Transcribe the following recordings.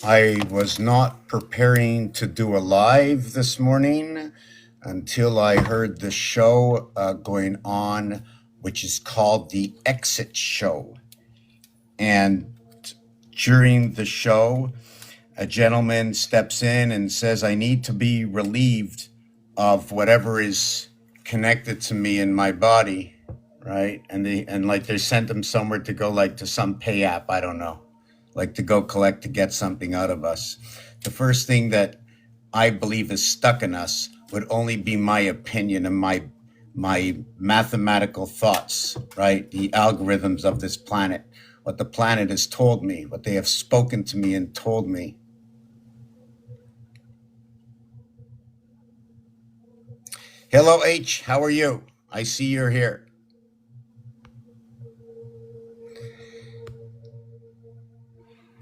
I was not preparing to do a live this morning until I heard the show going on, which is called The Exit Show. And during the show, a gentleman steps in and says, I need to be relieved of whatever is connected to me in my body, right? And they sent him somewhere to go, like to some pay app, I don't know, like to go collect to get something out of us. The first thing that I believe is stuck in us would only be my opinion and my mathematical thoughts, right? The algorithms of this planet, what the planet has told me, what they have spoken to me and told me. Hello, H. How are you? I see you're here.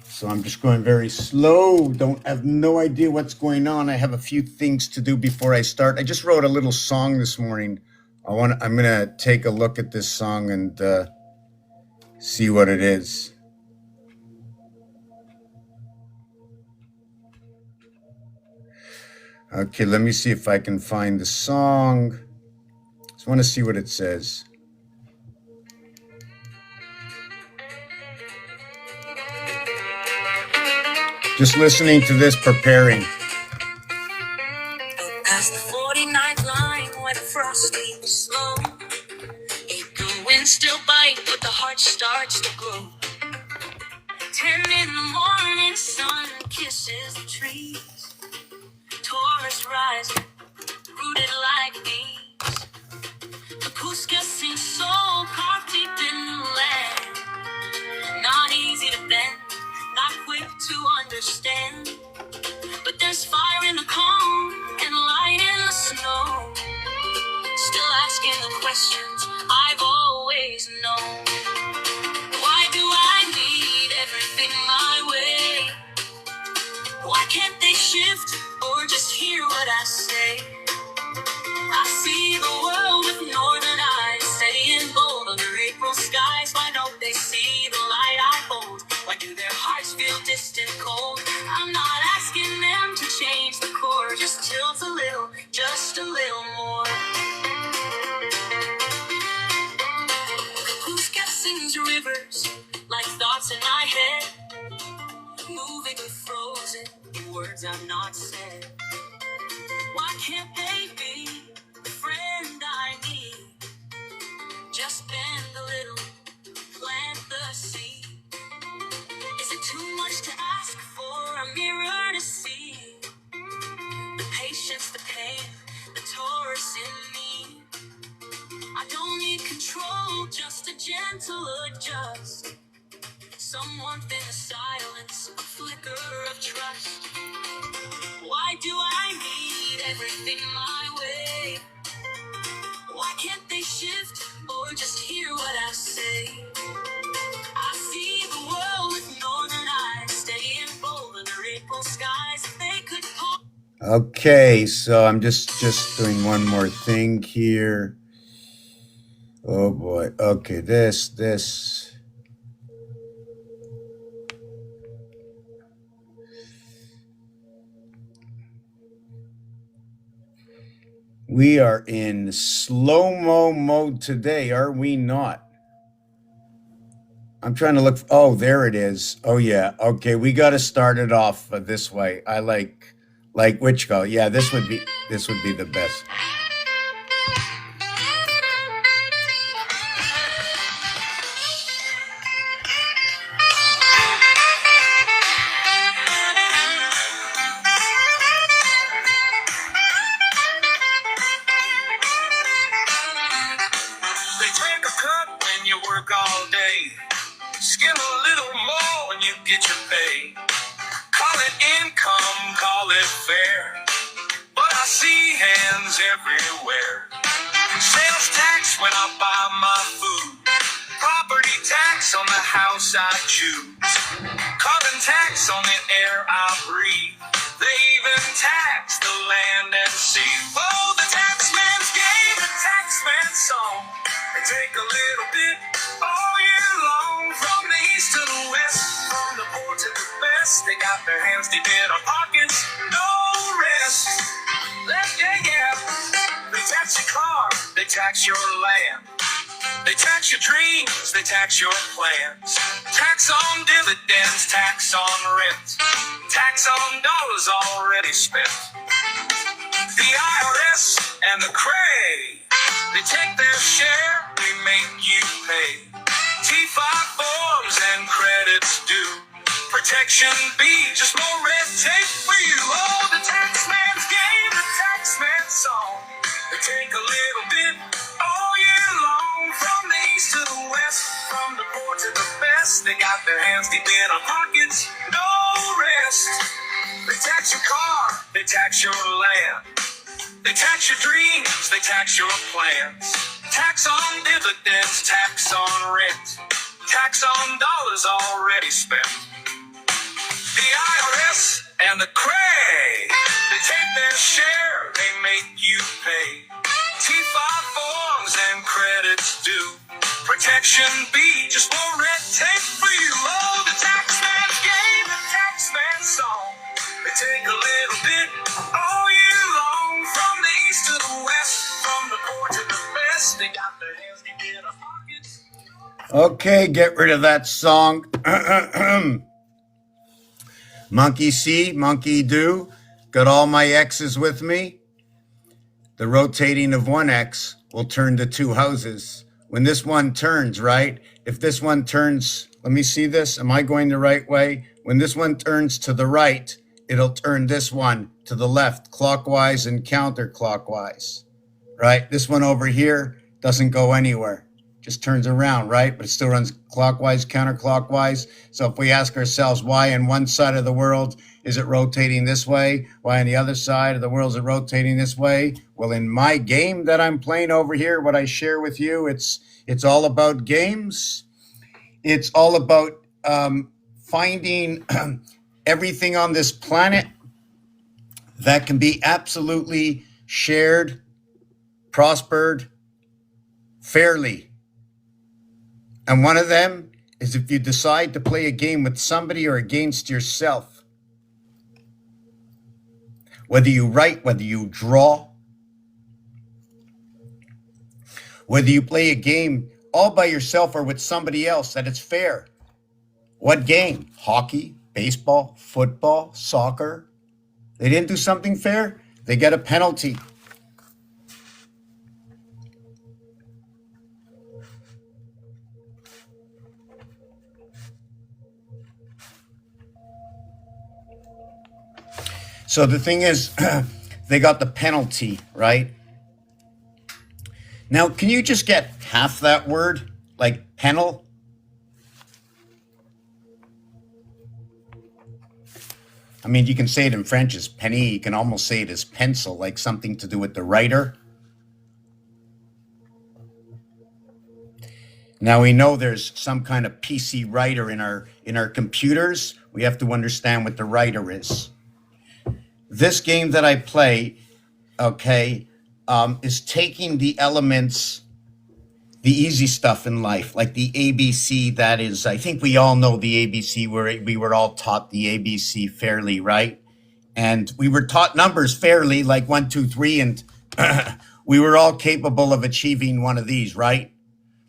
So I'm just going very slow. Have no idea what's going on. I have a few things to do before I start. I just wrote a little song this morning. I'm gonna take a look at this song and see what it is. Okay, let me see if I can find the song. Just want to see what it says. Just listening to this, preparing. Past the 49th line where the frosty was slow. April winds still bite, but the heart starts to glow. 10 in the morning, sun kisses the trees. Taurus rising, rooted like bees. The Cusca sings soul carved deep in the land. Not easy to bend, not quick to understand. But there's fire in the calm and light in the snow. Still asking the questions I've always known. Why do I need everything my way? Why can't they shift or just hear what I say? I see the world with northern eyes, steady and bold under April skies. Why don't they see the light I hold? Why do their hearts feel distant cold? I'm not asking them to change the core, just tilt a little, just a little more. Who's guessing rivers like thoughts in my head, moving with frozen in words I've not said? Why can't they be the friend I need? Just bend a little, plant the seed. Is it too much to ask for a mirror to see? The patience, the pain, the Taurus in me. I don't need control, just a gentle adjust. Some warmth in the silence, a flicker of trust. Why do I need everything my way? Why can't they shift or just hear what I say? I see the world with northern eyes, steady and bold under April skies. If they could pause. Okay, so I'm just doing one more thing here. Oh boy. Okay, this. We are in slow-mo mode today, are we not? I'm trying to look. Oh, there it is. Oh yeah. Okay, we got to start it off this way. I like which go. Yeah, this would be the best. They take a cut when you work all day. Skim a little more when you get your pay. Call it income, call it fair. But I see hands everywhere. Sales tax when I buy my food. Property tax on the house I choose. Carbon tax on the air I breathe. They even tax the land and sea. Oh, the taxman's game, the taxman's song. They take a little bit all year long. From the east to the west, from the poor to the best. They got their hands deep in our pockets, no rest. Yeah. They tax your car, they tax your land. They tax your dreams, they tax your plans. Tax on dividends, tax on rent. Tax on dollars already spent. The IRS and the Cray, they take their share, they make you pay. T5 forms and credits due. Protection B, just more red tape for you. Oh, the taxman's game, the taxman's song. They take a little bit all year long. From the east to the west, from the poor to the best. They got their hands deep in our pockets, no rest. They tax your car, they tax your land. They tax your dreams, they tax your plans. Tax on dividends, tax on rent. Tax on dollars already spent. The IRS and the Cray, they take their share, they make you pay. T5 forms and credits due. Protection B, just more red tape for you. Oh, the taxman's game, the taxman's song. They take a little bit all year long. From the east to the west, from the poor to the best. They got their hands deep in our pockets. Okay, get rid of that song. Monkey see, monkey do. Got all my X's with me. The rotating of one X will turn to two houses. When this one turns, right? If this one turns, let me see this. Am I going the right way? When this one turns to the right, it'll turn this one to the left, clockwise and counterclockwise, right? This one over here doesn't go anywhere. Just turns around, right? But it still runs clockwise, counterclockwise. So if we ask ourselves why on one side of the world is it rotating this way, why on the other side of the world is it rotating this way? Well, in my game that I'm playing over here, what I share with you, it's all about games. It's all about finding everything on this planet that can be absolutely shared, prospered, fairly. And one of them is if you decide to play a game with somebody or against yourself. Whether you write, whether you draw, whether you play a game all by yourself or with somebody else, that it's fair. What game? Hockey, baseball, football, soccer. They didn't do something fair, they get a penalty. So the thing is, they got the penalty, right? Now, can you just get half that word? Like penal? I mean, you can say it in French as penny. You can almost say it as pencil, like something to do with the writer. Now we know there's some kind of PC writer in our computers. We have to understand what the writer is. This game that I play, okay, is taking the elements, the easy stuff in life, like the ABC. That is, I think we all know the ABC. We were all taught the ABC fairly, right? And we were taught numbers fairly, like 1, 2, 3, and we were all capable of achieving one of these, right?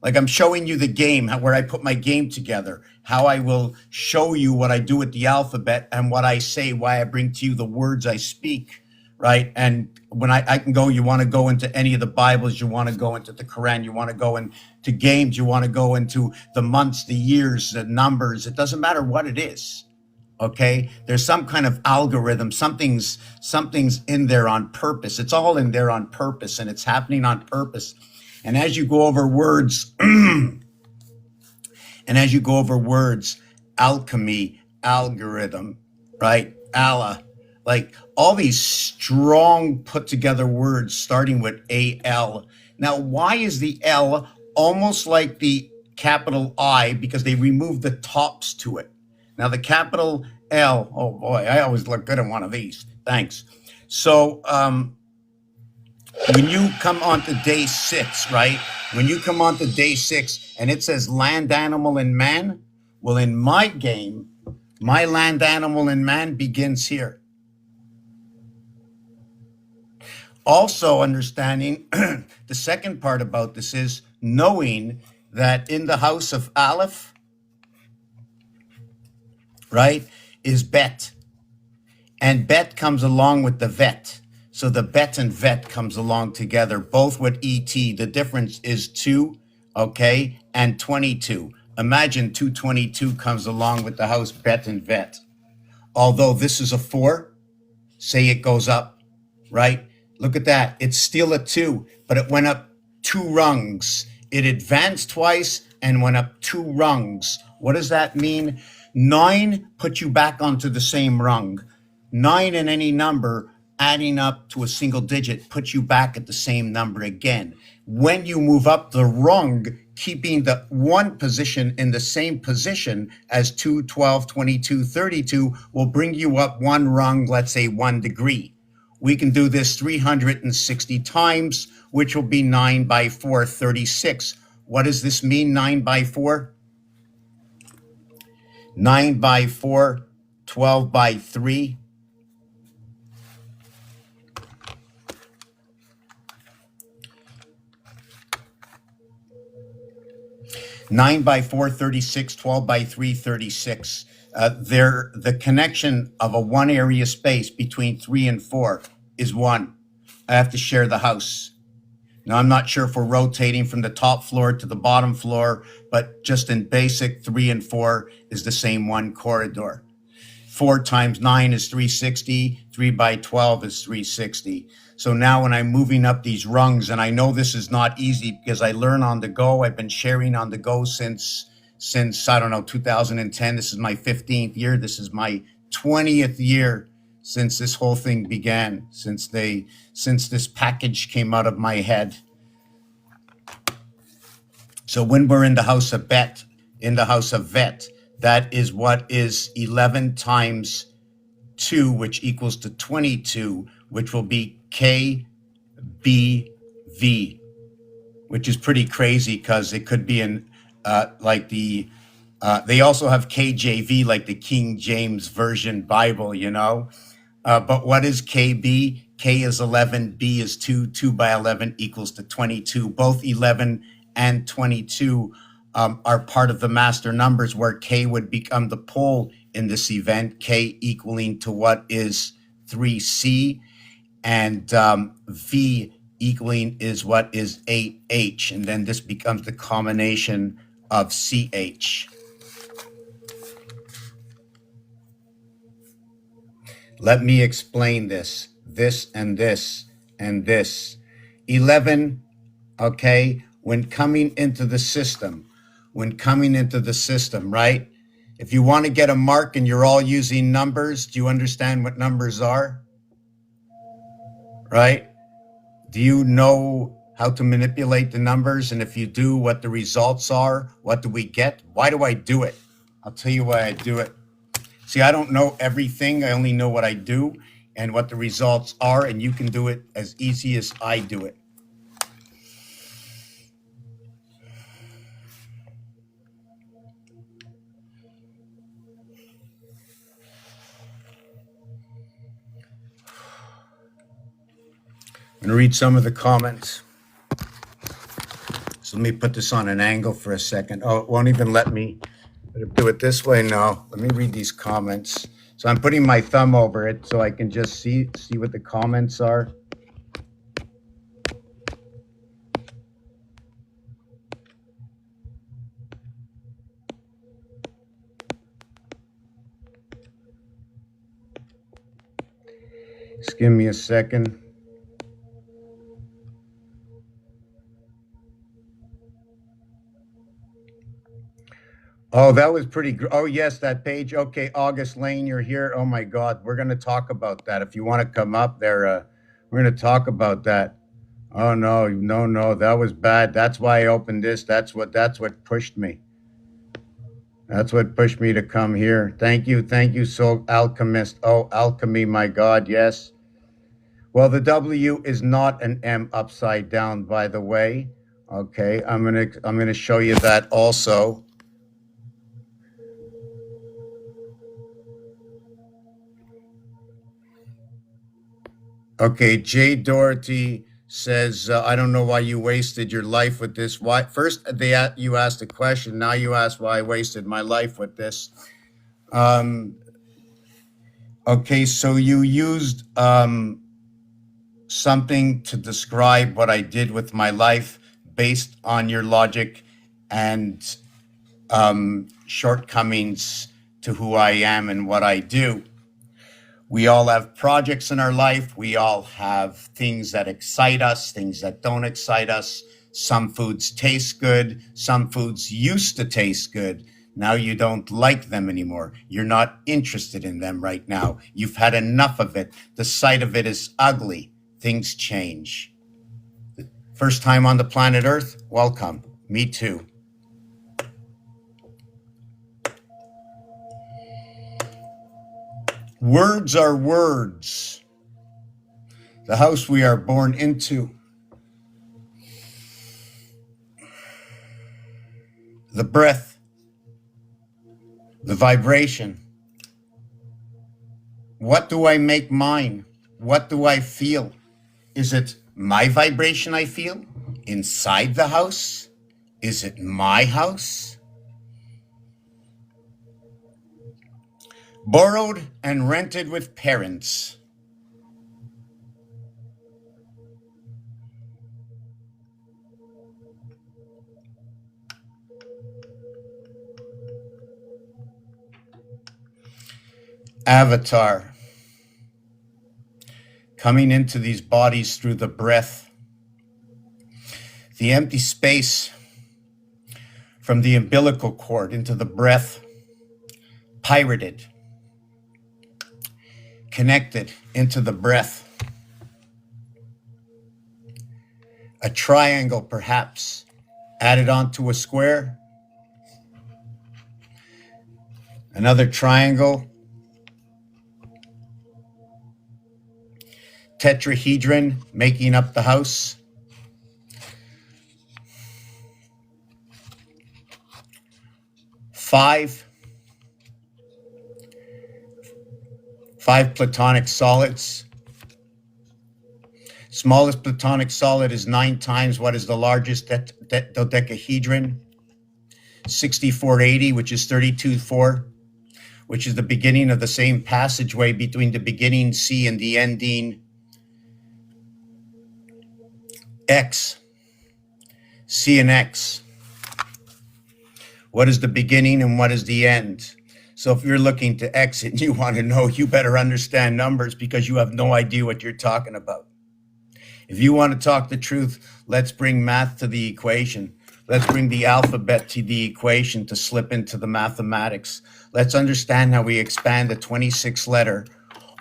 Like I'm showing you the game, where I put my game together, how I will show you what I do with the alphabet and what I say, why I bring to you the words I speak, right? And when I can go, you want to go into any of the Bibles, you want to go into the Quran, you want to go into games, you want to go into the months, the years, the numbers. It doesn't matter what it is, okay? There's some kind of algorithm, something's in there on purpose. It's all in there on purpose, and it's happening on purpose. And as you go over words, alchemy, algorithm, right? Allah, like all these strong put together words starting with A-L. Now, why is the L almost like the capital I? Because they removed the tops to it. Now the capital L, oh boy, I always look good in one of these. Thanks. So when you come on to day 6, right? When you come on to day 6 and it says land, animal, and man, well, in my game, my land, animal, and man begins here. Also understanding the second part about this is knowing that in the house of Aleph, right, is Bet. And Bet comes along with the vet. So the Bet and vet comes along together, both with ET. The difference is 2, okay, and 22. Imagine 222 comes along with the house Bet and vet. Although this is a 4, say it goes up, right? Look at that. It's still a 2, but it went up 2 rungs. It advanced twice and went up 2 rungs. What does that mean? 9 put you back onto the same rung. 9 in any number adding up to a single digit puts you back at the same number again. When you move up the rung, keeping the one position in the same position as 2, 12, 22, 32 will bring you up 1 rung, let's say 1 degree. We can do this 360 times, which will be 9 by 4, 36. What does this mean, 9 by 4? 9 by 4, 12 by 3. 9 by 4, 36, 12 by 3, 36. The connection of a one area space between 3 and 4 is 1. I have to share the house. Now, I'm not sure if we're rotating from the top floor to the bottom floor, but just in basic, 3 and 4 is the same one corridor. 4 times 9 is 360. 3 by 12 is 360. So now when I'm moving up these rungs, and I know this is not easy because I learn on the go. I've been sharing on the go since I don't know, 2010. This is my 15th year. This is my 20th year since this whole thing began, since this package came out of my head. So when we're in the house of Bet, in the house of Vet, that is what is 11 times 2, which equals to 22, which will be KBV, which is pretty crazy because it could be in they also have KJV, like the King James Version Bible, you know. But what is KB? K is 11, B is 2, 2 by 11 equals to 22. Both 11 and 22 are part of the master numbers, where K would become the pole in this event, K equaling to what is 3C, and V equaling is what is 8H, and then this becomes the combination of CH. Let me explain this and this and this. 11, okay, when coming into the system, right? If you want to get a mark and you're all using numbers, do you understand what numbers are? Right? Do you know how to manipulate the numbers? And if you do, what the results are? What do we get? Why do I do it? I'll tell you why I do it. See, I don't know everything. I only know what I do and what the results are, and you can do it as easy as I do it. I'm going to read some of the comments. So let me put this on an angle for a second. Oh, it won't even let me do it this way. No, let me read these comments. So I'm putting my thumb over it so I can just see what the comments are. Just give me a second. Oh, that was pretty. Oh, yes, that page. Okay, August Lane, you're here. Oh my God, we're going to talk about that. If you want to come up there, we're going to talk about that. Oh no, that was bad. That's why I opened this. That's what pushed me. That's what pushed me to come here. Thank you, Soul Alchemist. Oh, alchemy, my God, yes. Well, the W is not an M upside down, by the way. Okay, I'm gonna show you that also. Okay, Jay Doherty says, I don't know why you wasted your life with this. Why? First, you asked a question. Now you ask why I wasted my life with this. Okay, so you used something to describe what I did with my life based on your logic and shortcomings to who I am and what I do. We all have projects in our life. We all have things that excite us, things that don't excite us. Some foods taste good. Some foods used to taste good. Now you don't like them anymore. You're not interested in them right now. You've had enough of it. The sight of it is ugly. Things change. First time on the planet Earth? Welcome. Me too. Words are words. The house we are born into. The breath. The vibration. What do I make mine? What do I feel? Is it my vibration I feel inside the house? Is it my house? Borrowed and rented with parents. Avatar. Coming into these bodies through the breath. The empty space from the umbilical cord into the breath. Pirated. Connected into the breath. A triangle, perhaps, added onto a square. Another triangle. Tetrahedron making up the house. Five platonic solids. Smallest platonic solid is 9 times what is the largest dodecahedron. 6480, which is 32.4, which is the beginning of the same passageway between the beginning C and the ending X. C and X. What is the beginning and what is the end? So if you're looking to exit and you want to know, you better understand numbers because you have no idea what you're talking about. If you want to talk the truth, let's bring math to the equation. Let's bring the alphabet to the equation to slip into the mathematics. Let's understand how we expand a 26 letter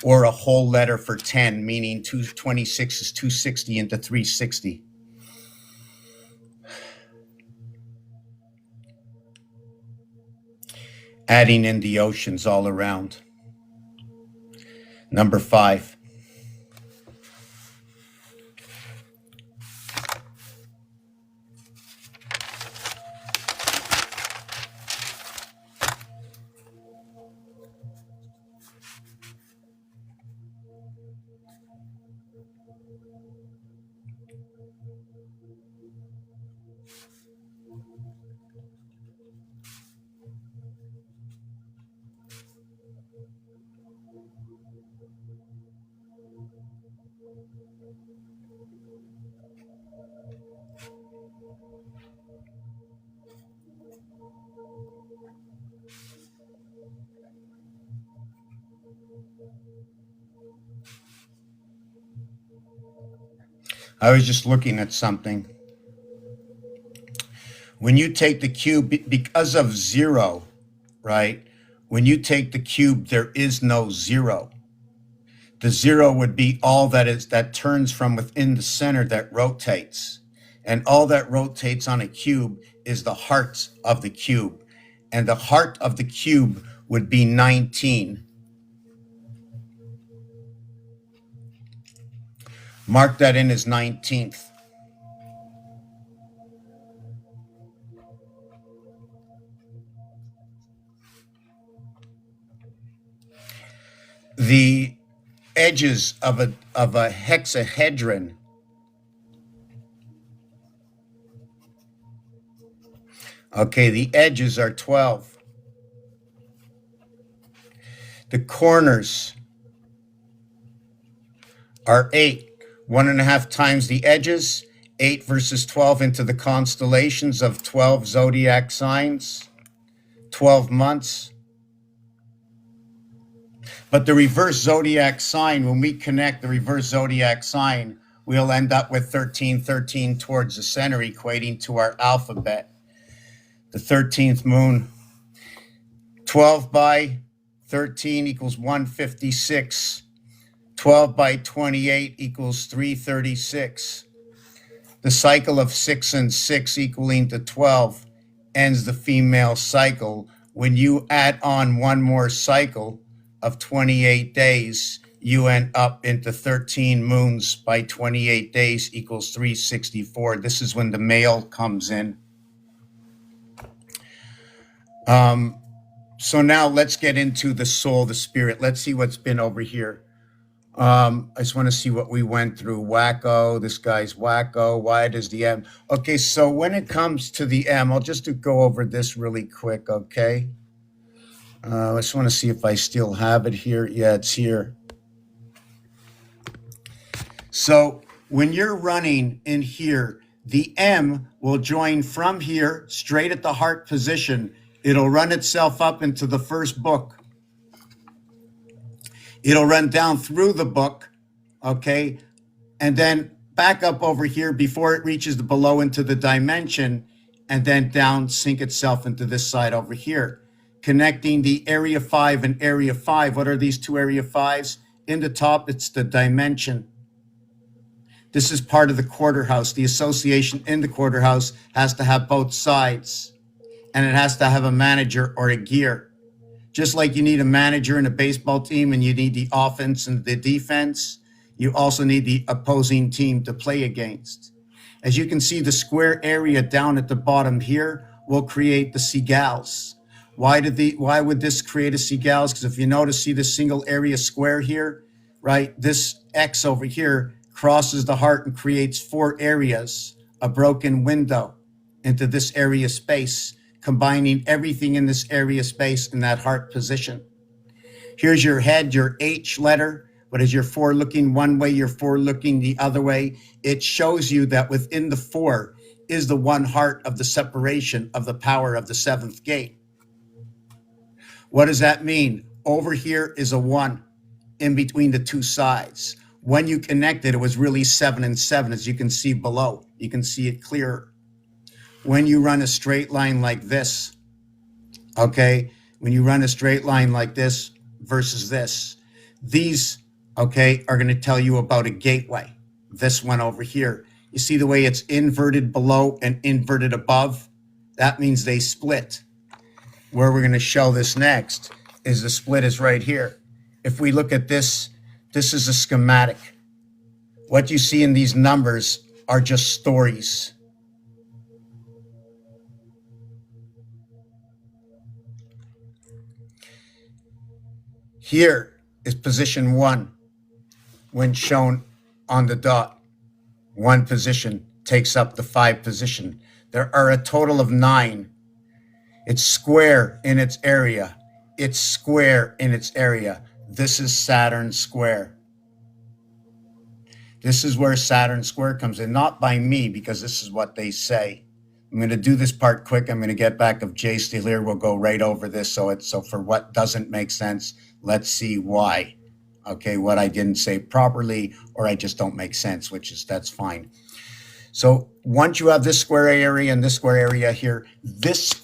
or a whole letter for 10, meaning 226 is 260 into 360. Adding in the oceans all around. Number 5. I was just looking at something. When you take the cube, because of 0, right? When you take the cube, there is no 0. The 0 would be all that turns from within the center that rotates. And all that rotates on a cube is the heart of the cube. and the heart of the cube would be 19. Mark that in as 19th. The edges of a hexahedron, okay, the edges are 12. The corners are 8. 1.5 times the edges, 8 versus 12 into the constellations of 12 zodiac signs, 12 months. But the reverse zodiac sign, when we connect the reverse zodiac sign, we'll end up with 13, 13 towards the center, equating to our alphabet. The 13th moon, 12 by 13 equals 156. 12 by 28 equals 336. The cycle of 6 and 6 equaling to 12 ends the female cycle. When you add on one more cycle of 28 days, you end up into 13 moons by 28 days equals 364. This is when the male comes in. So now let's get into the soul, the spirit. Let's see what's been over here. I just want to see what we went through. Wacko, this guy's wacko. Why does the M? Okay, so when it comes to the M, I'll just go over this really quick, okay? I just want to see if I still have it here. Yeah, it's here. So when you're running in here, the M will join from here straight at the heart position. It'll run itself up into the first book. It'll run down through the book, okay? And then back up over here before it reaches the below into the dimension, and then down, sink itself into this side over here. Connecting the area 5 and area 5. What are these two area 5s? In the top, it's the dimension. This is part of the quarter house. The association in the quarter house has to have both sides, and it has to have a manager or a gear. Just like you need a manager in a baseball team and you need the offense and the defense, you also need the opposing team to play against. As you can see, the square area down at the bottom here will create the seagulls. Why would this create a seagulls? Because if you notice, see this single area square here, right? This X over here crosses the heart and creates 4 areas, a broken window into this area space, combining everything in this area space in that heart position. Here's your head, your H letter, but as you're 4 looking one way, you're 4 looking the other way. It shows you that within the 4 is the one heart of the separation of the power of the 7th gate. What does that mean? Over here is a 1 in between the 2 sides. When you connected, it was really 7 and 7, as you can see below. You can see it clearer. When you run a straight line like this, okay, when you run a straight line like this versus this, these, okay, are going to tell you about a gateway. This one over here. You see the way it's inverted below and inverted above? That means they split. Where we're going to show this next is the split is right here. If we look at this, this is a schematic. What you see in these numbers are just stories. Here is position 1 when shown on the dot. 1 position takes up the 5 position. There are a total of 9. It's square in its area. It's square in its area. This is Saturn square. This is where Saturn square comes in, not by me, because this is what they say. I'm going to do this part quick. I'm going to get back of Jay still here. We'll go right over this. So for what doesn't make sense, let's see why. Okay, what I didn't say properly, or I just don't make sense, that's fine. So once you have this square area and this square area here, this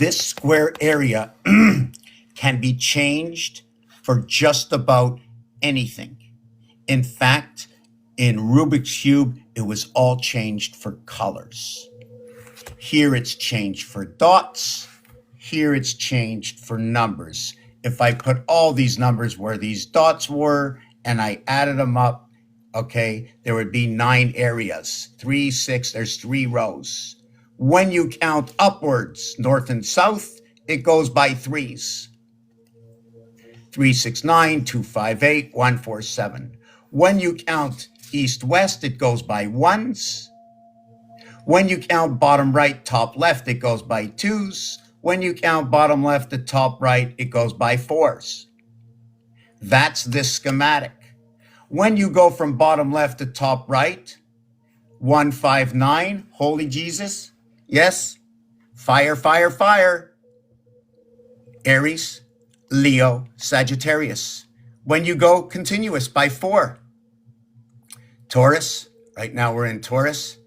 square area can be changed for just about anything. In fact, in Rubik's Cube, it was all changed for colors. Here it's changed for dots. Here it's changed for numbers. If I put all these numbers where these dots were and I added them up, okay, there would be 9 areas. 3, 6, there's 3 rows. When you count upwards, north and south, it goes by threes. 3, 6, 9, 2, 5, 8, 1, 4, 7. When you count east-west, it goes by ones. When you count bottom right, top left, it goes by twos. When you count bottom left to top right, it goes by fours. That's this schematic. When you go from bottom left to top right, 1, 5, 9, holy Jesus, yes, fire, fire, fire. Aries, Leo, Sagittarius. When you go continuous by 4, Taurus, right now we're in Taurus,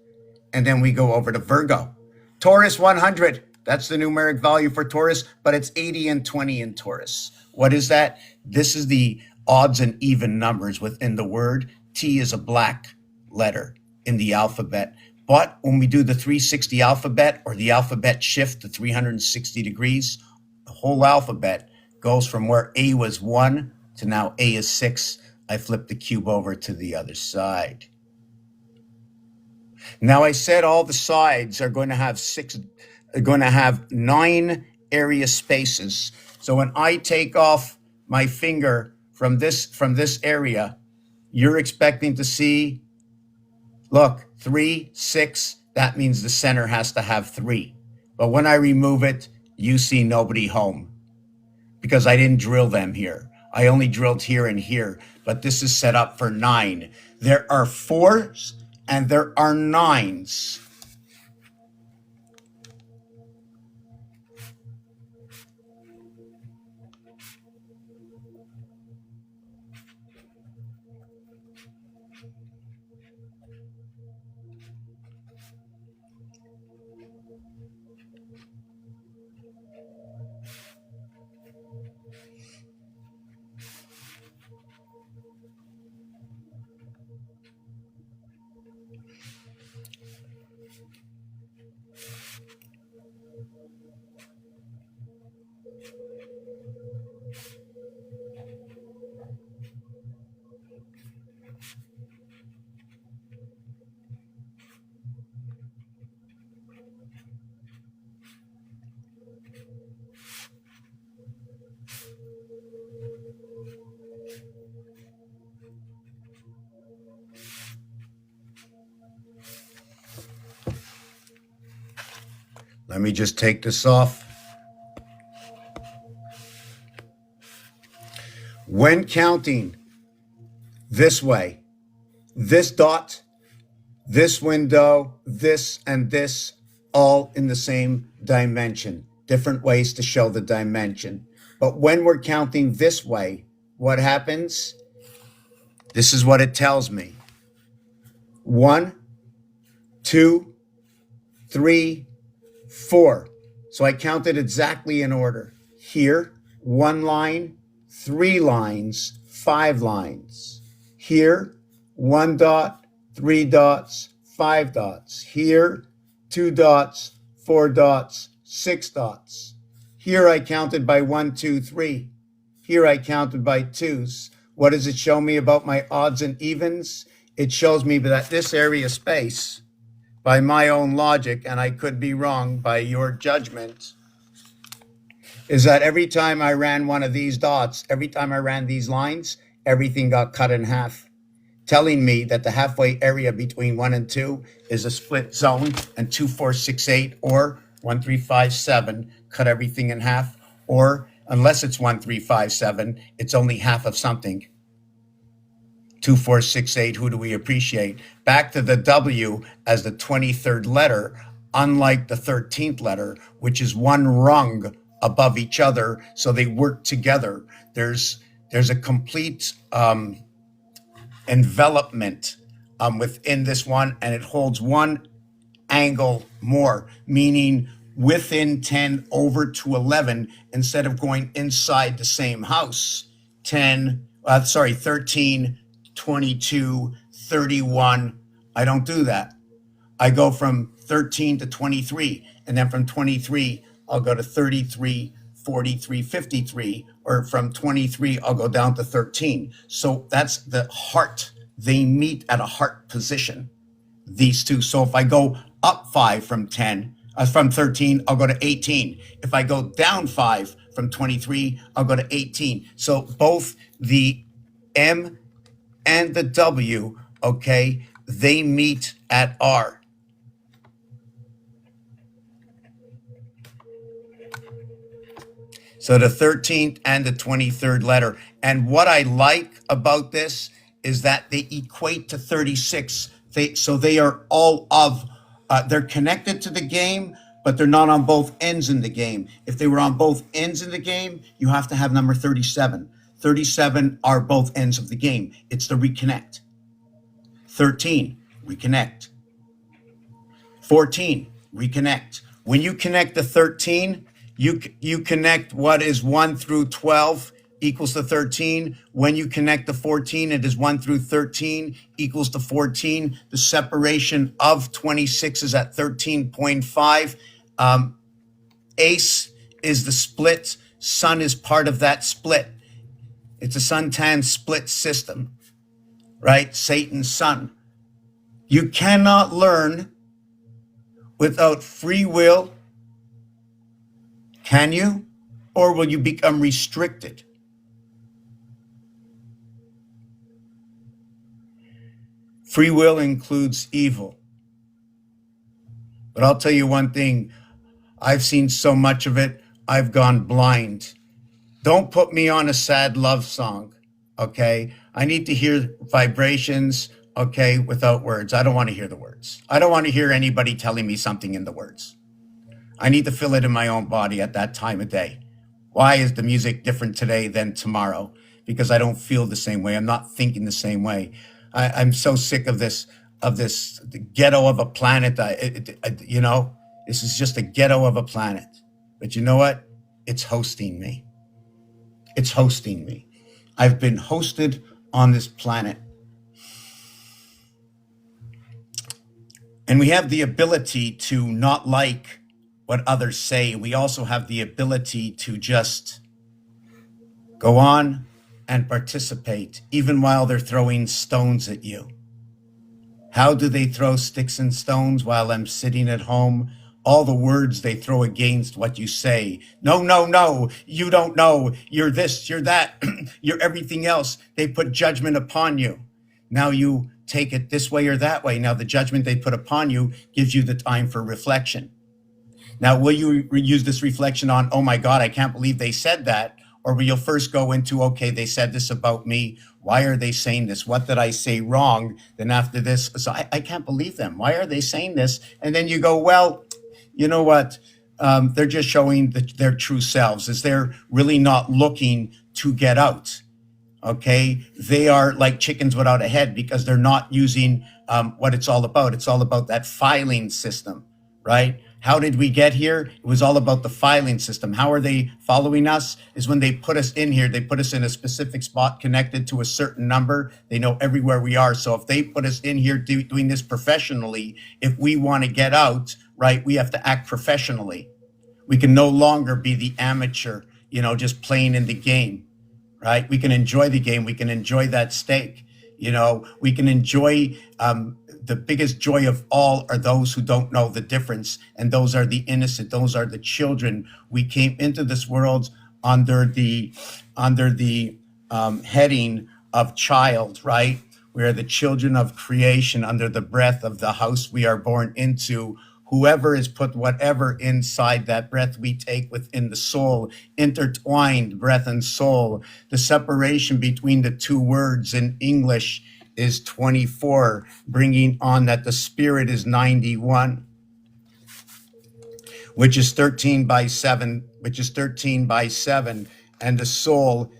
and then we go over to Virgo. Taurus 100, that's the numeric value for Taurus, but it's 80 and 20 in Taurus. What is that? This is the odds and even numbers within the word. T is a black letter in the alphabet. But when we do the 360 alphabet or the alphabet shift to 360 degrees, the whole alphabet goes from where A was 1 to now A is 6. I flip the cube over to the other side. Now I said all the sides are going to have 9 area spaces. So when I take off my finger from this area, you're expecting to see, look, 3, 6, that means the center has to have 3. But when I remove it, you see nobody home because I didn't drill them here. I only drilled here and here, but this is set up for 9. There are 4s and there are 9s. Let me just take this off. When counting this way, this dot, this window, this and this, all in the same dimension. Different ways to show the dimension. But when we're counting this way, what happens? This is what it tells me. 1, 2, 3, 4. So I counted exactly in order. Here, 1 line, 3 lines, 5 lines. Here, 1 dot, 3 dots, 5 dots. Here, 2 dots, 4 dots, 6 dots. Here I counted by 1, 2, 3. Here I counted by 2s. What does it show me about my odds and evens? It shows me that this area space, by my own logic, and I could be wrong by your judgment, is that every time I ran one of these dots, every time I ran these lines, everything got cut in half, telling me that the halfway area between 1 and 2 is a split zone, and 2, 4, 6, 8, or 1, 3, 5, 7 cut everything in half, or unless it's 1, 3, 5, 7, it's only half of something. 2, 4, 6, 8, who do we appreciate? Back to the W as the 23rd letter, unlike the 13th letter, which is one rung above each other, so they work together. There's a complete envelopment within this one, and it holds one angle more, meaning within 10 over to 11, instead of going inside the same house. 13, 22, 31. I don't do that. I go from 13 to 23, and then from 23 I'll go to 33, 43, 53, or from 23, I'll go down to 13. So that's the heart. They meet at a heart position, these two. So if I go up 5 from 10, from 13, I'll go to 18. If I go down 5 from 23, I'll go to 18. So both the M and the W, okay, they meet at R. So the 13th and the 23rd letter. And what I like about this is that they equate to 36. So they are all of, they're connected to the game, but they're not on both ends in the game. If they were on both ends in the game, you have to have number 37. 37 are both ends of the game. It's the reconnect. 13, reconnect. 14, reconnect. When you connect the 13, you connect what is 1 through 12 equals to 13. When you connect the 14, it is 1 through 13 equals to 14. The separation of 26 is at 13.5. Ace is the split. Sun is part of that split. It's a suntan split system, right? Satan's sun. You cannot learn without free will. Can you? Or will you become restricted? Free will includes evil. But I'll tell you one thing. I've seen so much of it, I've gone blind. Don't put me on a sad love song, okay? I need to hear vibrations, okay, without words. I don't want to hear the words. I don't want to hear anybody telling me something in the words. I need to feel it in my own body at that time of day. Why is the music different today than tomorrow? Because I don't feel the same way. I'm not thinking the same way. I'm so sick of this the ghetto of a planet. You know, this is just a ghetto of a planet. But you know what? It's hosting me. It's hosting me. I've been hosted on this planet. And we have the ability to not like what others say. We also have the ability to just go on and participate, even while they're throwing stones at you. How do they throw sticks and stones while I'm sitting at home? All the words they throw against what you say. No, no, no, you don't know. You're this, you're that, you're everything else. They put judgment upon you. Now you take it this way or that way. Now the judgment they put upon you gives you the time for reflection. Now, will you use this reflection on, oh my God, I can't believe they said that? Or will you first go into, okay, they said this about me. Why are they saying this? What did I say wrong? Then after this, so I can't believe them. Why are they saying this? And then you go, well, you know what? They're just showing their true selves. Is they're really not looking to get out. Okay, they are like chickens without a head because they're not using what it's all about. It's all about that filing system, right? How did we get here? It was all about the filing system. How are they following us? Is when they put us in here, they put us in a specific spot connected to a certain number. They know everywhere we are. So if they put us in here doing this professionally, if we want to get out, right, we have to act professionally. We can no longer be the amateur, you know, just playing in the game, right? We can enjoy the game. We can enjoy that steak. You know, we can enjoy the biggest joy of all are those who don't know the difference. And those are the innocent. Those are the children. We came into this world under the heading of child, right? We are the children of creation under the breath of the house we are born into. Whoever has put whatever inside that breath we take within the soul, intertwined breath and soul. The separation between the two words in English is 24, bringing on that the spirit is 91, which is 13 by 7, and the soul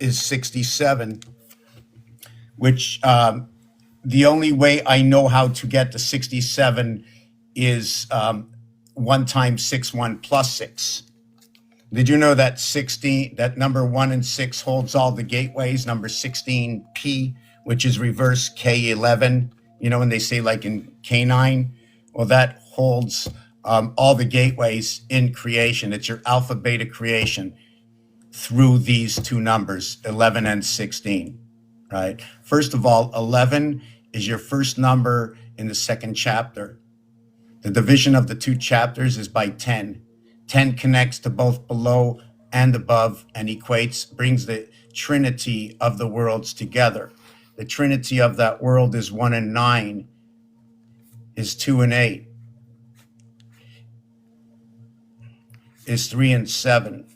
is 67, which the only way I know how to get to 67 is 1 times 6, 1 plus 6. Did you know that 16, that number 1 and 6 holds all the gateways? Number 16P, which is reverse K11. You know, when they say like in K9, well, that holds all the gateways in creation. It's your alpha beta creation through these two numbers, 11 and 16, right? First of all, 11 is your first number in the second chapter. The division of the two chapters is by 10. 10 connects to both below and above and brings the trinity of the worlds together. The trinity of that world is 1 and 9, is 2 and 8, is 3 and 7,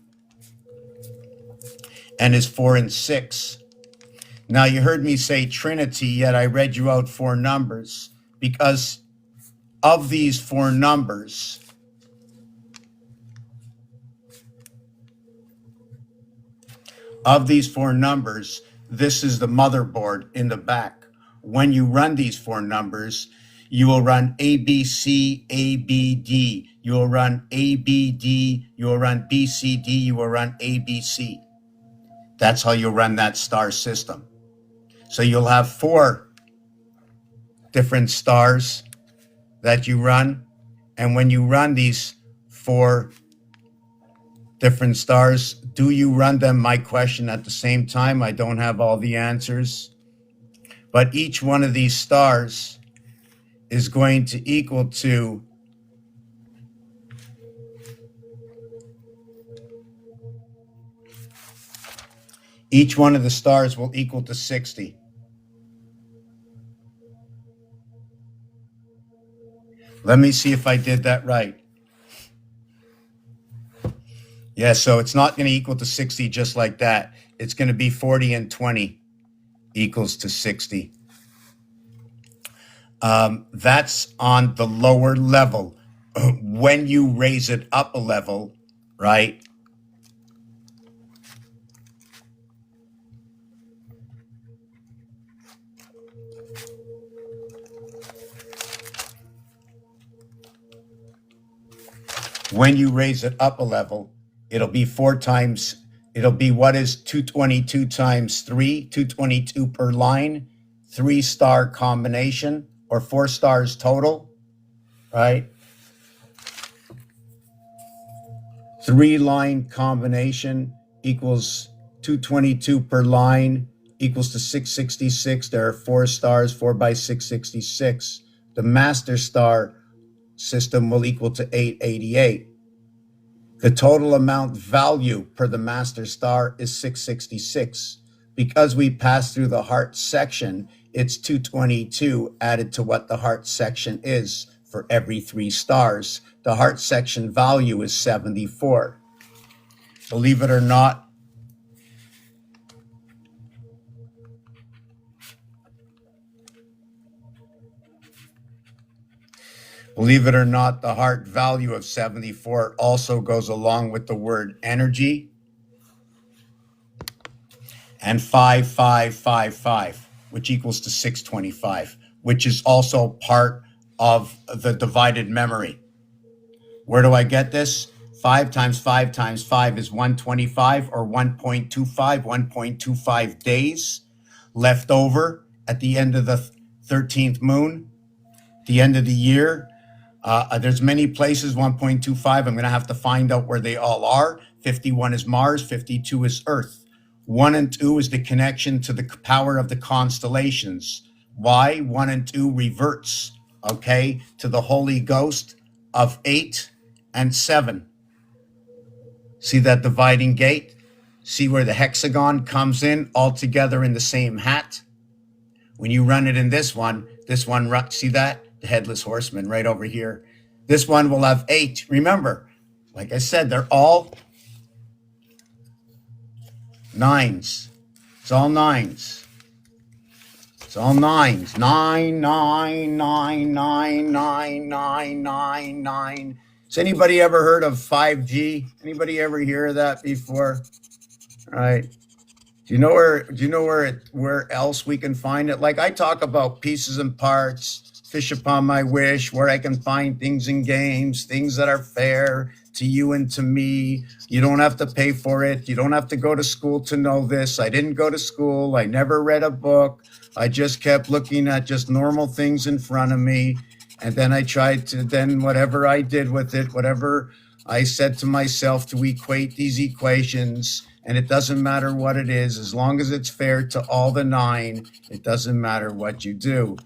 and is 4 and 6. Now you heard me say trinity, yet I read you out four numbers, because of these four numbers, this is the motherboard in the back. When you run these four numbers, you will run ABC, ABD. You will run ABD. You will run BCD. You will run ABC. That's how you run that star system. So you'll have four different stars that you run. And when you run these four different stars, do you run them? My question at the same time. I don't have all the answers. But each one of these stars is going to equal to each one of the stars will equal to 60. Let me see if I did that right. Yeah, so it's not going to equal to 60 just like that. It's going to be 40 and 20 equals to 60. That's on the lower level. When you raise it up a level, right? When you raise it up a level, it'll be what is 222 times 3, 222 per line, 3-star combination, or 4 stars total, right? 3-line combination equals 222 per line equals to 666. There are 4 stars, 4 by 666. The master star system will equal to 888. The total amount value per the master star is 666. Because we pass through the heart section, it's 222 added to what the heart section is for every 3 stars. The heart section value is 74. Believe it or not, the heart value of 74 also goes along with the word energy and 5555, which equals to 625, which is also part of the divided memory. Where do I get this? 5 times 5 times 5 is 125, or 1.25 days left over at the end of the 13th moon, the end of the year. There's many places, 1.25. I'm going to have to find out where they all are. 51 is Mars, 52 is Earth. 1 and 2 is the connection to the power of the constellations. Why? 1 and 2 reverts, okay, to the Holy Ghost of 8 and 7. See that dividing gate? See where the hexagon comes in all together in the same hat? When you run it in this one, see that? The headless horseman right over here. This one will have 8. Remember, like I said, they're all 9s. It's all 9s. It's all 9s. 9, 9, 9, 9, 9, 9, 9, 9. Has anybody ever heard of 5G? Anybody ever hear of that before? All right. Do you know where else we can find it? Like I talk about pieces and parts, fish upon my wish, where I can find things in games, things that are fair to you and to me. You don't have to pay for it. You don't have to go to school to know this. I didn't go to school. I never read a book. I just kept looking at just normal things in front of me. And then I tried to, then whatever I did with it, whatever I said to myself to equate these equations, and it doesn't matter what it is, as long as it's fair to all the nine, it doesn't matter what you do.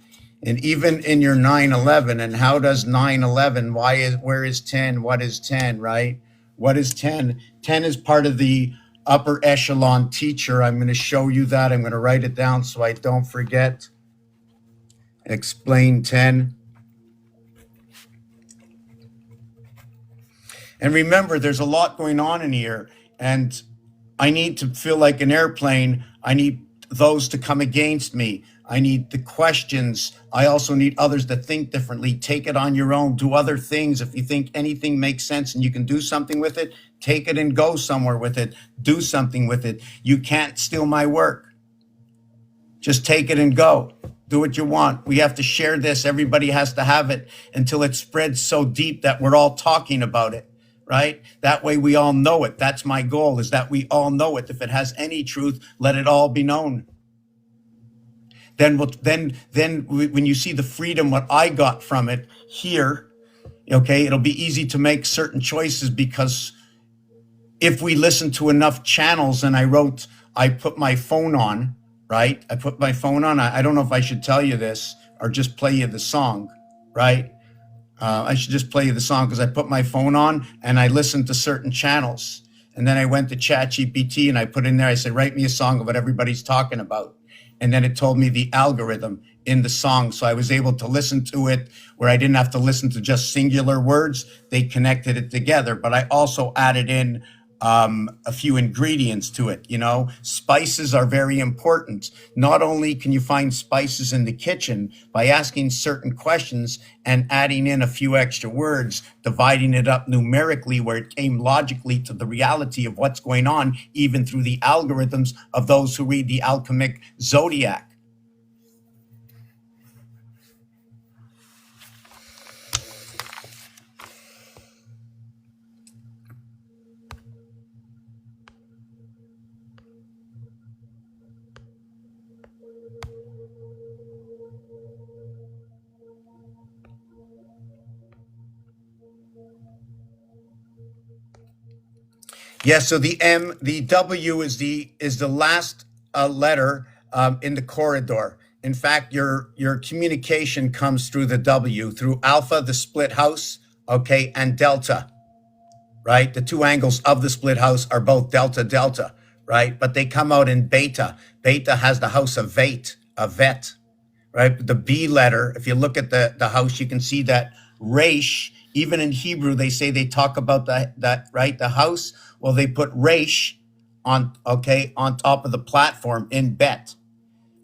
And even in your 911, and how does 911, where is 10? What is 10, right? What is 10? 10 is part of the upper echelon teacher. I'm going to show you that. I'm going to write it down so I don't forget. Explain 10. And remember, there's a lot going on in here, and I need to feel like an airplane. I need those to come against me. I need the questions. I also need others to think differently. Take it on your own. Do other things. If you think anything makes sense and you can do something with it, take it and go somewhere with it. Do something with it. You can't steal my work. Just take it and go. Do what you want. We have to share this. Everybody has to have it until it spreads so deep that we're all talking about it, right? That way we all know it. That's my goal, is that we all know it. If it has any truth, let it all be known. Then when you see the freedom, what I got from it here, okay, it'll be easy to make certain choices, because if we listen to enough channels, and I put my phone on, right? I put my phone on. I don't know if I should tell you this or just play you the song, right? I should just play you the song, because I put my phone on and I listened to certain channels. And then I went to ChatGPT and I put in there, I said, write me a song of what everybody's talking about. And then it told me the algorithm in the song. So I was able to listen to it where I didn't have to listen to just singular words. They connected it together. But I also added in a few ingredients to it. Spices are very important. Not only can you find spices in the kitchen by asking certain questions and adding in a few extra words, dividing it up numerically where it came logically to the reality of what's going on, even through the algorithms of those who read the alchemic zodiac. Yeah, so the W is the last letter in the corridor. In fact, your communication comes through the W, through alpha, the split house, okay, and delta, right? The two angles of the split house are both delta, delta, right? But they come out in beta. Beta has the house of vet, right? The B letter, if you look at the house, you can see that resh. Even in Hebrew, they say they talk about that, right? The house. Well, they put resh on top of the platform in bet.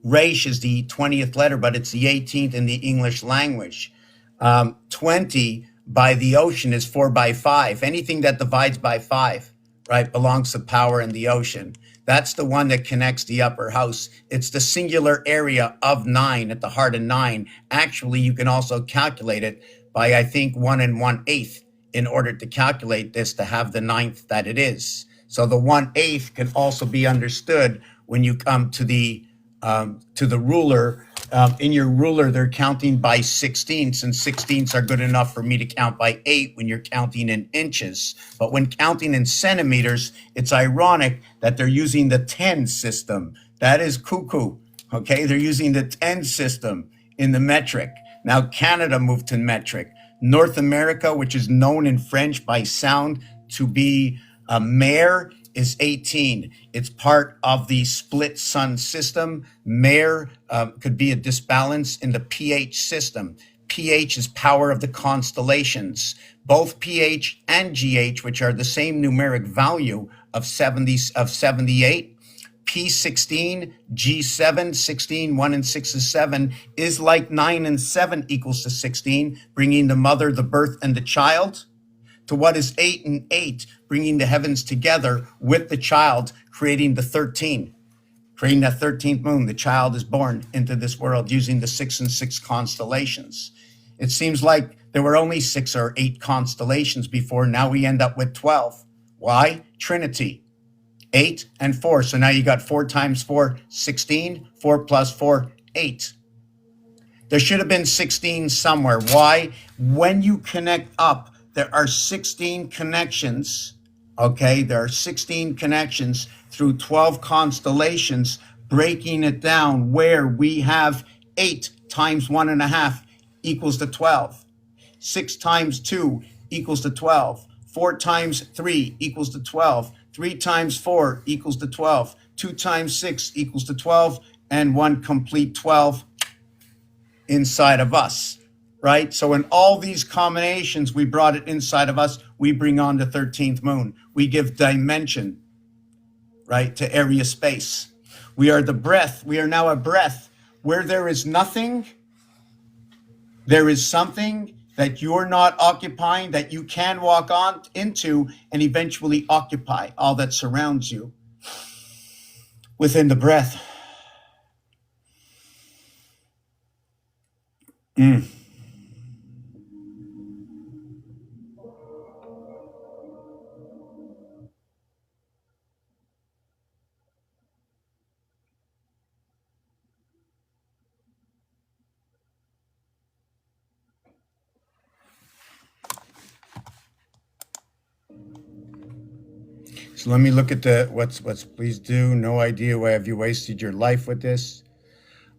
Resh is the 20th letter, but it's the 18th in the English language. 20 by the ocean is 4 by 5. Anything that divides by 5, right, belongs to power in the ocean. That's the one that connects the upper house. It's the singular area of 9 at the heart of 9. Actually, you can also calculate it by, I think, 1 1/8 in order to calculate this to have the 9th that it is. So the 1/8 can also be understood when you come to the ruler. In your ruler, they're counting by 16ths, and 16ths are good enough for me to count by 8 when you're counting in inches. But when counting in centimeters, it's ironic that they're using the 10 system. That is cuckoo, okay? They're using the 10 system in the metric. Now, Canada moved to metric. North America, which is known in French by sound to be a mare, is 18. It's part of the split sun system. Mare could be a disbalance in the pH system. pH is power of the constellations. Both pH and GH, which are the same numeric value of 78, P16, G7, 16, 1 and 6 is 7, is like 9 and 7 equals to 16, bringing the mother, the birth, and the child, to what is 8 and 8, bringing the heavens together with the child, creating the 13. Creating that 13th moon, the child is born into this world using the 6 and 6 constellations. It seems like there were only 6 or 8 constellations before. Now we end up with 12. Why? Trinity. 8 and 4. So now you got 4 times 4, 16. 4 plus 4, 8. There should have been 16 somewhere. Why? When you connect up, there are 16 connections. Okay, there are 16 connections through 12 constellations, breaking it down where we have 8 times 1.5 equals to 12. 6 times 2 equals to 12. 4 times 3 equals to 12. 3 times 4 equals to 12. 2 times 6 equals to 12. And 1 complete 12 inside of us, right? So in all these combinations, we brought it inside of us. We bring on the 13th moon. We give dimension, right, to area space. We are the breath. We are now a breath. Where there is nothing, there is something that you're not occupying that you can walk on into and eventually occupy all that surrounds you within the breath. So let me look at the what's please do. No idea why have you wasted your life with this.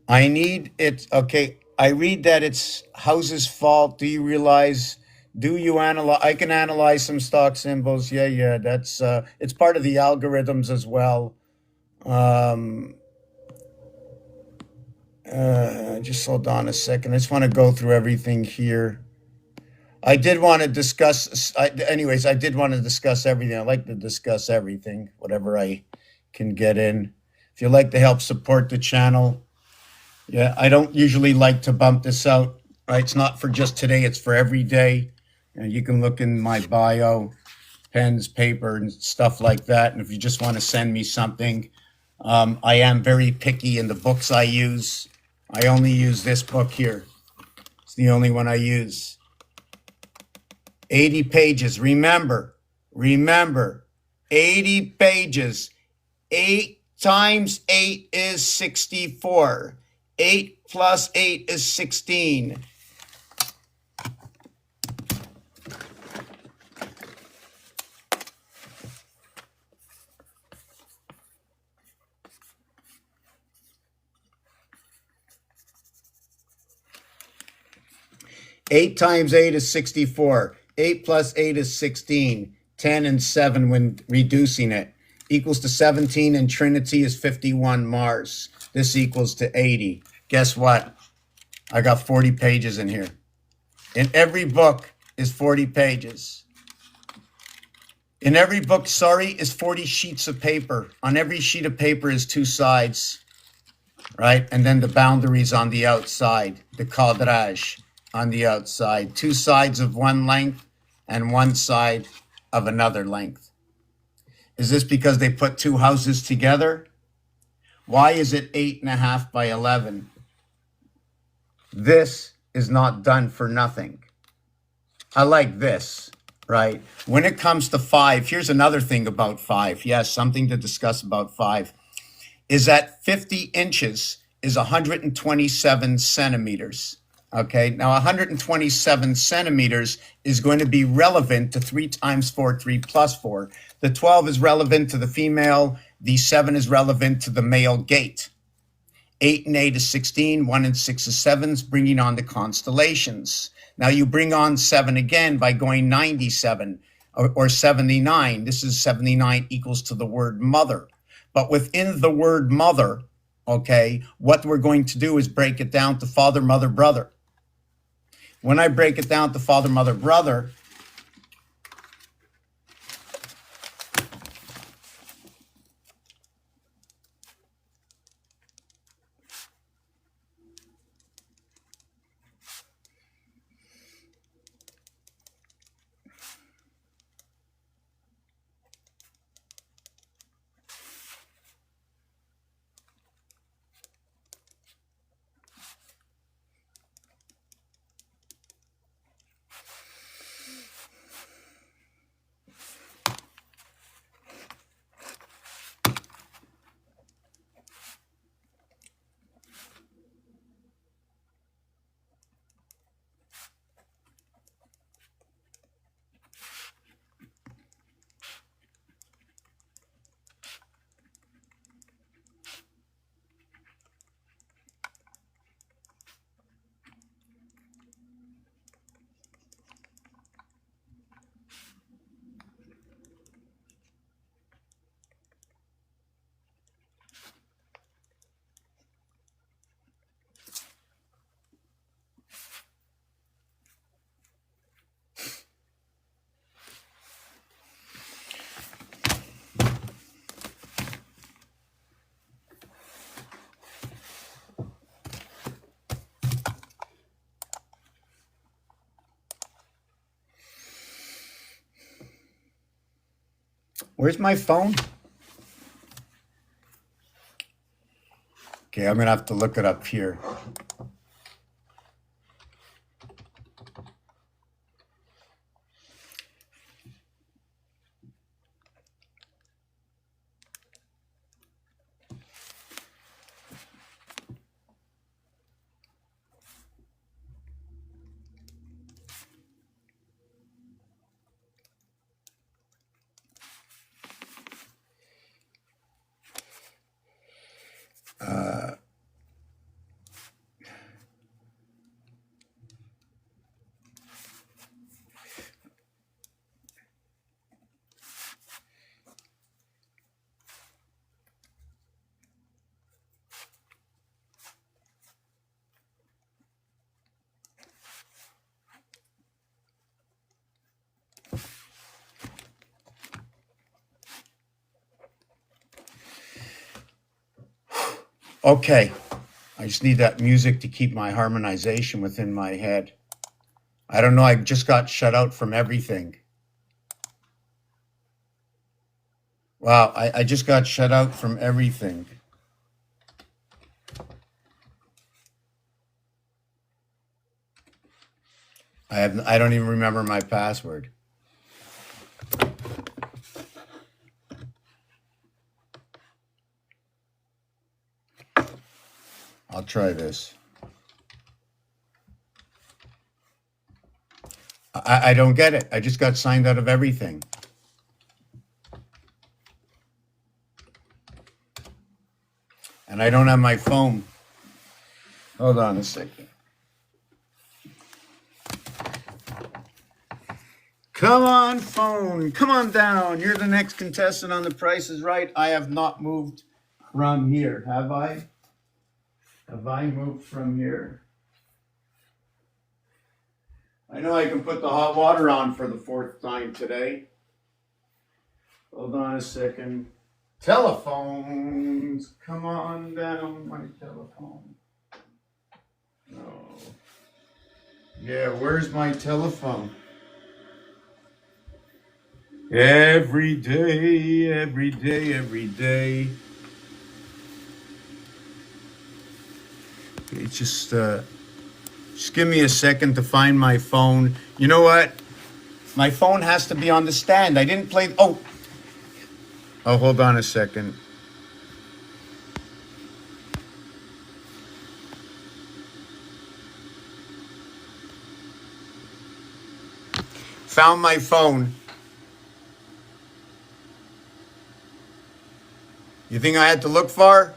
I need it. Okay, I read that it's house's fault. Do you realize? Do you analyze? I can analyze some stock symbols. Yeah. That's it's part of the algorithms as well. Just hold on a second. I just want to go through everything here. I did want to discuss. Anyways, I did want to discuss everything. I like to discuss everything, whatever I can get in. If you'd like to help support the channel, yeah, I don't usually like to bump this out. Right, it's not for just today; it's for every day. And you can look in my bio, pens, paper, and stuff like that. And if you just want to send me something, I am very picky in the books I use. I only use this book here. It's the only one I use. 80 pages. Remember, 80 pages. 8 times 8 is 64. 8 plus 8 is 16. Eight times 8 is 64. 8 plus 8 is 16. 10 and 7 when reducing it equals to 17, and Trinity is 51 Mars. This equals to 80. Guess what? I got 40 pages in here. In every book is 40 pages. In every book, is 40 sheets of paper. On every sheet of paper is 2 sides, right? And then the boundaries on the outside, the cadrage on the outside. 2 sides of one length and 1 side of another length. Is this because they put 2 houses together? Why is it 8.5 by 11? This is not done for nothing. I like this, right? When it comes to 5, here's another thing about 5. Yes, something to discuss about 5 is that 50 inches is 127 centimeters. Okay, now 127 centimeters is going to be relevant to 3 times 4, 3 plus 4. The 12 is relevant to the female. The 7 is relevant to the male gate. 8 and 8 is 16. 1 and 6 is 7, bringing on the constellations. Now you bring on 7 again by going 97 or 79. This is 79 equals to the word mother. But within the word mother, okay, what we're going to do is break it down to father, mother, brother. When I break it down to father, mother, brother, Where's my phone? Okay, I'm gonna have to look it up here. Okay, I just need that music to keep my harmonization within my head. I don't know, I just got shut out from everything. Wow, I just got shut out from everything. I don't even remember my password. I'll try this. I don't get it. I just got signed out of everything. And I don't have my phone. Hold on a second. Come on, phone. Come on down. You're the next contestant on The Price is Right. I have not moved from here, have I? Have I moved from here? I know I can put the hot water on for the fourth time today. Hold on a second. Telephones. Come on down, my telephone. No. Yeah, where's my telephone? Every day, every day, every day. It's just give me a second to find my phone. You know what? My phone has to be on the stand. I didn't play. Oh, hold on a second. Found my phone. You think I had to look far?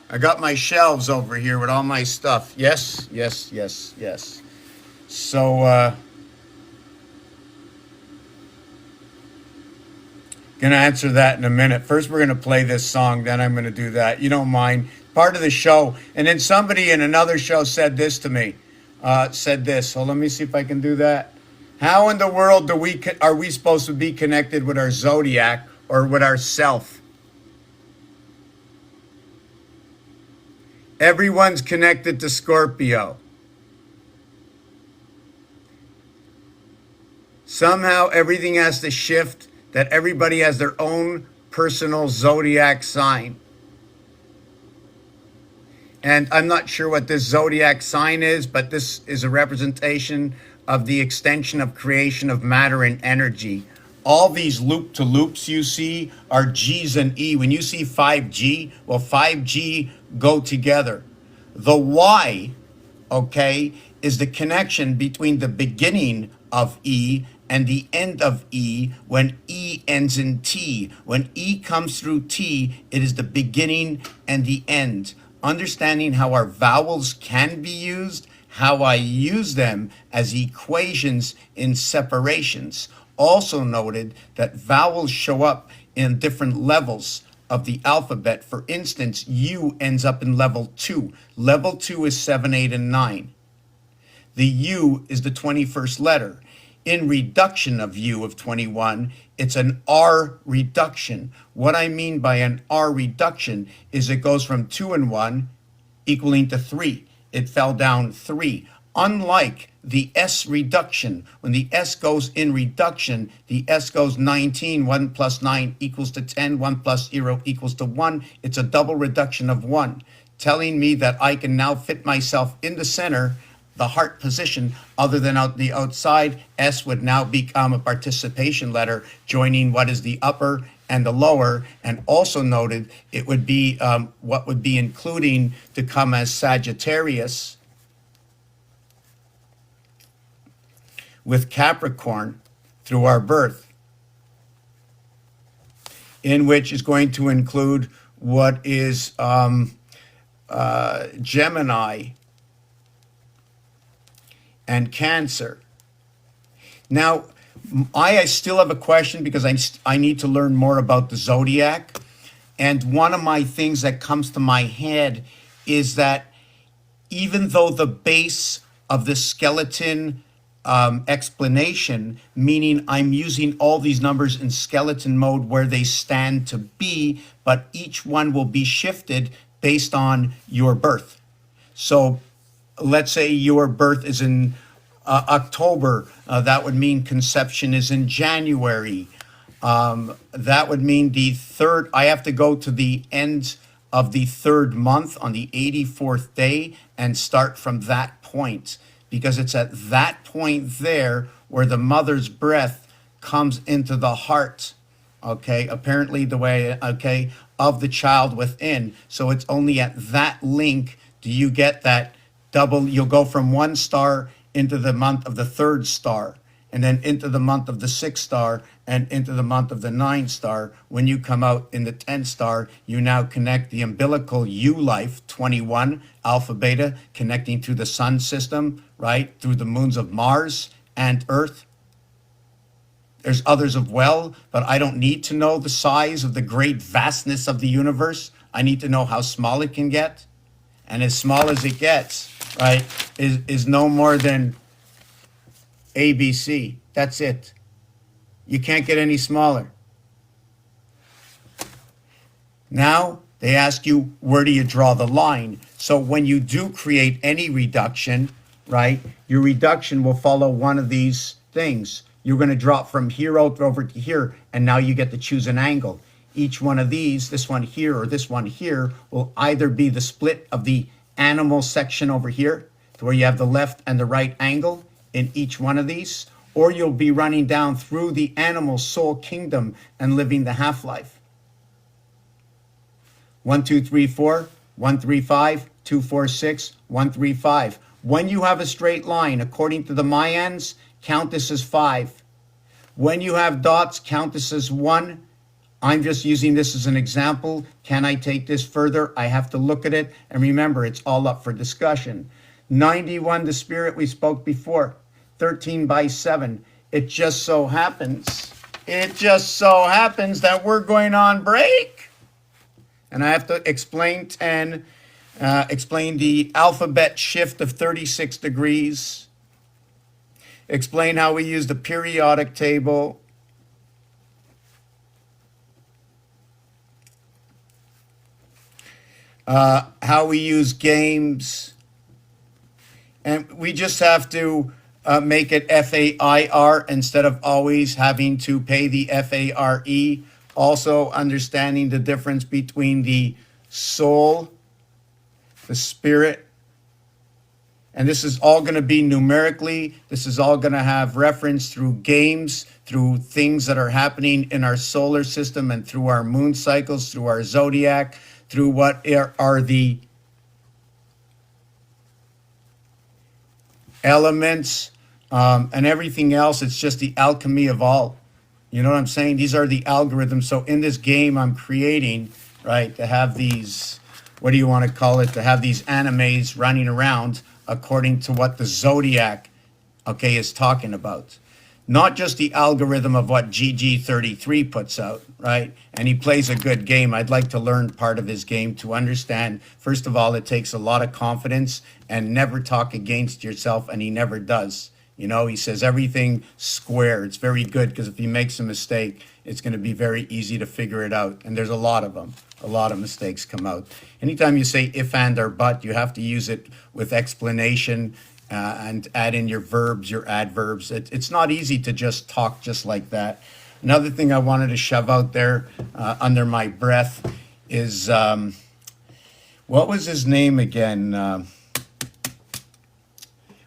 I got my shelves over here with all my stuff. Yes, yes, yes, yes. So, gonna answer that in a minute. First, we're gonna play this song, then I'm gonna do that. You don't mind. Part of the show. And then somebody in another show said this to me. Said this. So let me see if I can do that. How in the world are we supposed to be connected with our zodiac or with our self? Everyone's connected to Scorpio. Somehow everything has to shift, that everybody has their own personal zodiac sign. And I'm not sure what this zodiac sign is, but this is a representation of the extension of creation of matter and energy. All these loop to loops you see are G's and E. When you see 5G, well, 5G go together. The Y, okay, is the connection between the beginning of E and the end of E when E ends in T. When E comes through T, it is the beginning and the end. Understanding how our vowels can be used, how I use them as equations in separations. Also noted that vowels show up in different levels of the alphabet. For instance, U ends up in level 2. Level 2 is 7, 8, and 9. The U is the 21st letter. In reduction of U of 21, it's an R reduction. What I mean by an R reduction is it goes from 2 and 1 equaling to 3. It fell down 3. Unlike the S reduction. When the S goes in reduction, the S goes 19, 1 plus 9 equals to 10, 1 plus 0 equals to 1. It's a double reduction of 1, telling me that I can now fit myself in the center, the heart position, other than out the outside. S would now become a participation letter, joining what is the upper and the lower, and also noted it would be what would be including to come as Sagittarius with Capricorn through our birth, in which is going to include what is Gemini and Cancer. Now, I still have a question because I need to learn more about the zodiac. And one of my things that comes to my head is that even though the base of the skeleton explanation, meaning I'm using all these numbers in skeleton mode where they stand to be, but each one will be shifted based on your birth. So let's say your birth is in October, that would mean conception is in January. That would mean the third, I have to go to the end of the third month on the 84th day and start from that point, because it's at that point there where the mother's breath comes into the heart, okay, apparently the way, okay, of the child within. So it's only at that link do you get that double, you'll go from 1 star into the month of the 3rd star, and then into the month of the 6th star, and into the month of the 9th star. When you come out in the 10th star, you now connect the umbilical U life, 21, alpha, beta, connecting through the sun system, right? Through the moons of Mars and Earth. There's others as well, but I don't need to know the size of the great vastness of the universe. I need to know how small it can get. And as small as it gets, right, is no more than ABC. That's it. You can't get any smaller. Now they ask you, where do you draw the line? So when you do create any reduction, right, your reduction will follow one of these things. You're going to drop from here out over to here, and now you get to choose an angle. Each one of these, this one here or this one here, will either be the split of the animal section over here, to where you have the left and the right angle in each one of these, or you'll be running down through the animal soul kingdom and living the half-life. 1, 2, 3, 4, 1, 3, 5, 2, 4, 6, 1, 3, 5. When you have a straight line, according to the Mayans, count this as 5. When you have dots, count this as 1. I'm just using this as an example. Can I take this further? I have to look at it. And remember, it's all up for discussion. 91, the spirit we spoke before. 13 by 7. It just so happens that we're going on break. And I have to explain 10, explain the alphabet shift of 36 degrees, explain how we use the periodic table, how we use games, and we just have to make it FAIR instead of always having to pay the FARE. Also understanding the difference between the soul, the spirit, and this is all going to be numerically. This is all going to have reference through games, through things that are happening in our solar system, and through our moon cycles, through our zodiac, through what are the elements, and everything else. It's just the alchemy of all. You know what I'm saying? These are the algorithms. So in this game I'm creating, right, to have these, what do you want to call it, to have these animes running around according to what the zodiac, okay, is talking about. Not just the algorithm of what GG33 puts out, right? And he plays a good game. I'd like to learn part of his game to understand. First of all, it takes a lot of confidence and never talk against yourself, and he never does. You know, he says everything square. It's very good, because if he makes a mistake, it's going to be very easy to figure it out. And there's a lot of them. A lot of mistakes come out. Anytime you say if, and, or but, you have to use it with explanation and add in your verbs, your adverbs. It's not easy to just talk just like that. Another thing I wanted to shove out there under my breath is what was his name again?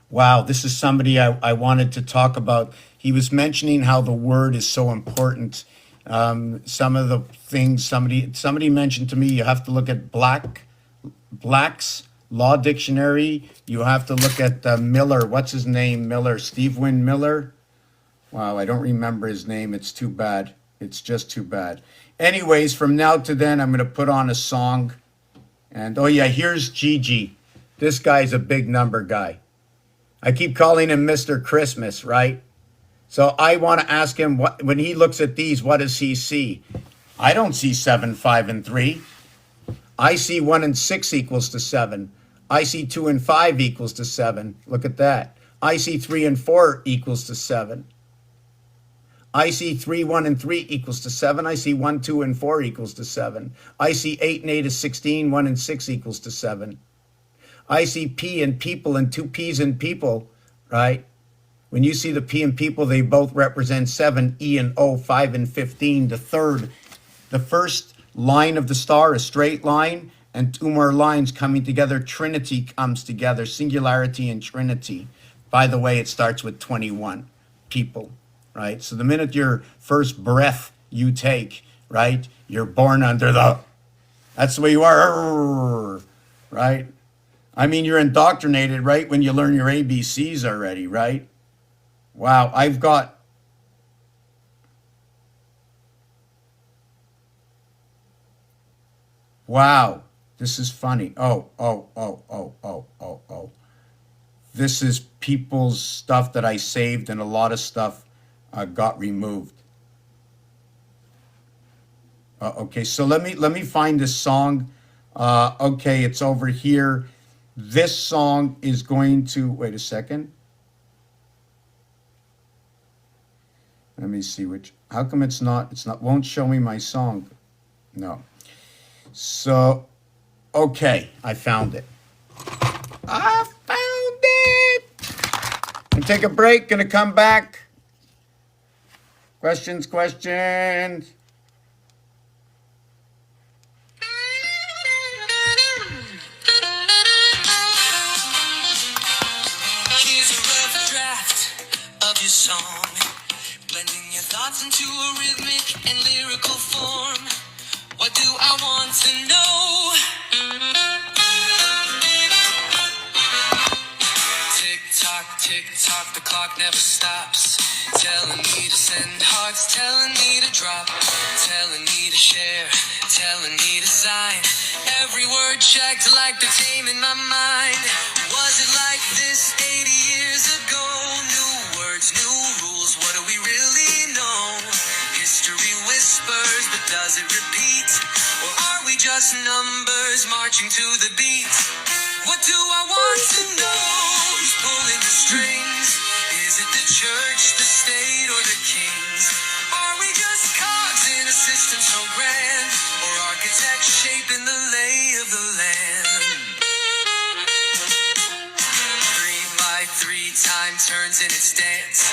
Wow, this is somebody I wanted to talk about. He was mentioning how the word is so important. Some of the things somebody mentioned to me, you have to look at Black's Law Dictionary. You have to look at Miller. What's his name? Miller. Steve Wynn Miller. Wow, I don't remember his name. It's too bad. It's just too bad. Anyways, from now to then, I'm going to put on a song. And oh yeah, here's Gigi. This guy's a big number guy. I keep calling him Mr. Christmas, right? So I want to ask him, what, when he looks at these, what does he see? I don't see 7, 5, and 3. I see 1 and 6 equals to 7. I see 2 and 5 equals to 7. Look at that. I see 3 and 4 equals to 7. I see 3, 1, and 3 equals to 7. I see 1, 2, and 4 equals to 7. I see 8 and 8 is 16. 1 and 6 equals to 7. I see P and people and 2 P's and people, right? When you see the P and people, they both represent 7, E and O, 5 and 15. The first line of the star, a straight line, and 2 more lines coming together. Trinity comes together, singularity and Trinity. By the way, it starts with 21 people, right? So the minute your first breath you take, right, you're born under that's the way you are, right? I mean, you're indoctrinated, right, when you learn your ABCs already, right? Wow, wow, this is funny. Oh. This is people's stuff that I saved, and a lot of stuff got removed. Okay, so let me find this song. Okay, it's over here. This song is going to, wait a second. Let me see how come won't show me my song? No. So, okay, I found it. I found it. Gonna take a break, gonna come back. Questions. Here's a rough draft of your song, blending your thoughts into a rhythmic and lyrical form. What do I want to know? Tick tock, the clock never stops. Telling me to send hearts, telling me to drop, telling me to share, telling me to sign. Every word checked like the tame in my mind. Was it like this 80 years ago? New words, new rules, what do we really know? History whispers, but does it repeat? Or are we just numbers marching to the beat? What do I want to know? Who's pulling the strings? Is it the church, the state, or the kings? Are we just cogs in a system so grand? Or architects shaping the lay of the land? 3 by 3 time turns in its dance.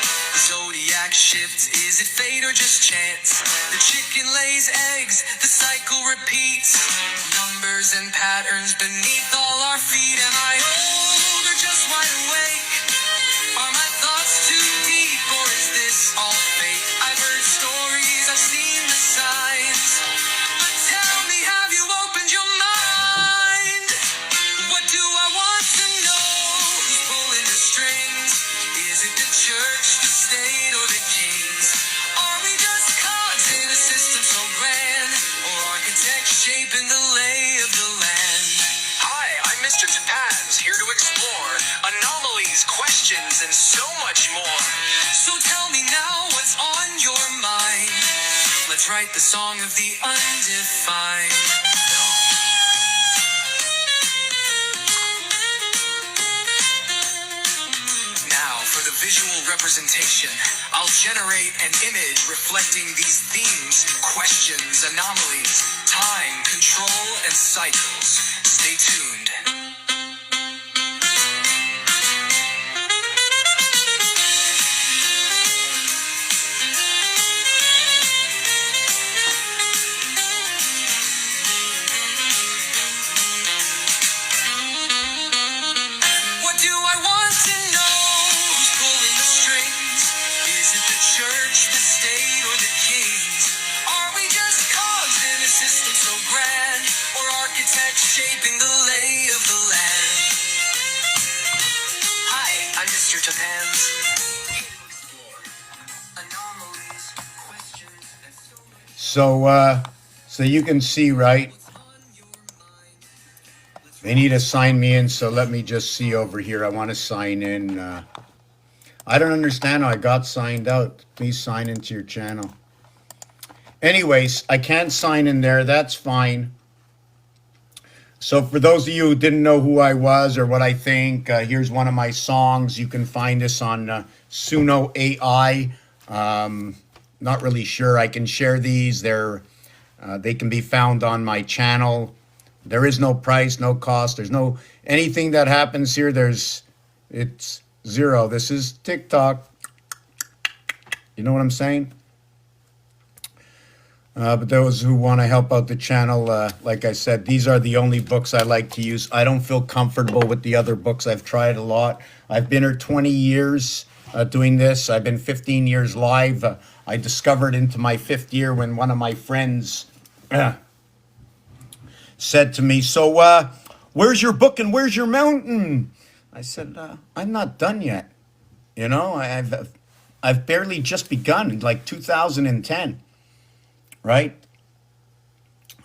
Zodiac shifts, is it fate or just chance? The chicken lays eggs, the cycle repeats. Numbers and patterns beneath all our feet. Am I old or just wide awake? Are my thoughts too deep or is this all fake? I've heard stories, I've seen the signs, but tell me, have you opened your mind? What do I want to know? Who's pulling the strings? Is it the church, the state, or the kings? Are we just cogs in a system so grand? Or architects shaping the lay of the land? Hi, I'm Mr. Topaz, here to explore anomalies, questions, and so much more. So tell me now what's on your mind. Let's write the song of the undefined. Now for the visual representation, I'll generate an image reflecting these themes, questions, anomalies, time, control, and cycles. Stay tuned. touch shaping the lay of the land. Hi, I'm Mr. Japan's anomalies, questions, and so much. So you can see, right? They need to sign me in, so let me just see over here. I want to sign in. I don't understand how I got signed out. Please sign into your channel. Anyways, I can't sign in there. That's fine. So for those of you who didn't know who I was or what I think, here's one of my songs. You can find this on Suno AI. Not really sure. I can share these. They can be found on my channel. There is no price, no cost. There's no anything that happens here. It's zero. This is TikTok. You know what I'm saying? But those who want to help out the channel, like I said, these are the only books I like to use. I don't feel comfortable with the other books. I've tried a lot. I've been here 20 years doing this. I've been 15 years live. I discovered into my 5th year when one of my friends said to me, so where's your book and where's your mountain? I said, I'm not done yet. You know, I've barely just begun in like 2010, right?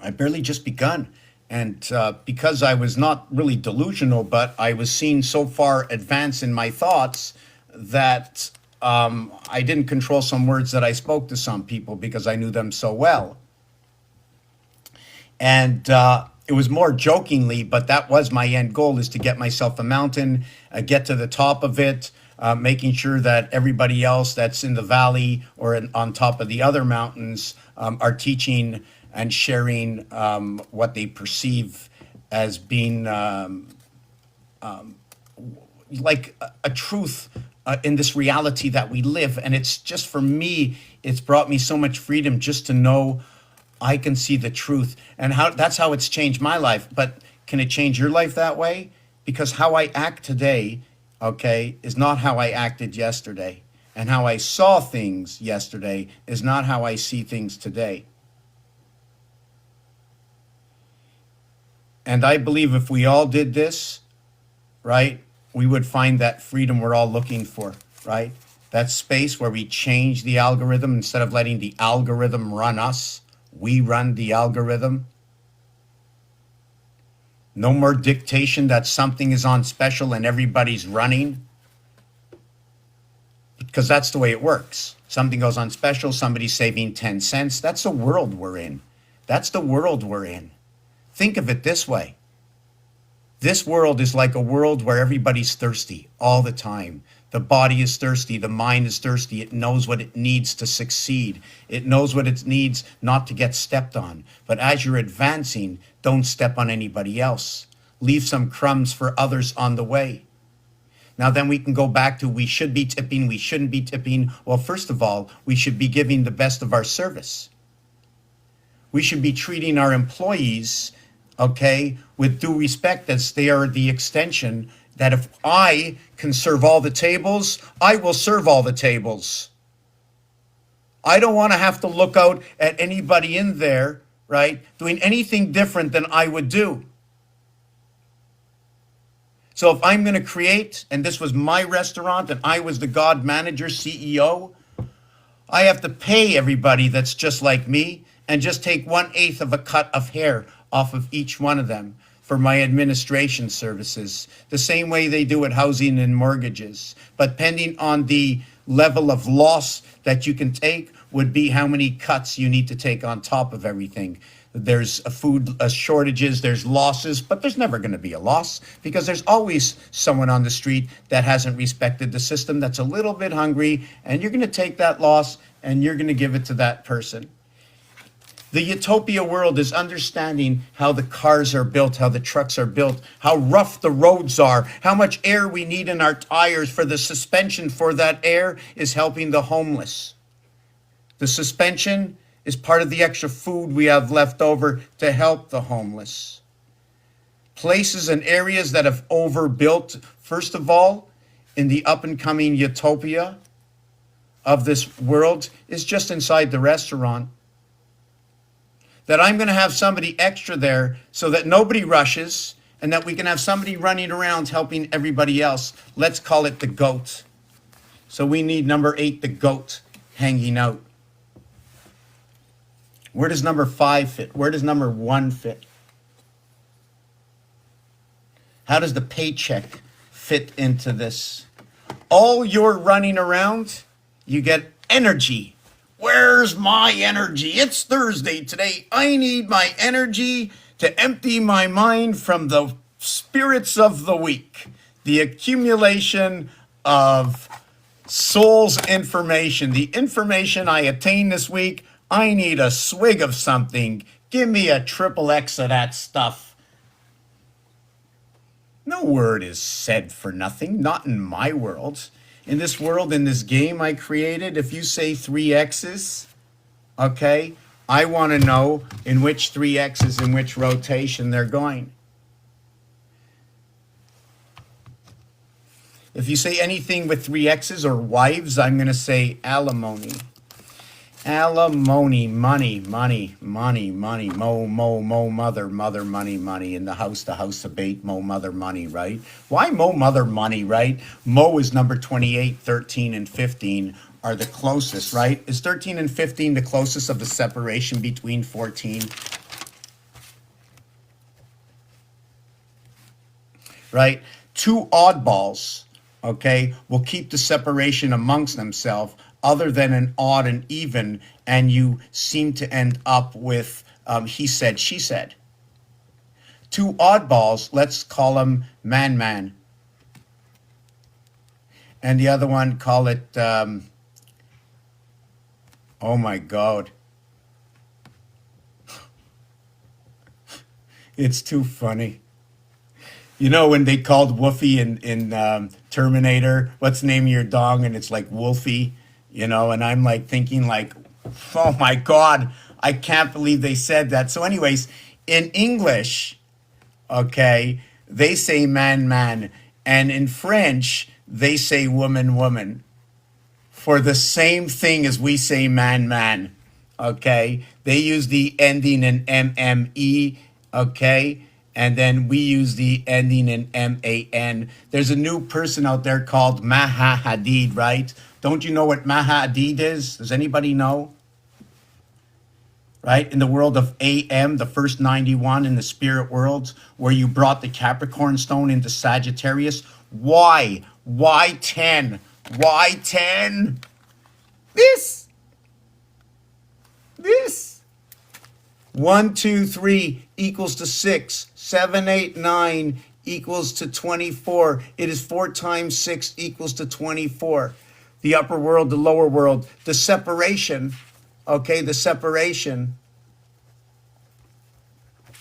I barely just begun. And because I was not really delusional, but I was seen so far advanced in my thoughts that I didn't control some words that I spoke to some people because I knew them so well. And it was more jokingly, but that was my end goal, is to get myself a mountain, get to the top of it, making sure that everybody else that's in the valley or on top of the other mountains are teaching and sharing what they perceive as being like a truth in this reality that we live. And it's just, for me, it's brought me so much freedom just to know I can see the truth, and that's how it's changed my life. But can it change your life that way? Because how I act today, okay, is not how I acted yesterday. And how I saw things yesterday is not how I see things today. And I believe if we all did this, right, we would find that freedom we're all looking for, right? That space where we change the algorithm instead of letting the algorithm run us. We run the algorithm. No more dictation that something is on special and everybody's running. Because that's the way it works. Something goes on special, somebody's saving 10 cents. That's the world we're in. That's the world we're in. Think of it this way. This world is like a world where everybody's thirsty all the time. The body is thirsty. The mind is thirsty. It knows what it needs to succeed. It knows what it needs not to get stepped on. But as you're advancing, don't step on anybody else. Leave some crumbs for others on the way. Now then we can go back to we should be tipping, we shouldn't be tipping. Well, first of all, we should be giving the best of our service. We should be treating our employees, okay, with due respect, as they are the extension, that if I can serve all the tables, I will serve all the tables. I don't want to have to look out at anybody in there, right, doing anything different than I would do. So if I'm going to create, and this was my restaurant, and I was the God manager, CEO, I have to pay everybody that's just like me and just take 1/8 of a cut of hair off of each one of them for my administration services, the same way they do at housing and mortgages. But depending on the level of loss that you can take would be how many cuts you need to take on top of everything. There's food shortages, there's losses, but there's never going to be a loss because there's always someone on the street that hasn't respected the system, that's a little bit hungry, and you're going to take that loss and you're going to give it to that person. The utopia world is understanding how the cars are built, how the trucks are built, how rough the roads are, how much air we need in our tires for the suspension for that air is helping the homeless. The suspension is part of the extra food we have left over to help the homeless. Places and areas that have overbuilt, first of all, in the up and coming utopia of this world is just inside the restaurant. that I'm going to have somebody extra there so that nobody rushes and that we can have somebody running around helping everybody else. Let's call it the goat. So we need number 8, the goat, hanging out. Where does number 5 fit? Where does number 1 fit? How does the paycheck fit into this? All you're running around, you get energy. Where's my energy? It's Thursday today. I need my energy to empty my mind from the spirits of the week. The accumulation of soul's information. The information I attained this week, I need a swig of something. Give me a triple X of that stuff. No word is said for nothing, not in my world. In this world, in this game I created, if you say 3 X's, okay, I want to know in which 3 X's, in which rotation they're going. If you say anything with 3 X's or wives, I'm going to say alimony. Alimony, money, money, money, money, mo, mother, mother, money, in the house of bait, mother, money, right? Why mother, money, right? Mo is number 28, 13, and 15 are the closest, right? Is 13 and 15 the closest of the separation between 14? Right? 2 oddballs, okay, will keep the separation amongst themselves other than an odd and even, and you seem to end up with he said, she said. 2 oddballs, let's call them man. And the other one, call it, oh my God. It's too funny. You know when they called Woofy in Terminator, what's the name of your dog? And it's like Wolfie. You know, and I'm like thinking like, oh my God, I can't believe they said that. So anyways, in English, okay, they say man. And in French, they say woman. For the same thing as we say man. Okay, they use the ending in MME, okay? And then we use the ending in MAN. There's a new person out there called Maha Hadid, right? Don't you know what Maha Hadid is? Does anybody know? Right? In the world of AM, the first 91 in the spirit worlds, where you brought the Capricorn stone into Sagittarius. Why? Why 10? Why 10? This. 1, 2, 3 equals to 6. 7, 8, 9 equals to 24. It is 4 times 6 equals to 24. The upper world, the lower world, the separation, okay,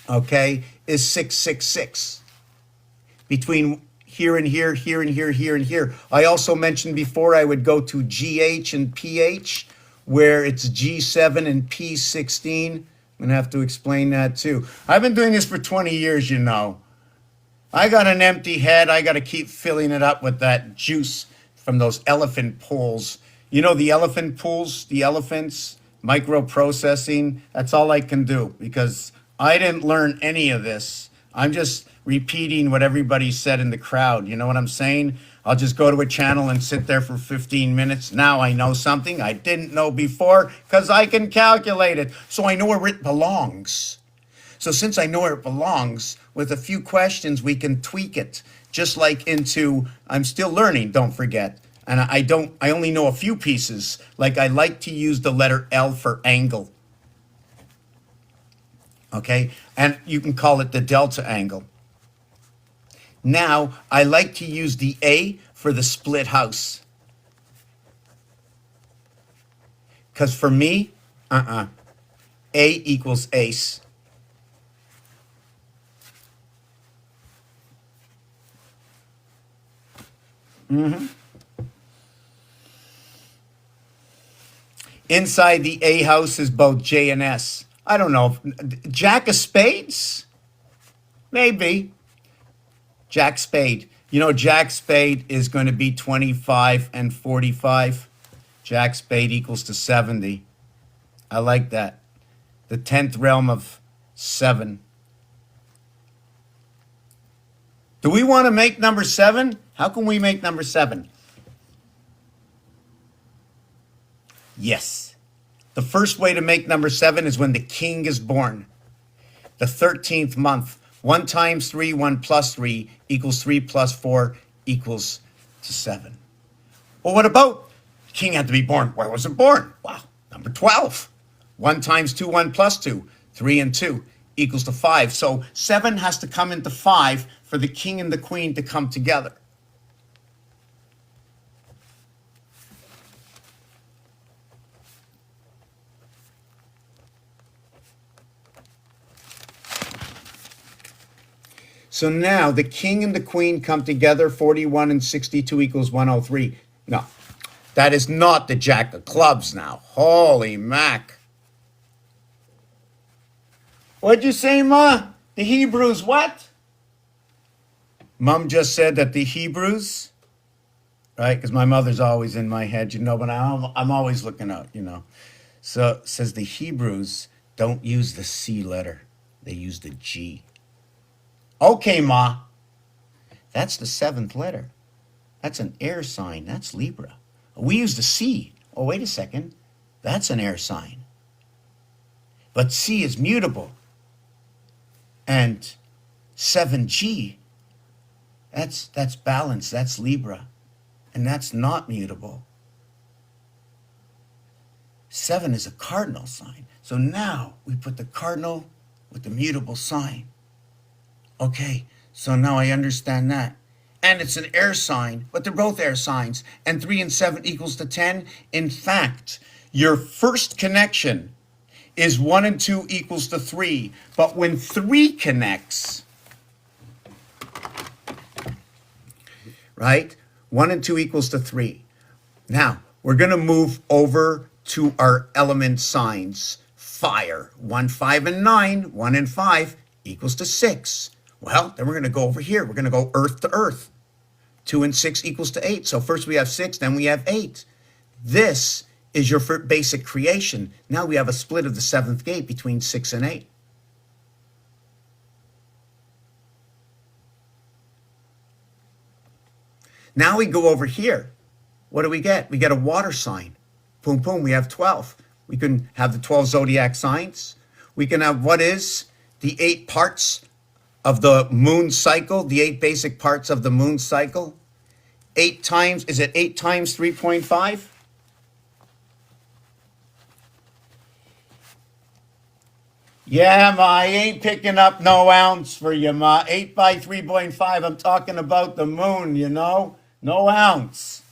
okay, is 666. Between here and here, here and here, here and here. I also mentioned before I would go to GH and PH, where it's G7 and P16. I'm going to have to explain that too. I've been doing this for 20 years, you know. I got an empty head. I got to keep filling it up with that juice from those elephant pools. You know the elephant pools, the elephants, microprocessing. That's all I can do because I didn't learn any of this. I'm just repeating what everybody said in the crowd. You know what I'm saying? I'll just go to a channel and sit there for 15 minutes. Now I know something I didn't know before because I can calculate it. So I know where it belongs. So since I know where it belongs, with a few questions, we can tweak it. Just like into, I'm still learning, don't forget. And I only know a few pieces. Like I like to use the letter L for angle. Okay? And you can call it the delta angle. Now, I like to use the A for the split house. Because for me, A equals ace. Inside the A house is both J and S. I don't know. Jack of spades? Maybe. Jack spade. You know, Jack spade is going to be 25 and 45. Jack spade equals to 70. I like that. The 10th realm of 7. Do we want to make number 7? How can we make number 7? Yes. The first way to make number 7 is when the king is born. The 13th month. 1 times 3, 1 plus 3 equals 3 plus 4 equals to 7. Well, what about the king had to be born? Where was it born? Wow, number 12. 1 times 2, 1 plus 2, 3 and 2 equals to 5. So 7 has to come into 5 for the king and the queen to come together. So now the king and the queen come together. 41 and 62 equals 103. No, that is not the jack of clubs now. Holy mac. What'd you say, Ma? The Hebrews what? Mom just said that the Hebrews, right? Because my mother's always in my head, you know, but I'm always looking out, you know. So it says the Hebrews don't use the C letter. They use the G. Okay, Ma. That's the 7th letter. That's an air sign. That's Libra. We use the C. Oh, wait a second. That's an air sign. But C is mutable. And 7G, that's balance. That's Libra. And that's not mutable. 7 is a cardinal sign. So now we put the cardinal with the mutable sign. Okay, so now I understand that. And it's an air sign, but they're both air signs. And 3 and 7 equals to 10. In fact, your first connection is 1 and 2 equals to 3. But when 3 connects, right? 1 and 2 equals to 3. Now, we're going to move over to our element signs. Fire. 1, 5, and 9. 1 and 5 equals to 6. Well, then we're going to go over here. We're going to go earth to earth. 2 and 6 equals to 8. So first we have 6, then we have 8. This is your basic creation. Now we have a split of the 7th gate between 6 and 8. Now we go over here. What do we get? We get a water sign. Boom, boom, we have 12. We can have the 12 zodiac signs. We can have what is the 8 parts of the moon cycle, the 8 basic parts of the moon cycle. 8 times, is it 8 times 3.5? Yeah, Ma, I ain't picking up no ounce for you, Ma. 8 by 3.5, I'm talking about the moon, you know? No ounce.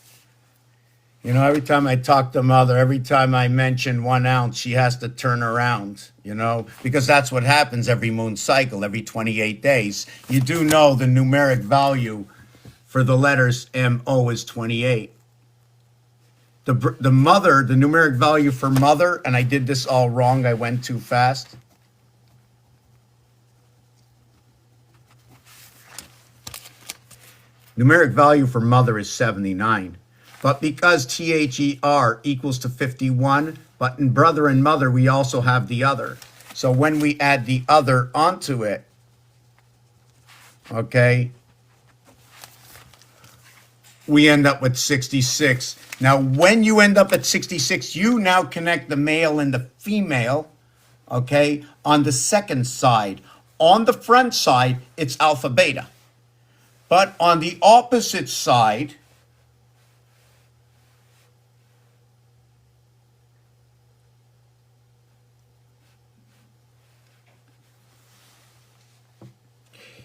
You know, every time I talk to Mother, every time I mention 1 ounce, she has to turn around, you know, because that's what happens every moon cycle, every 28 days. You do know the numeric value for the letters MO is 28. The mother, the numeric value for mother, and I did this all wrong, I went too fast. Numeric value for mother is 79. But because THER equals to 51, but in brother and mother, we also have the other. So when we add the other onto it, okay, we end up with 66. Now, when you end up at 66, you now connect the male and the female, okay, on the second side. On the front side, it's alpha beta. But on the opposite side,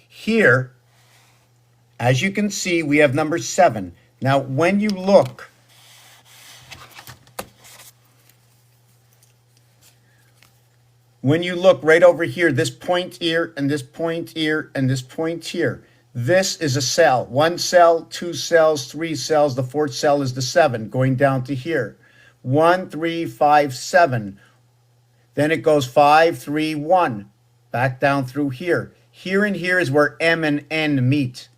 here, as you can see, we have number 7. Now, when you look, right over here, this point here, and this point here, and this point here, this is a cell. 1 cell, 2 cells, 3 cells. The 4th cell is the 7, going down to here. 1, 3, 5, 7. Then it goes 5, 3, 1. Back down through here. Here and here is where M and N meet.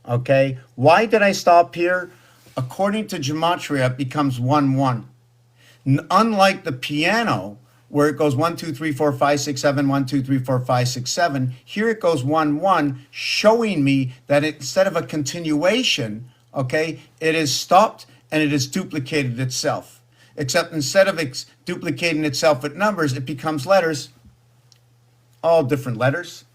Okay? Why did I stop here? According to gematria, it becomes 1, 1. Unlike the piano, where it goes 1, 2, 3, 4, 5, 6, 7, 1, 2, 3, 4, 5, 6, 7. Here it goes 1, 1, showing me that instead of a continuation, okay, it is stopped and it has duplicated itself. Except instead of duplicating itself with numbers, it becomes letters, all different letters,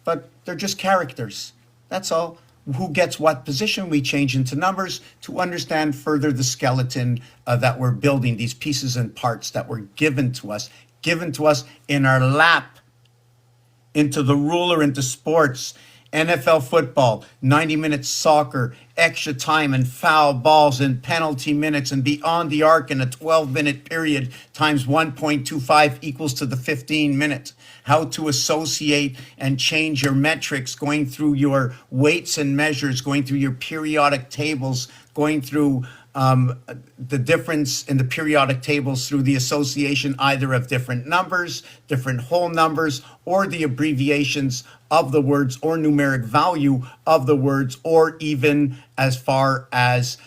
but they're just characters. That's all. Who gets what position, we change into numbers to understand further the skeleton that we're building, these pieces and parts that were given to us in our lap, into the ruler, into sports, NFL football, 90 minutes soccer, extra time and foul balls and penalty minutes and beyond the arc in a 12-minute period times 1.25 equals to the 15 minutes. How to associate and change your metrics, going through your weights and measures, going through your periodic tables, going through the difference in the periodic tables through the association either of different numbers, different whole numbers, or the abbreviations of the words or numeric value of the words, or even as far as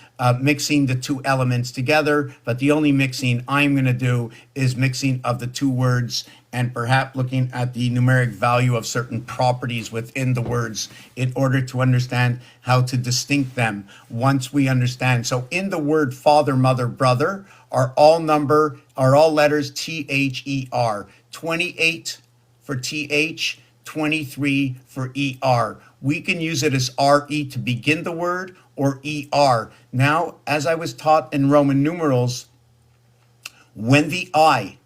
mixing the two elements together. But the only mixing I'm going to do is mixing of the two words and perhaps looking at the numeric value of certain properties within the words in order to understand how to distinct them once we understand. So in the word father, mother, brother are all letters THER, 28 for TH, 23 for ER. We can use it as RE to begin the word or ER. Now, as I was taught in Roman numerals, when the I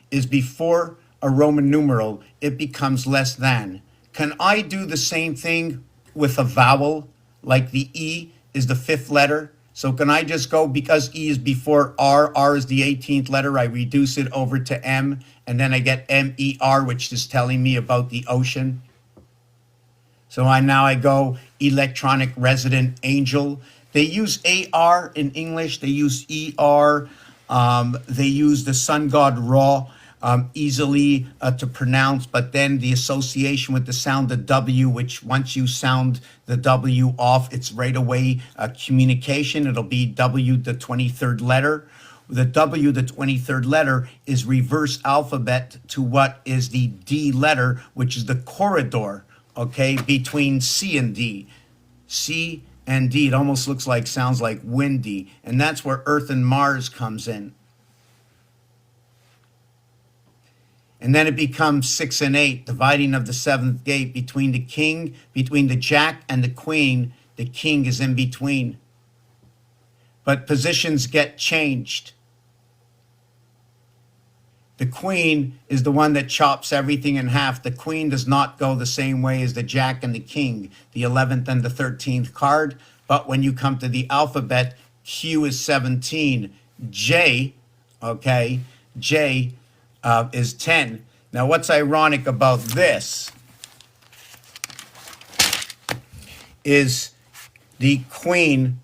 is before a Roman numeral, it becomes less than. Can I do the same thing with a vowel, like the E is the 5th letter? So can I just go, because E is before R is the 18th letter, I reduce it over to M, and then I get MER, which is telling me about the ocean. So I go electronic resident angel. They use AR in English, they use ER, they use the sun god Ra, easily to pronounce, but then the association with the sound of W, which once you sound the W off, it's right away communication. It'll be W, the 23rd letter. The W, the 23rd letter, is reverse alphabet to what is the D letter, which is the corridor, okay, between C and D. C and D, it almost sounds like windy, and that's where Earth and Mars comes in. And then it becomes 6 and 8, dividing of the 7th gate between the king, between the jack and the queen. The king is in between. But positions get changed. The queen is the one that chops everything in half. The queen does not go the same way as the jack and the king, the 11th and the 13th card. But when you come to the alphabet, Q is 17. J, okay, J is 10. Now, what's ironic about this is the queen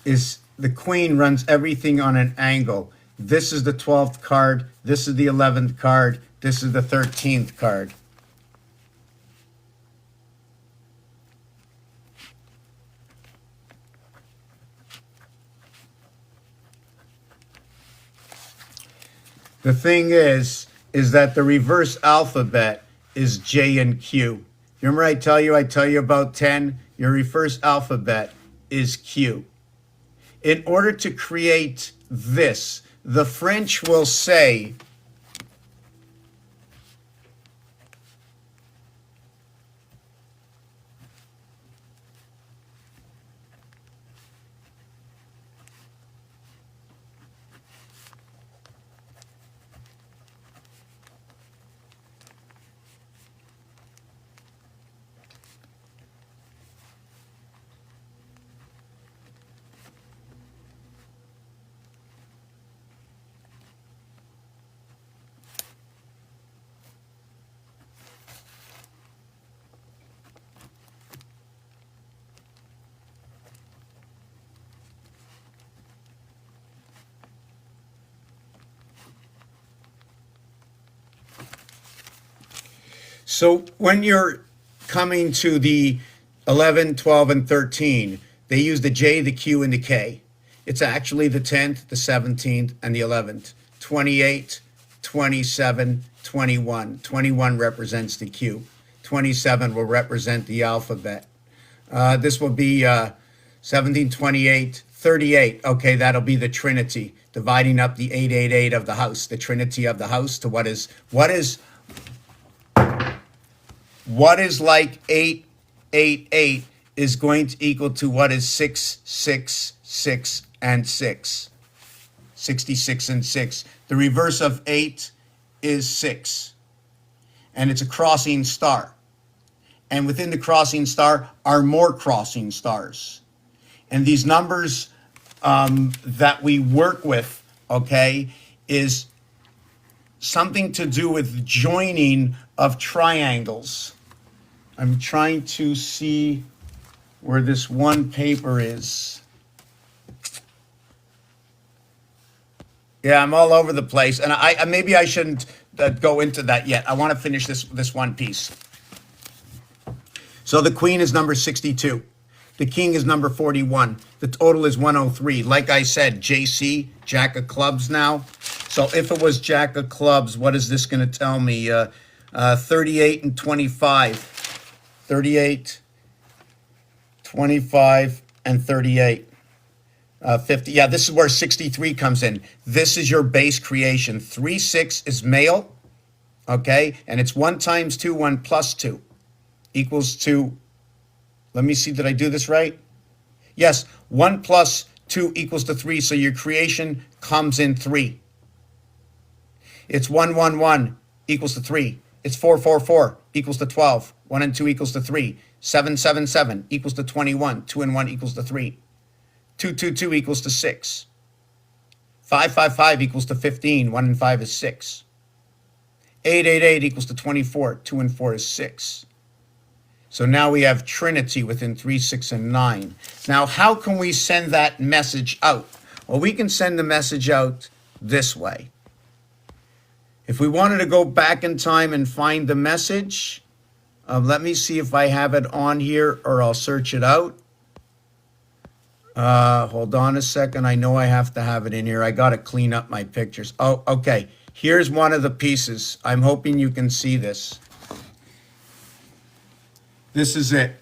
is the queen runs everything on an angle. This is the 12th card, this is the 11th card, this is the 13th card. The thing is that the reverse alphabet is J and Q. Remember I tell you about 10? Your reverse alphabet is Q. In order to create this, the French will say So when you're coming to the 11, 12, and 13, they use the J, the Q, and the K. It's actually the 10th, the 17th, and the 11th. 28, 27, 21. 21 represents the Q. 27 will represent the alphabet. This will be 17, 28, 38. Okay, that'll be the Trinity, dividing up the 888 of the house, the Trinity of the house to what is like 888 is going to equal to what is 6, 6, 6, and 6. 66 and 6. The reverse of 8 is 6. And it's a crossing star. And within the crossing star are more crossing stars. And these numbers that we work with, okay, is something to do with joining of triangles. I'm trying to see where this one paper is. Yeah, I'm all over the place, and I maybe I shouldn't go into that yet. I want to finish this one piece. So the queen is number 62. The king is number 41. The total is 103. Like I said, JC, Jack of Clubs now. So if it was Jack of Clubs, what is this going to tell me? 38 and 25. 38, 25, and 38. 50. Yeah, this is where 63 comes in. This is your base creation. 3, 6 is male, okay? And it's 1 times 2, 1 plus 2 equals to, let me see, did I do this right? Yes, 1 plus 2 equals to 3, so your creation comes in 3. It's 1, 1, 1 equals to 3. It's 4, 4, 4 equals to 12. 1 and 2 equals to 3. 7, 7, 7 equals to 21. 2 and 1 equals to 3. 2, 2, 2 equals to 6. 5, 5, 5 equals to 15. 1 and 5 is 6. 8, 8, 8 equals to 24. 2 and 4 is 6. So now we have Trinity within 3, 6, and 9. Now, how can we send that message out? Well, we can send the message out this way. If we wanted to go back in time and find the message, let me see if I have it on here or I'll search it out. Hold on a second. I know I have to have it in here. I got to clean up my pictures. Oh, okay. Here's one of the pieces. I'm hoping you can see this. This is it.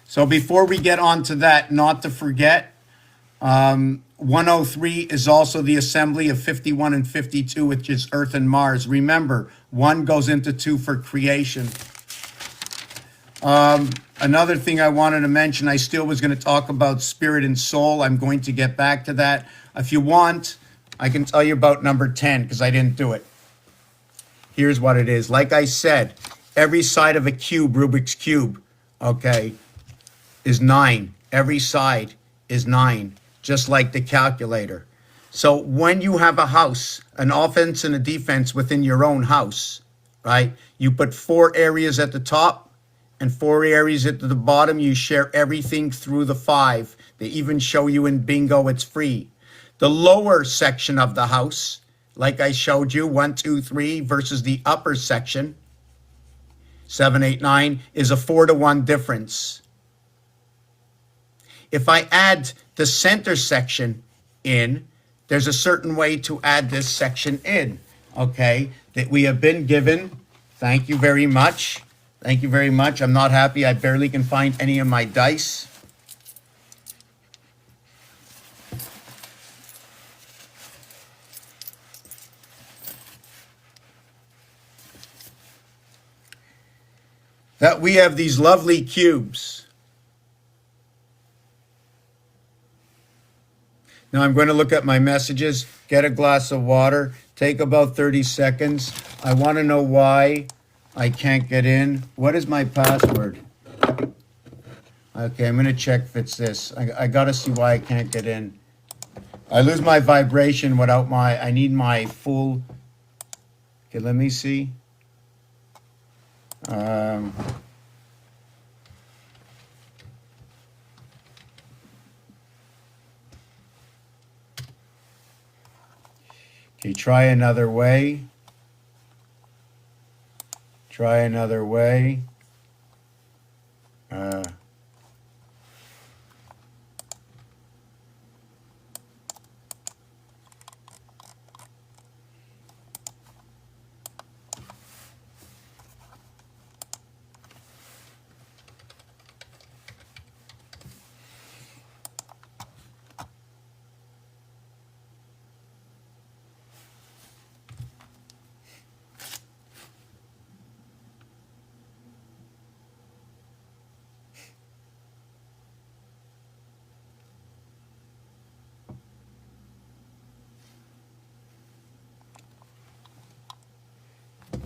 So before we get on to that, not to forget, 103 is also the assembly of 51 and 52, which is Earth and Mars. Remember, 1 goes into 2 for creation. Another thing I wanted to mention, I still was going to talk about spirit and soul. I'm going to get back to that. If you want, I can tell you about number 10 because I didn't do it. Here's what it is. Like I said, every side of a cube, Rubik's Cube, okay, is 9. Every side is 9, just like the calculator. So when you have a house, an offense and a defense within your own house, right, you put 4 areas at the top and 4 areas at the bottom. You share everything through the 5. They even show you in bingo it's free. The lower section of the house, like I showed you, 1, 2, 3 versus the upper section, 7, 8, 9, is a 4-to-1 difference. If I add the center section in, there's a certain way to add this section in, okay, that we have been given. Thank you very much. Thank you very much. I'm not happy. I barely can find any of my dice. That we have these lovely cubes. Now I'm going to look at my messages, get a glass of water, take about 30 seconds. I want to know why I can't get in. What is my password? Okay, I'm going to check if it's this. I got to see why I can't get in. I lose my vibration without I need my full. Okay, let me see. Okay, try another way. Try another way. Uh,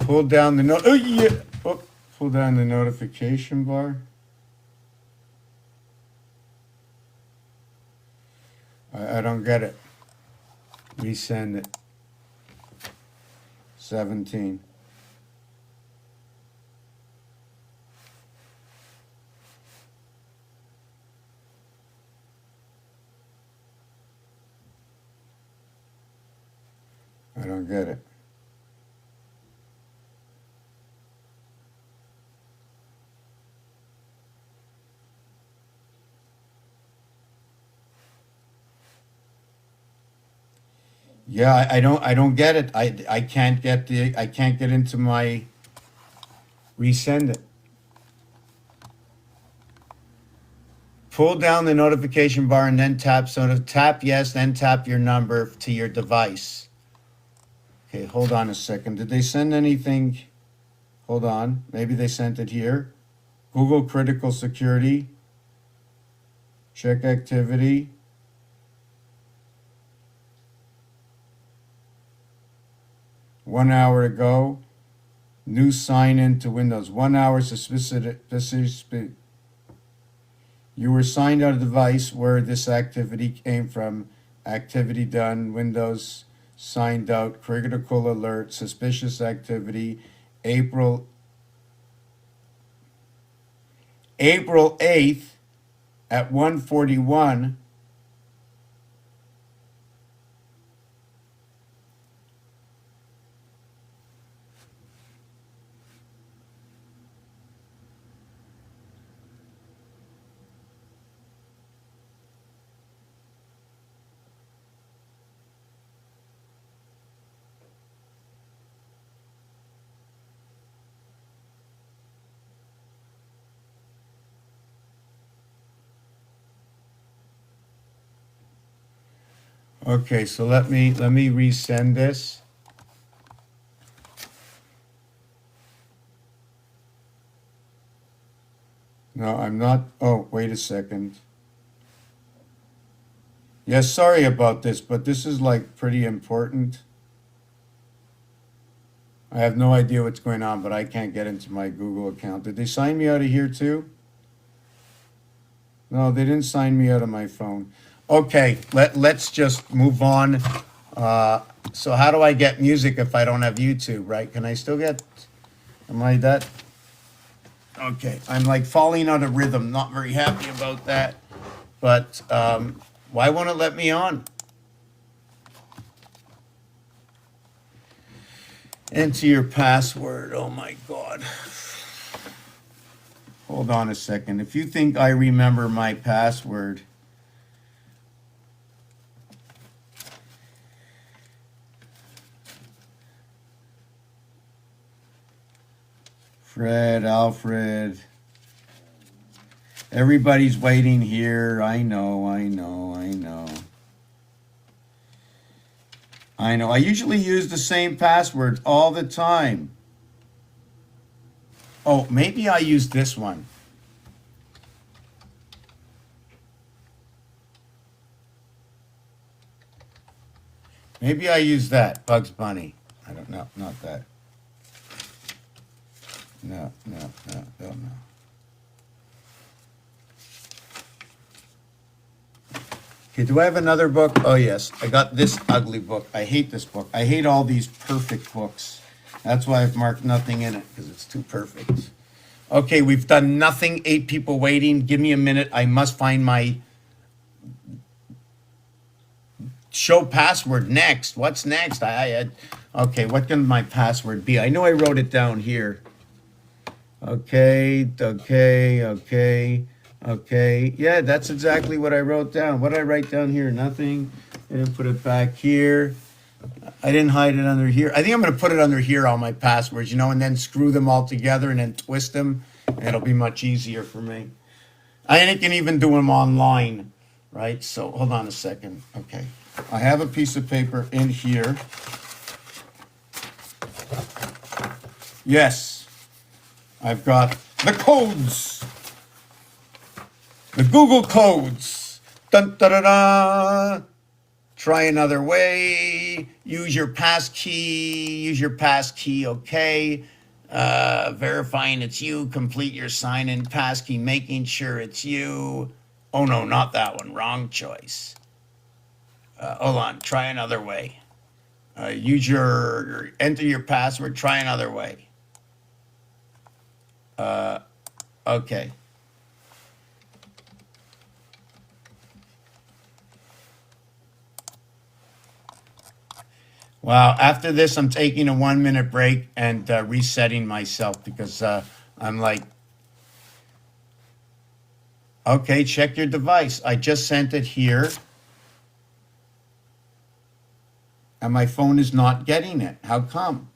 pull down the note. Oh yeah. Oh, pull down the notification bar. I don't get it. Resend it. 17. I don't get it. Yeah, I don't get it. I can't get into my resend it. Pull down the notification bar and then tap yes, then tap your number to your device. Okay, hold on a second. Did they send anything? Hold on. Maybe they sent it here. Google Critical Security. Check activity. One hour ago. New sign in to Windows. 1 hour suspicious. You were signed on a device where this activity came from. Activity done. Windows signed out. Critical alert. Suspicious activity. April 8th at 1:41. Okay, so let me resend this. No, I'm not. Oh, wait a second. Yes, sorry about this, but this is like pretty important. I have no idea what's going on, but I can't get into my Google account. Did they sign me out of here too? No, they didn't sign me out of my phone. Okay, let's just move on. So how do I get music if I don't have YouTube, right? Can I still get, am I that? Okay, I'm like falling out of rhythm, not very happy about that. But why won't it let me on? Enter your password, oh my God. Hold on a second. If you think I remember my password, Fred, Alfred, everybody's waiting here. I know. I usually use the same password all the time. Oh, maybe I use this one. Maybe I use that, Bugs Bunny. I don't know, not that. No. Okay, do I have another book? Oh, yes. I got this ugly book. I hate this book. I hate all these perfect books. That's why I've marked nothing in it, because it's too perfect. Okay, we've done nothing. 8 people waiting. Give me a minute. I must find my show password next. What's next? Okay, what can my password be? I know I wrote it down here. Okay, okay, okay, okay. Yeah, that's exactly what I wrote down. What did I write down here? Nothing. I didn't put it back here. I didn't hide it under here. I think I'm going to put it under here, all my passwords, and then screw them all together and then twist them. And it'll be much easier for me. I can even do them online, right? So hold on a second. Okay. I have a piece of paper in here. Yes, I've got the codes, the Google codes. Dun, da, da, da. Try another way. Use your pass key. Use your pass key. Okay. Verifying it's you. Complete your sign in pass key. Making sure it's you. Oh no, not that one. Wrong choice. Hold on. Try another way. Enter your password. Try another way. Okay. Wow. After this, I'm taking a 1 minute break and resetting myself because I'm like, okay, check your device. I just sent it here and my phone is not getting it. How come?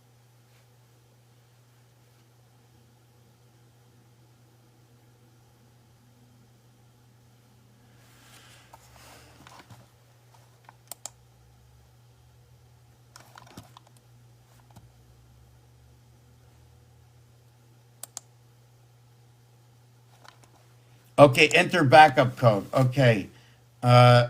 Okay, enter backup code. Okay. Uh,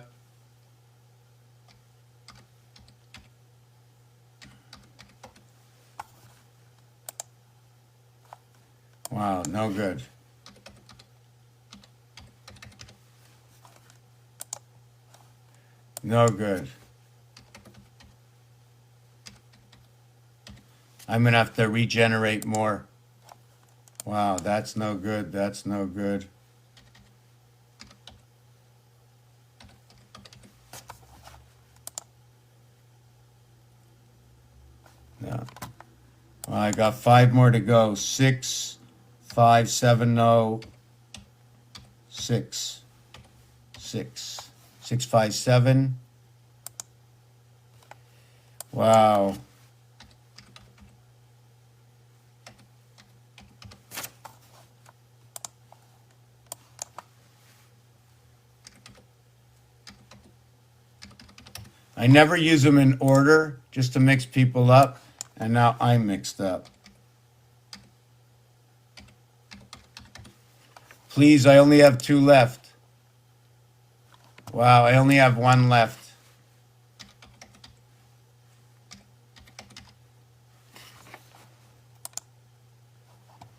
wow, no good. No good. I'm going to have to regenerate more. Wow, that's no good. That's no good. No. Well, I got 5 more to go. 6, 5, 7, no. 6, 6, 6, 5, 7. Wow. I never use them in order just to mix people up, and now I'm mixed up. Please, I only have 2 left. Wow, I only have 1 left.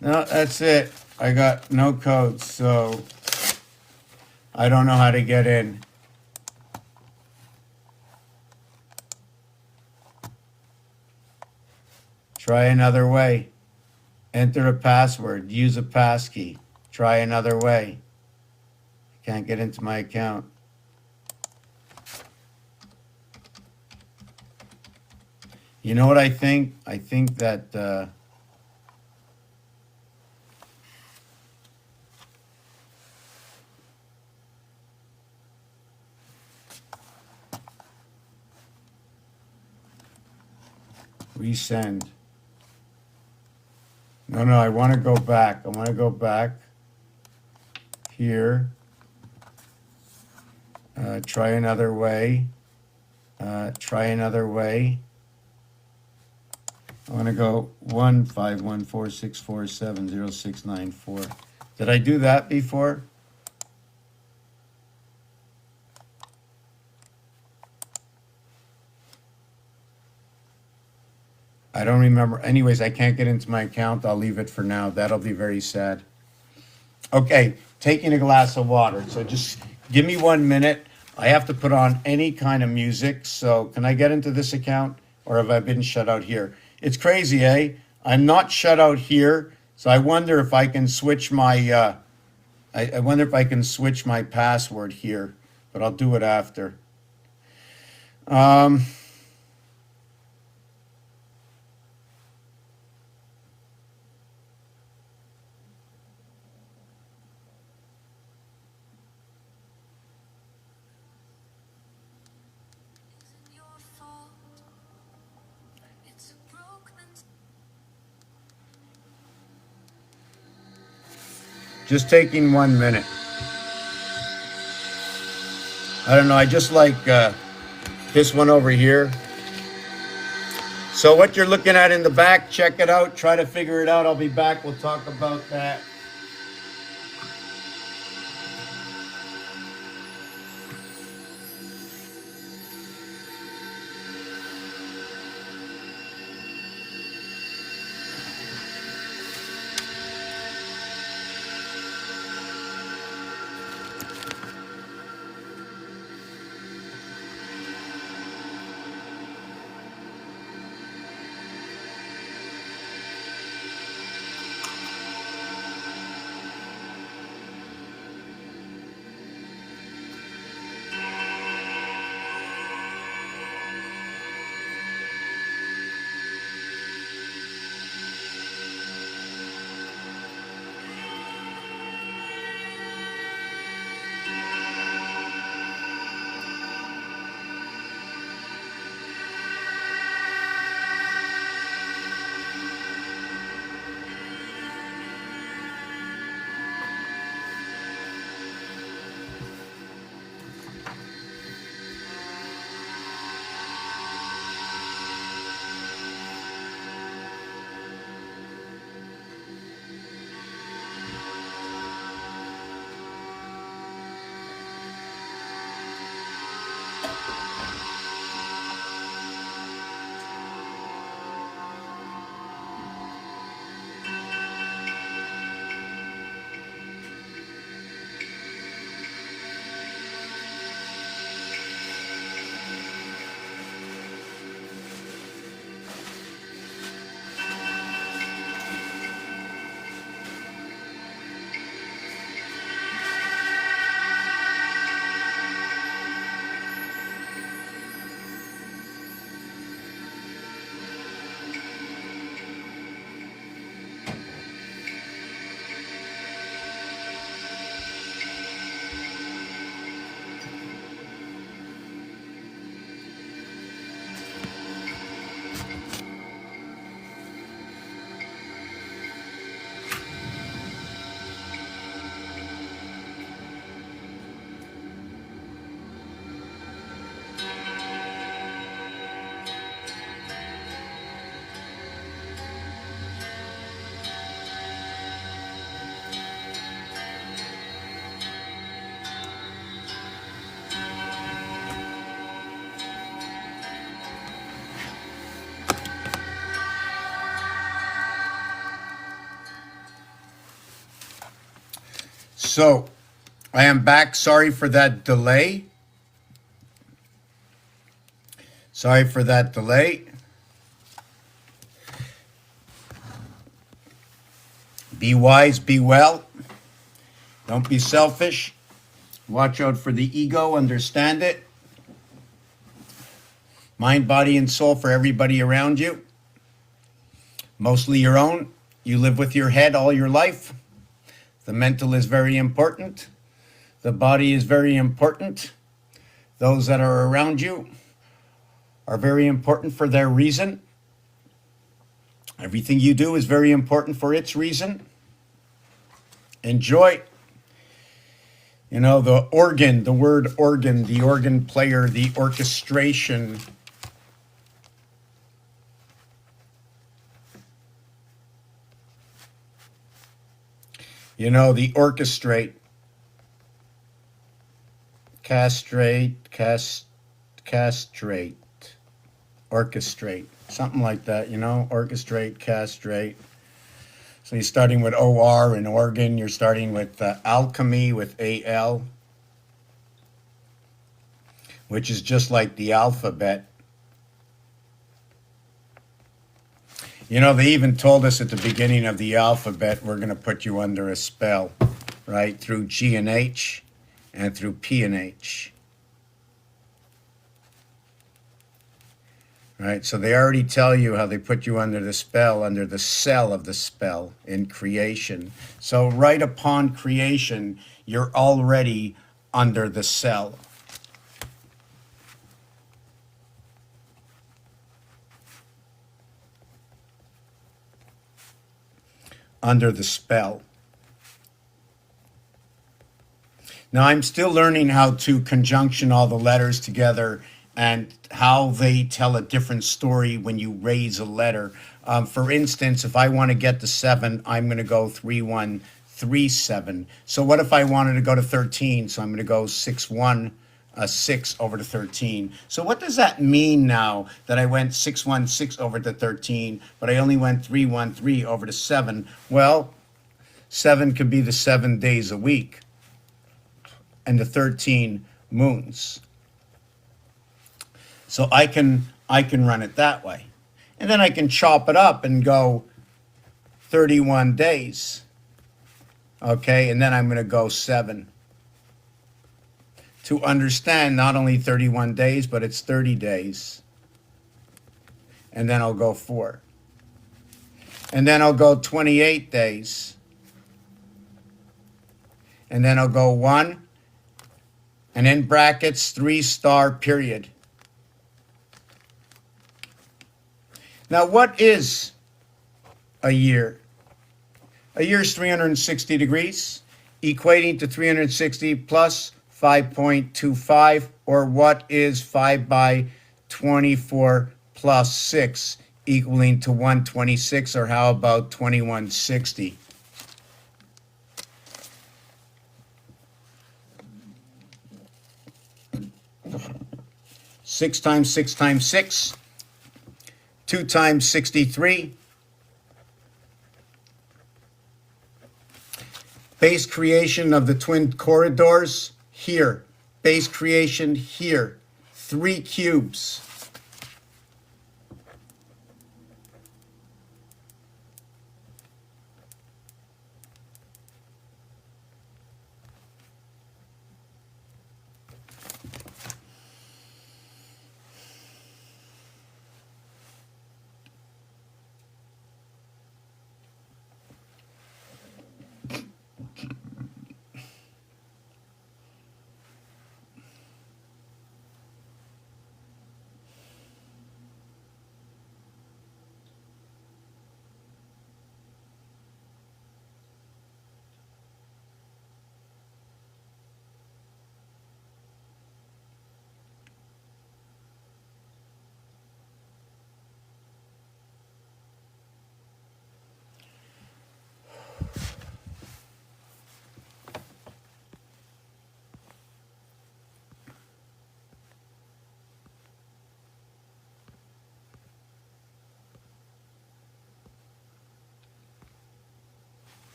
No, that's it. I got no codes, so I don't know how to get in. Try another way. Enter a password. Use a passkey. Try another way. Can't get into my account. You know what I think? I think that resend. No, I want to go back. I want to go back here. Try another way. Try another way. I want to go 15146470694. Did I do that before? I don't remember. Anyways, I can't get into my account. I'll leave it for now. That'll be very sad. Okay, taking a glass of water. So just give me 1 minute. I have to put on any kind of music. So can I get into this account or have I been shut out here? It's crazy, eh? I'm not shut out here. So I wonder if I can switch my I wonder if I can switch my password here, but I'll do it after. Um, Just taking 1 minute. I don't know. I just like this one over here. So what you're looking at in the back, check it out. Try to figure it out. I'll be back. We'll talk about that. So I am back. Sorry for that delay. Sorry for that delay. Be wise, be well. Don't be selfish. Watch out for the ego, understand it. Mind, body, and soul for everybody around you. Mostly your own. You live with your head all your life. The mental is very important. The body is very important. Those that are around you are very important for their reason. Everything you do is very important for its reason. Enjoy. You know, the organ, the word organ, the organ player, the orchestration. You know, the orchestrate, castrate, orchestrate, something like that, you know, orchestrate, castrate. So you're starting with OR in organ, you're starting with alchemy with AL, which is just like the alphabet. You know, they even told us at the beginning of the alphabet, we're going to put you under a spell, right? Through G and H and through P and H. Right? So they already tell you how they put you under the spell, under the cell of the spell in creation. So right upon creation, you're already under the cell. Under the spell. Now I'm still learning how to conjunction all the letters together and how they tell a different story when you raise a letter. For instance, if I want to get to 7, I'm going to go 3137. So what if I wanted to go to 13? So I'm going to go 6 over to 13. So what does that mean now that I went 616 over to 13, but I only went 313 over to 7? Well, 7 could be the 7 days a week and the 13 moons. So I can run it that way. And then I can chop it up and go 31 days. Okay, and then I'm going to go 7. To understand not only 31 days, but it's 30 days. And then I'll go 4. And then I'll go 28 days. And then I'll go 1. And in brackets, 3 period. Now, what is a year? A year is 360 degrees, equating to 360 plus 5.25, or what is 5 by 24 plus 6, equaling to 126, or how about 2160? Six times 6 times 6. 2 times 63. Base creation of the twin corridors here. Base creation here. 3 cubes.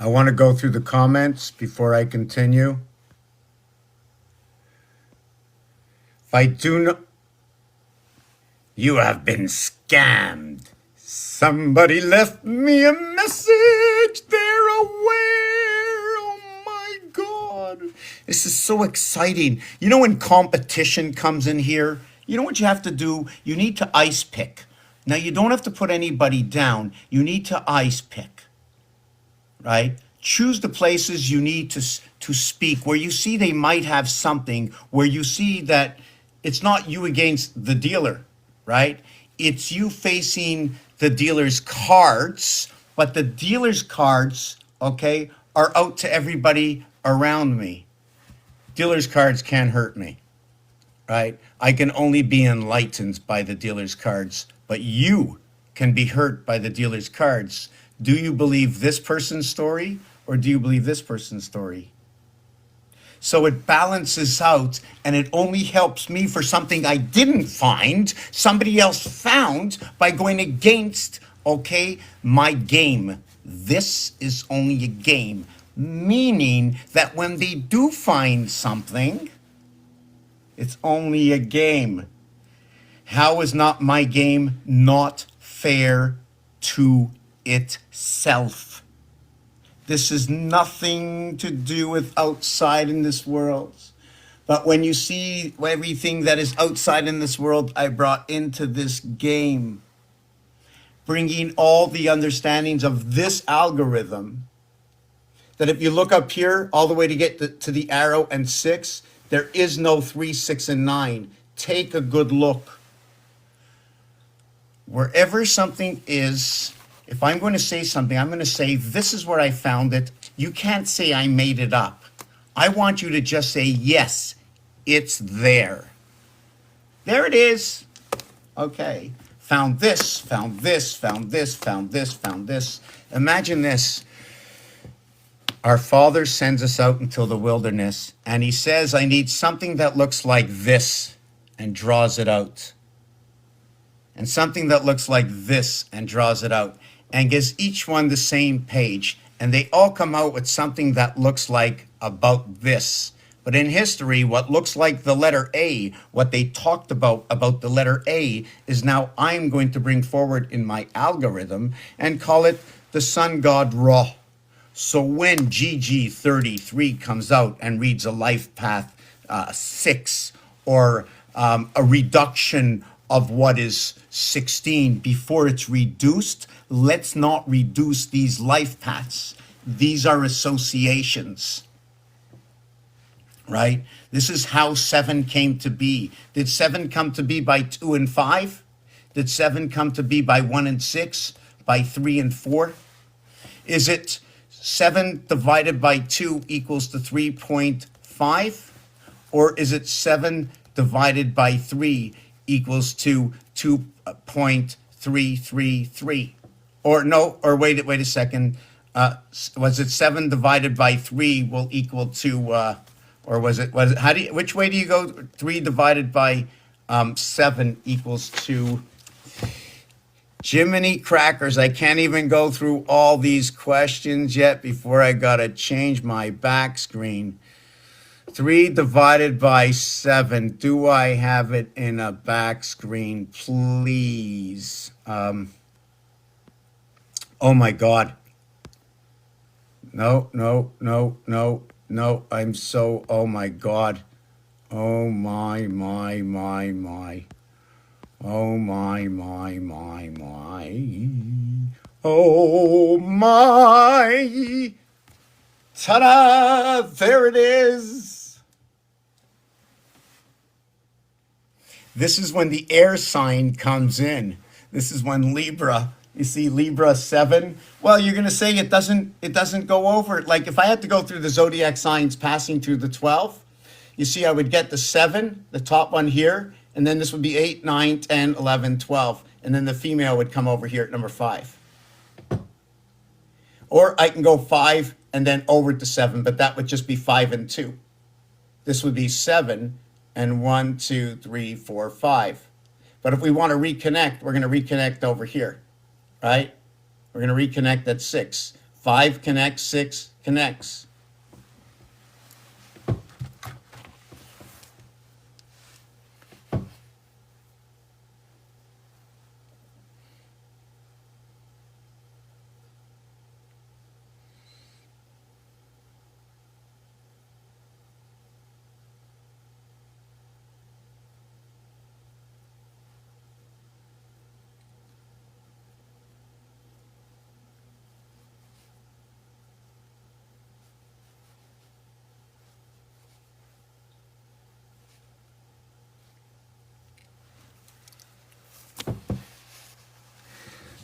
I want to go through the comments before I continue. If I do not, you have been scammed. Somebody left me a message. They're aware. Oh my God. This is so exciting. You know, when competition comes in here, you know what you have to do? You need to ice pick. Now, you don't have to put anybody down. You need to ice pick. Right? Choose the places you need to speak, where you see they might have something, where you see that it's not you against the dealer, right? It's you facing the dealer's cards, but the dealer's cards, okay, are out to everybody around me. Dealer's cards can't hurt me, right? I can only be enlightened by the dealer's cards, but you can be hurt by the dealer's cards. Do you believe this person's story, or do you believe this person's story? So it balances out, and it only helps me for something I didn't find, somebody else found, by going against, okay, my game. This is only a game, meaning that when they do find something, it's only a game. How is not my game not fair to itself? This is nothing to do with outside in this world. But when you see everything that is outside in this world, I brought into this game, bringing all the understandings of this algorithm, that if you look up here all the way to get to the arrow and 6, there is no 3, 6, and 9. Take a good look. Wherever something is, if I'm going to say something, I'm going to say, this is where I found it. You can't say I made it up. I want you to just say, yes, it's there. There it is. Okay. Found this, found this, found this, found this, found this. Imagine this. Our Father sends us out into the wilderness, and he says, I need something that looks like this, and draws it out. And something that looks like this, and draws it out, and gives each one the same page. And they all come out with something that looks like about this. But in history, what looks like the letter A, what they talked about the letter A, is now I'm going to bring forward in my algorithm and call it the sun god Ra. So when GG33 comes out and reads a life path 6, or a reduction of what is 16 before it's reduced, let's not reduce these life paths. These are associations, right? This is how 7 came to be. Did 7 come to be by 2 and 5? Did 7 come to be by 1 and 6? By 3 and 4? Is it 7 divided by 2 equals to 3.5? Or is it 7 divided by 3 equals to 2.333? Or no, or wait a second. Was it 7 divided by 3 will equal to, or was it, which way do you go? 3 divided by 7 equals to, Jiminy crackers, I can't even go through all these questions yet before I gotta change my back screen. 3 divided by 7. Do I have it in a back screen, please? Oh my God. No. I'm so, oh my God. Oh my. Oh my. Oh my. Ta-da! There it is. This is when the air sign comes in. This is when Libra, you see Libra 7. Well, you're going to say it doesn't go over. Like if I had to go through the zodiac signs passing through the 12, you see I would get the 7, the top one here, and then this would be 8, 9, 10, 11, 12. And then the female would come over here at number 5. Or I can go 5 and then over to 7, but that would just be 5 and 2. This would be 7 and 1, 2, 3, 4, 5. But if we want to reconnect, we're going to reconnect over here, right? We're going to reconnect at 6. 5 connects, 6 connects.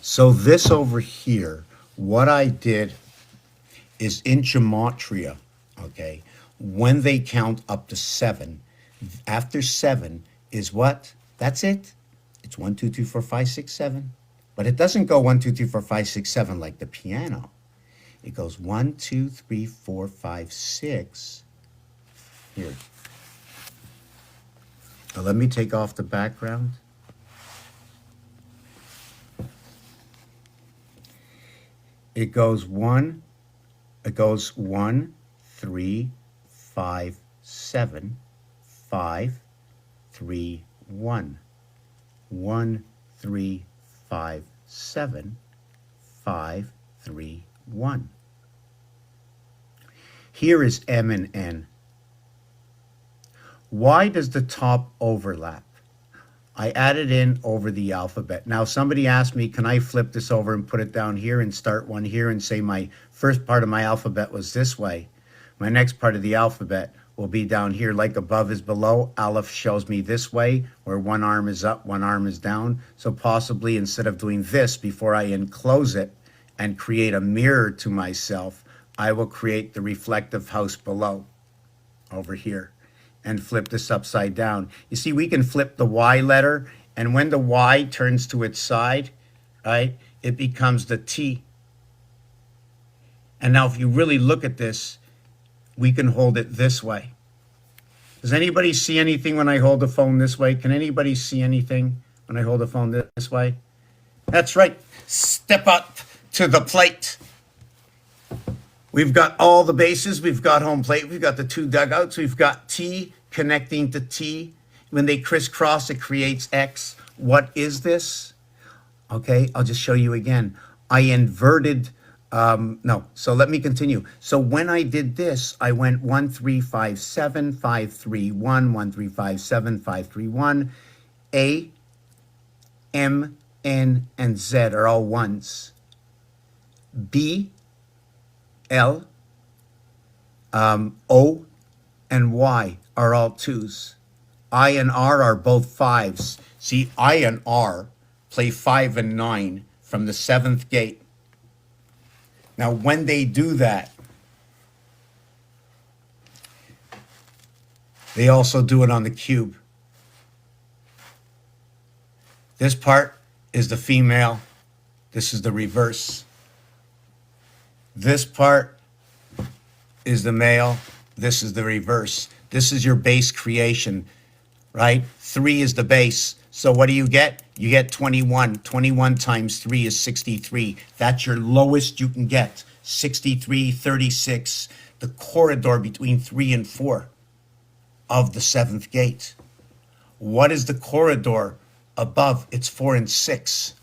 So this over here, what I did is in gematria, okay, when they count up to 7, after 7 is what? That's it. It's 1, 2, 3, 4, 5, 6, 7. But it doesn't go 1, 2, 3, 4, 5, 6, 7 like the piano. It goes 1, 2, 3, 4, 5, 6. Here. Now let me take off the background. It goes 1, 3, 5, 7, 5, 3, 1. 1, 3, 5, 7, 5, 3, 1. Here is M and N. Why does the top overlap? I added in over the alphabet. Now somebody asked me, can I flip this over and put it down here and start one here and say my first part of my alphabet was this way. My next part of the alphabet will be down here, like above is below. Aleph shows me this way, where one arm is up, one arm is down. So possibly instead of doing this before I enclose it and create a mirror to myself, I will create the reflective house below. over here and flip this upside down. You see, we can flip the Y letter, and when the Y turns to its side, right, it becomes the T. And now if you really look at this, we can hold it this way. Does anybody see anything when I hold the phone this way? Can anybody see anything when I hold the phone this way? That's right. Step up to the plate. We've got all the bases. We've got home plate. We've got the two dugouts. We've got T connecting to T. When they crisscross, it creates X. What is this? Okay, I'll just show you again. I inverted, so let me continue. So when I did this, I went 1, 3, 5, 7, 5, 3, 1, 1, 3, 5, 7, 5, 3, 1. A, M, N, and Z are all ones. B, L, O, and Y are all twos. I and R are both fives. See, I and R play 5 and 9 from the 7th gate. Now, when they do that, they also do it on the cube. This part is the female. This is the reverse. This part is the male. This is the reverse. This is your base creation, right? 3 is the base. So what do you get? You get 21. 21 times 3 is 63. That's your lowest you can get. 63, 36, the corridor between 3 and 4 of the 7th gate. What is the corridor above? It's 4 and 6.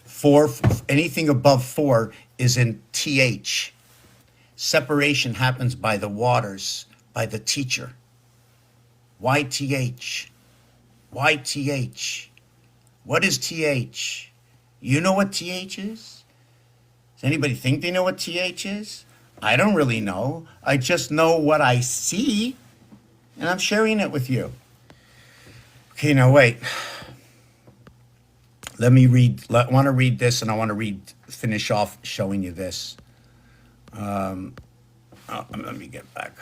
4, anything above 4 is in TH. Separation happens by the waters, by the teacher. YTH. YTH. What is TH? You know what TH is? Does anybody think they know what TH is? I don't really know. I just know what I see, and I'm sharing it with you. Okay, now wait. Let me read. I want to read this, and I want to finish off showing you this. Let me get back.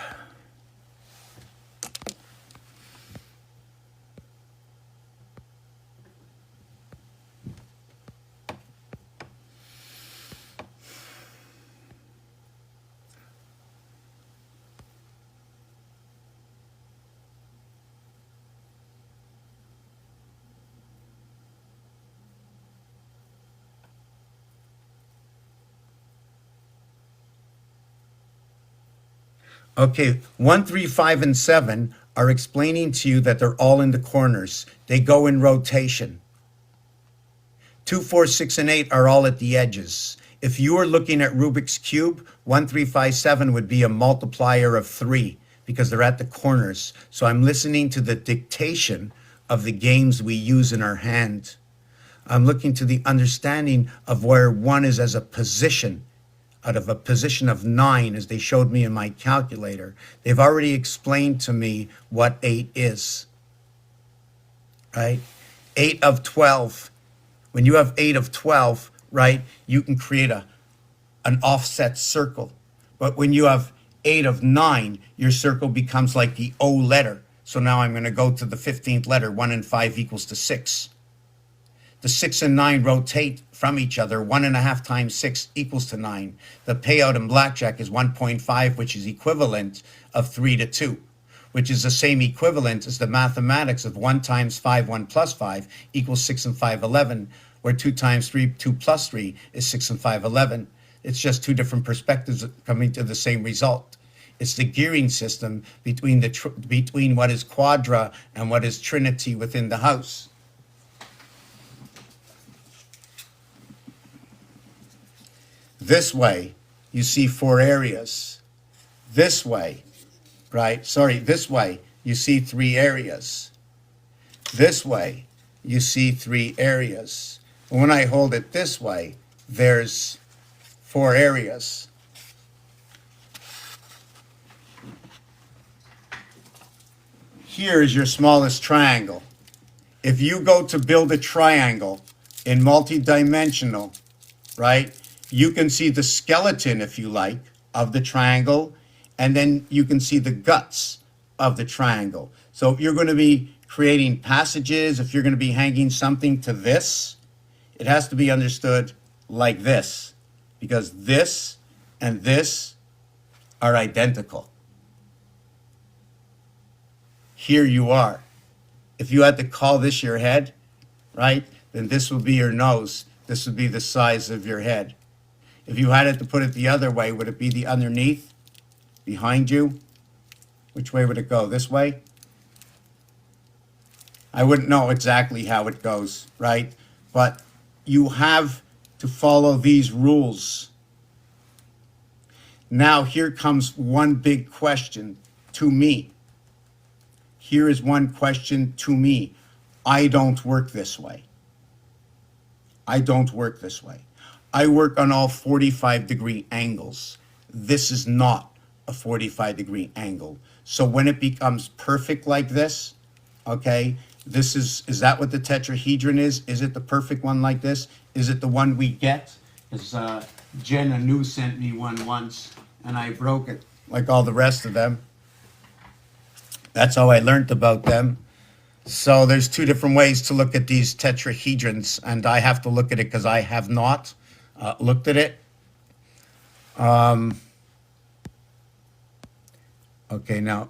Okay, 1, 3, 5, and 7 are explaining to you that they're all in the corners. They go in rotation. 2, 4, 6, and 8 are all at the edges. If you were looking at Rubik's Cube, 1, 3, 5, 7 would be a multiplier of 3 because they're at the corners. So I'm listening to the dictation of the games we use in our hand. I'm looking to the understanding of where 1 is as a position, out of a position of 9, as they showed me in my calculator. They've already explained to me what 8 is, right? 8 of 12. When you have 8 of 12, right, you can create an offset circle. But when you have 8 of 9, your circle becomes like the O letter. So now I'm going to go to the 15th letter. 1 and 5 equals to 6. The 6 and 9 rotate from each other. 1.5 times 6 equals to 9. The payout in blackjack is 1.5, which is equivalent of 3 to 2, which is the same equivalent as the mathematics of 1 times 5, 1 plus 5 equals 6 and 5, 11, where 2 times 3, 2 plus 3 is 6 and 5, 11. It's just two different perspectives coming to the same result. It's the gearing system between what is quadra and what is trinity within the house. This way, you see 4 areas. This way, right? Sorry, this way, you see 3 areas. This way, you see 3 areas. And when I hold it this way, there's 4 areas. Here is your smallest triangle. If you go to build a triangle in multi-dimensional, right? You can see the skeleton, if you like, of the triangle and then you can see the guts of the triangle. So if you're going to be creating passages, if you're going to be hanging something to this, it has to be understood like this, because this and this are identical. Here you are. If you had to call this your head, right, then this would be your nose. This would be the size of your head. If you had it to put it the other way, would it be the underneath, behind you? Which way would it go? This way? I wouldn't know exactly how it goes, right? But you have to follow these rules. Now, here comes one big question to me. Here is one question to me. I don't work this way. I don't work this way. I work on all 45-degree angles. This is not a 45-degree angle. So when it becomes perfect like this, okay, this is that what the tetrahedron is? Is it the perfect one like this? Is it the one we get? Because Jenna New sent me one once, and I broke it like all the rest of them. That's how I learned about them. So there's two different ways to look at these tetrahedrons, and I have to look at it because I have not looked at it. Okay, now.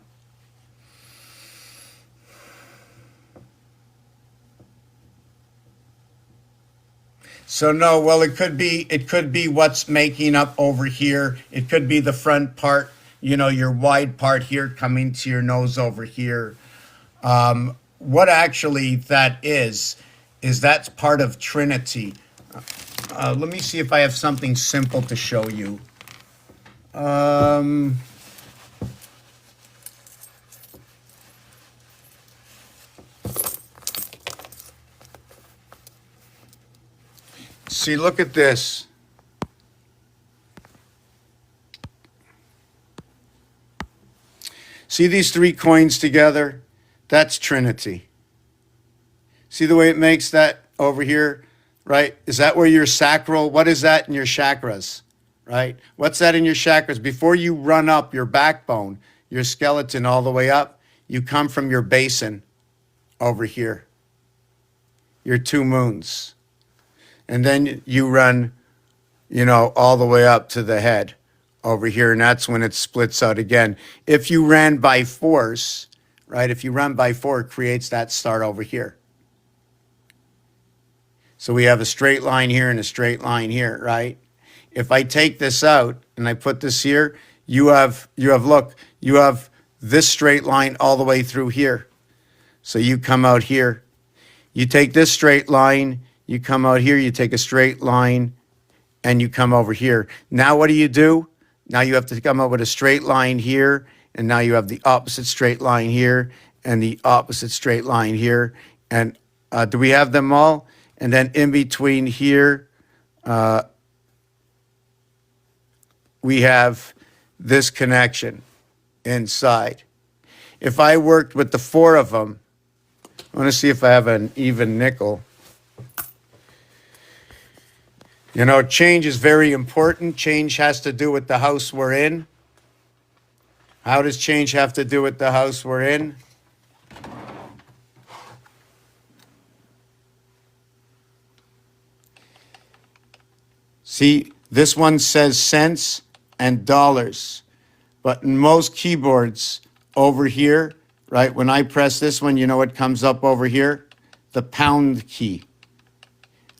So no, well, it could be what's making up over here. It could be the front part, you know, your wide part here coming to your nose over here. What actually that is that's part of Trinity. Let me see if I have something simple to show you. See, look at this. See these three coins together? That's Trinity. See the way it makes that over here, right? Is that where your sacral, what is that in your chakras, right? What's that in your chakras? Before you run up your backbone, your skeleton all the way up, you come from your basin over here, your two moons. And then you run, you know, all the way up to the head over here, and that's when it splits out again. If you ran by force, right, if you run by four, it creates that start over here. So we have a straight line here and a straight line here, right? If I take this out and I put this here, you have this straight line all the way through here. So you come out here. You take this straight line, you come out here, you take a straight line, and you come over here. Now what do? Now you have to come up with a straight line here, and now you have the opposite straight line here, and the opposite straight line here. And do we have them all? And then in between here, we have this connection inside. If I worked with the four of them, I want to see if I have an even nickel. You know, change is very important. Change has to do with the house we're in. How does change have to do with the house we're in? See, this one says cents and dollars. But in most keyboards over here, right, when I press this one, you know what comes up over here? The pound key.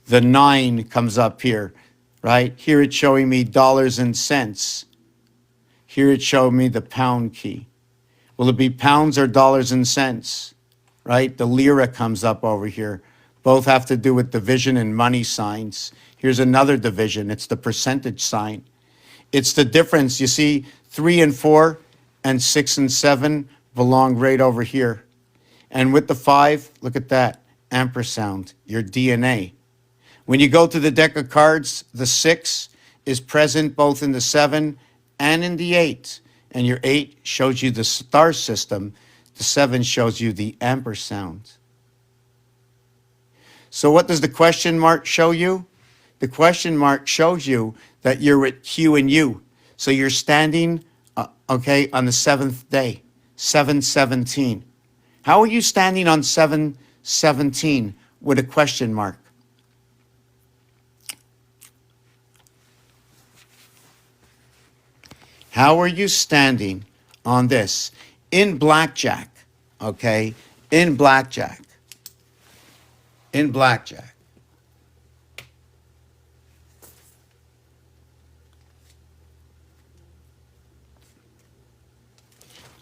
The 9 comes up here, right? Here it's showing me dollars and cents. Here it's showing me the pound key. Will it be pounds or dollars and cents, right? The lira comes up over here. Both have to do with division and money signs. Here's another division. It's the percentage sign. It's the difference. You see, 3 and 4 and 6 and 7 belong right over here. And with the 5, look at that, ampersand, your DNA. When you go to the deck of cards, the 6 is present both in the 7 and in the 8. And your 8 shows you the star system. The 7 shows you the ampersand. So what does the question mark show you? The question mark shows you that you're at Q and U. So you're standing Okay, on the seventh day, 717. How are you standing on 717 with a question mark? How are you standing on this? In blackjack, okay? In blackjack. In blackjack.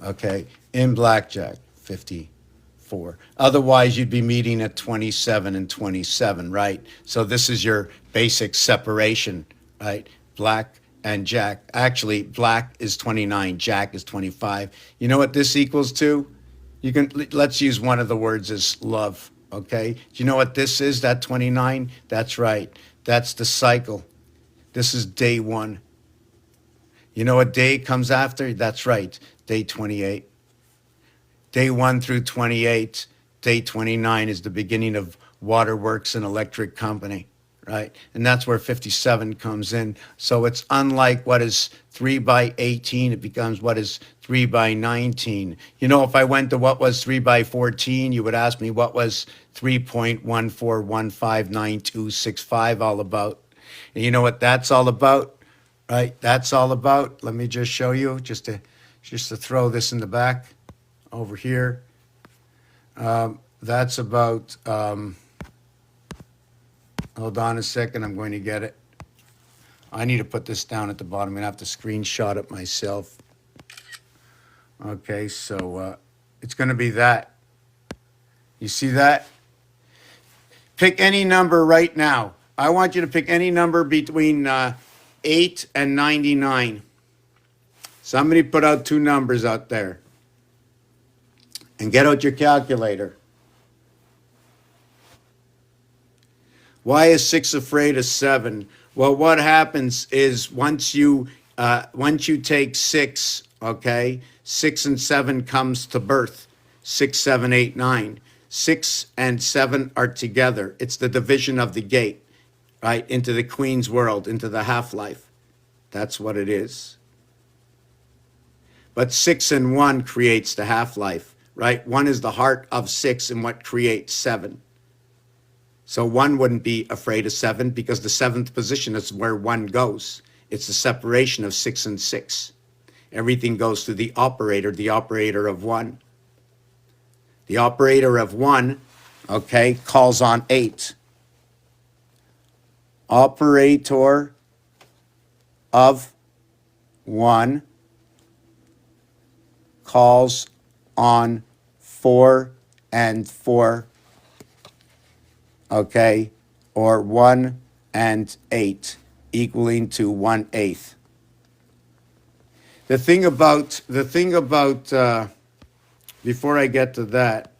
Okay, in blackjack, 54. Otherwise, you'd be meeting at 27 and 27, right? So this is your basic separation, right? Black and jack. Actually, black is 29, jack is 25. You know what this equals to? You can, let's use one of the words as love, okay? Do you know what this is, that 29? That's right. That's the cycle. This is day one. You know what day comes after? That's right, day 28. Day 1 through 28, day 29 is the beginning of waterworks and electric company, right? And that's where 57 comes in. So it's unlike what is 3 by 18, it becomes what is 3 by 19. You know, if I went to what was 3 by 14, you would ask me what was 3.14159265 all about. And you know what that's all about? Right, that's all about. Let me just show you, just to throw this in the back over here. That's about. Hold on a second. I'm going to get it. I need to put this down at the bottom. I'm gonna have to screenshot it myself. Okay, so it's going to be that. You see that? Pick any number right now. I want you to pick any number between 8 and 99. Somebody put out two numbers out there. And get out your calculator. Why is 6 afraid of 7? Well, what happens is once you take 6, okay, 6 and 7 comes to birth. 6, 7, 8, 9. 6 and 7 are together. It's the division of the gate, right, into the queen's world, into the half-life. That's what it is. But 6 and 1 creates the half-life, right? 1 is the heart of 6 and what creates 7. So 1 wouldn't be afraid of 7 because the 7th position is where 1 goes. It's the separation of 6 and 6. Everything goes to the operator of 1. The operator of 1, okay, calls on 8. Operator of 1 calls on 4 and 4, okay, or 1 and 8, equaling to 1/8. The thing about, before I get to that,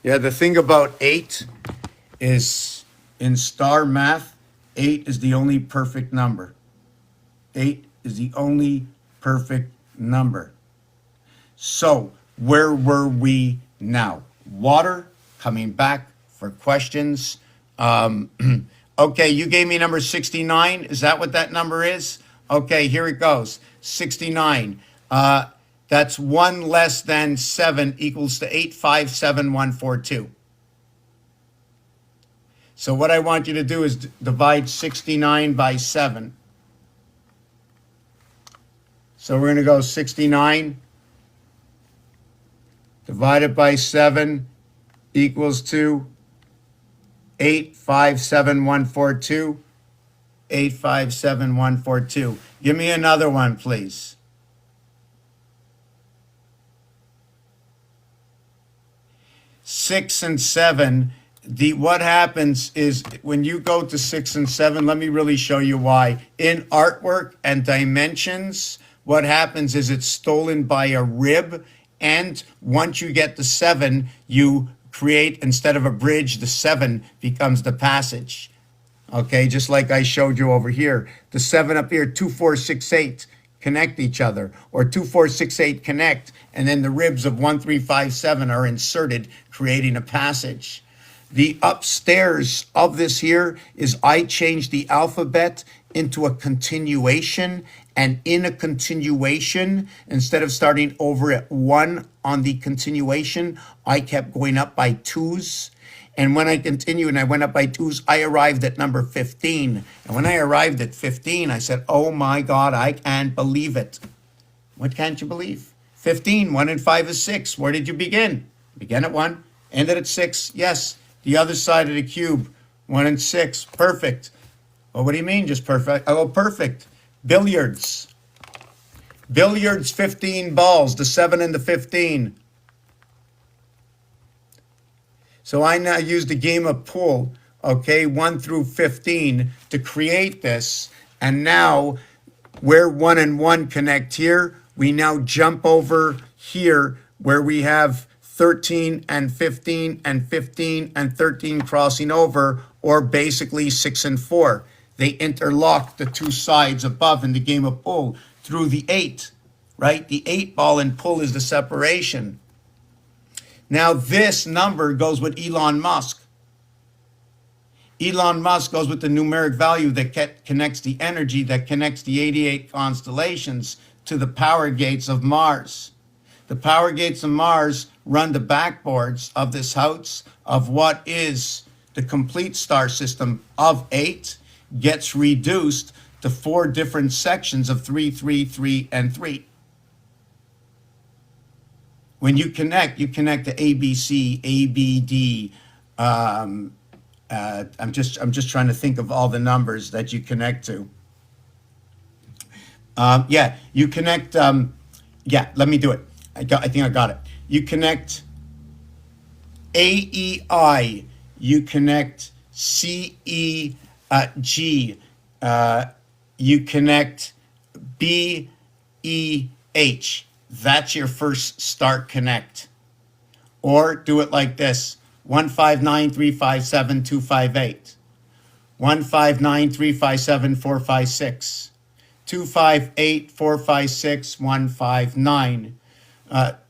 the thing about 8 is in star math, 8 is the only perfect number. 8 is the only perfect number. So, where were we now? Water, coming back for questions. Okay, you gave me number 69. Is that what that number is? Okay, here it goes. 69. That's 1 less than 7 equals to 857,142. So what I want you to do is divide 69 by 7. So we're going to go 69 divided by 7 equals to 857,142. 857,142. Give me another one, please. Six and 7. What happens is when you go to 6 and 7, let me really show you why. In artwork and dimensions, what happens is it's stolen by a rib, and once you get to 7, you create, instead of a bridge, the 7 becomes the passage. Okay, just like I showed you over here. The 7 up here, 2, 4, 6, 8 connect each other, or 2, 4, 6, 8 connect, and then the ribs of 1, 3, 5, 7 are inserted, creating a passage. The upstairs of this here is I changed the alphabet into a continuation, And in a continuation, instead of starting over at 1 on the continuation, I kept going up by 2s. And when I continued and I went up by 2s, I arrived at number 15. And when I arrived at 15, I said, oh my God, I can't believe it. What can't you believe? 15, 1 and 5 is 6. Where did you begin? Began at 1, ended at 6. Yes, the other side of the cube, 1 and 6. Perfect. Well, what do you mean just perfect? Oh, perfect. Billiards. Billiards, 15 balls, the 7 and the 15. So I now use the game of pool, okay, 1 through 15 to create this. And now where 1 and 1 connect here, we now jump over here where we have 13 and 15 and 15 and 13 crossing over, or basically 6 and 4. They interlock the two sides above in the game of pool through the 8, right? The 8 ball in pool is the separation. Now this number goes with Elon Musk. Elon Musk goes with the numeric value that connects the energy, that connects the 88 constellations to the power gates of Mars. The power gates of Mars run the backboards of this house of what is the complete star system of 8, gets reduced to 4 different sections of 3, 3, 3, and 3. When you connect to ABC, ABD. I'm just trying to think of all the numbers that you connect to. You connect. Let me do it. I think I got it. You connect AEI. You connect CEG. You connect BEH. That's your first start connect. Or do it like this: 159357258, 159357456, 258456159,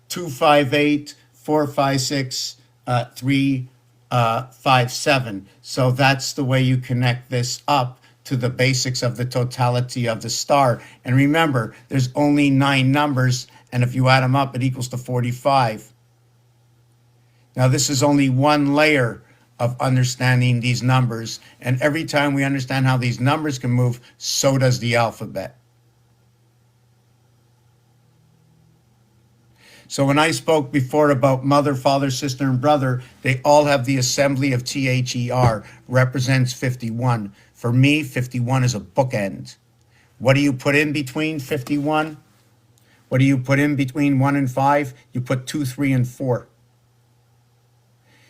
258456357. So that's the way you connect this up to the basics of the totality of the star. And remember, there's only 9 numbers, and if you add them up, it equals to 45. Now, this is only one layer of understanding these numbers. And every time we understand how these numbers can move, so does the alphabet. So when I spoke before about mother, father, sister, and brother, they all have the assembly of THER, represents 51. For me, 51 is a bookend. What do you put in between 51? What do you put in between 1 and 5? You put 2, 3, and 4.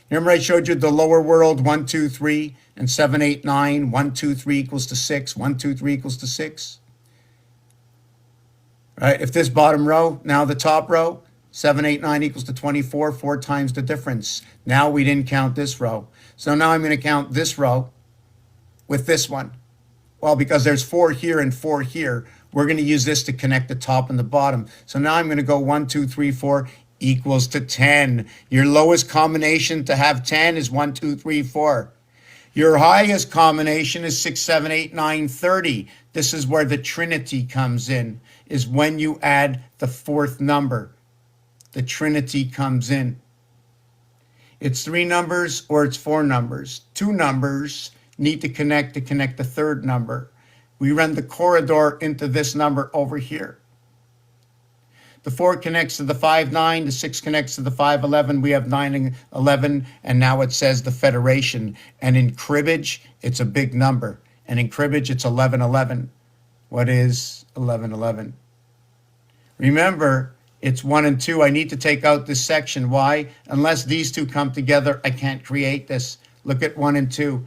Remember I showed you the lower world, 1, 2, 3, and 7, 8, 9. 1, 2, 3 equals to 6. 1, 2, 3 equals to 6. Right? If this bottom row, now the top row, 7, 8, 9 equals to 24, 4 times the difference. Now we didn't count this row. So now I'm going to count this row with this one. Well, because there's 4 here and 4 here, we're going to use this to connect the top and the bottom. So now I'm going to go 1, 2, 3, 4 equals to 10. Your lowest combination to have 10 is 1, 2, 3, 4. Your highest combination is 6, 7, 8, 9, 30. This is where the trinity comes in, is when you add the 4th number. The trinity comes in. It's 3 numbers or it's 4 numbers. 2 numbers need to connect the 3rd number. We run the corridor into this number over here. The 4 connects to the 5, 9. The 6 connects to the 5, 11. We have 9 and 11. And now it says the Federation. And in cribbage, it's a big number. And in cribbage, it's 11, 11. What is 11, 11? Remember, it's 1 and 2. I need to take out this section. Why? Unless these two come together, I can't create this. Look at 1 and 2.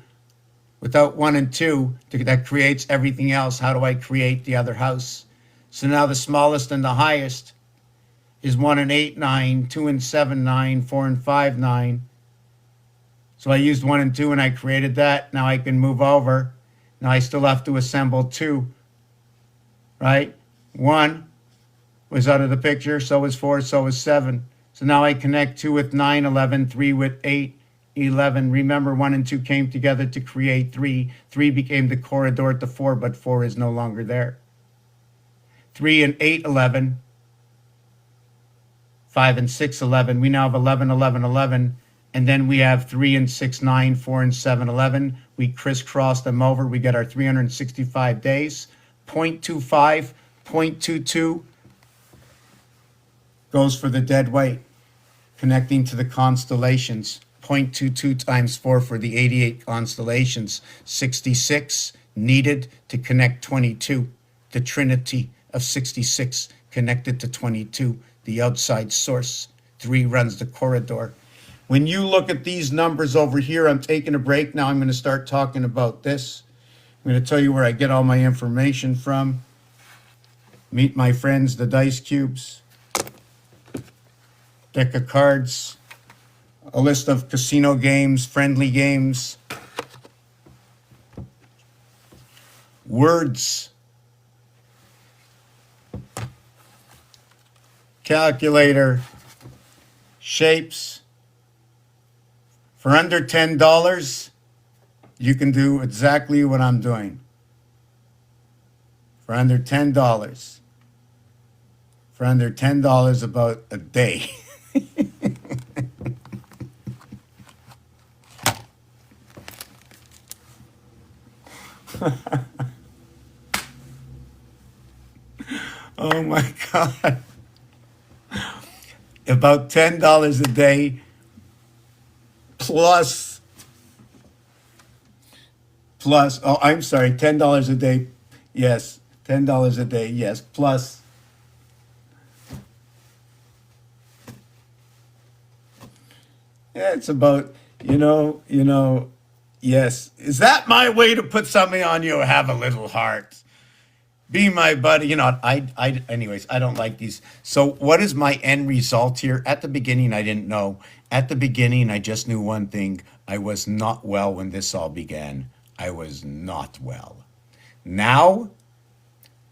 Without 1 and 2, that creates everything else. How do I create the other house? So now the smallest and the highest is 1 and 8, 9, 2 and 7, 9, 4 and 5, 9. So I used 1 and 2 and I created that. Now I can move over. Now I still have to assemble 2, right? 1 was out of the picture, so is 4, so is 7. So now I connect 2 with 9, 11, 3 with 8, 11. Remember, 1 and 2 came together to create 3. 3 became the corridor to 4, but 4 is no longer there. 3 and 8, 11. 5 and 6, 11. We now have 11, 11, 11. And then we have 3 and 6, 9, 4 and 7, 11. We crisscross them over. We get our 365 days. 0.25, 0.22 goes for the dead weight, connecting to the constellations. 0.22 times 4 for the 88 constellations. 66 needed to connect 22. The trinity of 66 connected to 22. The outside source. 3 runs the corridor. When you look at these numbers over here, I'm taking a break now. I'm going to start talking about this. I'm going to tell you where I get all my information from. Meet my friends, the Dice Cubes. Deck of cards. A list of casino games, friendly games. Words. Calculator. Shapes. For under $10, you can do exactly what I'm doing. For under $10. For under $10 about a day. Oh my God. About $10 a day plus, oh, I'm sorry, $10 a day. Yes, $10 a day. Yes, plus. Yeah, it's about, yes. Is that my way to put something on you? Have a little heart. Be my buddy. Anyways, I don't like these. So what is my end result here? At the beginning, I didn't know. At the beginning, I just knew one thing. I was not well when this all began. I was not well. Now,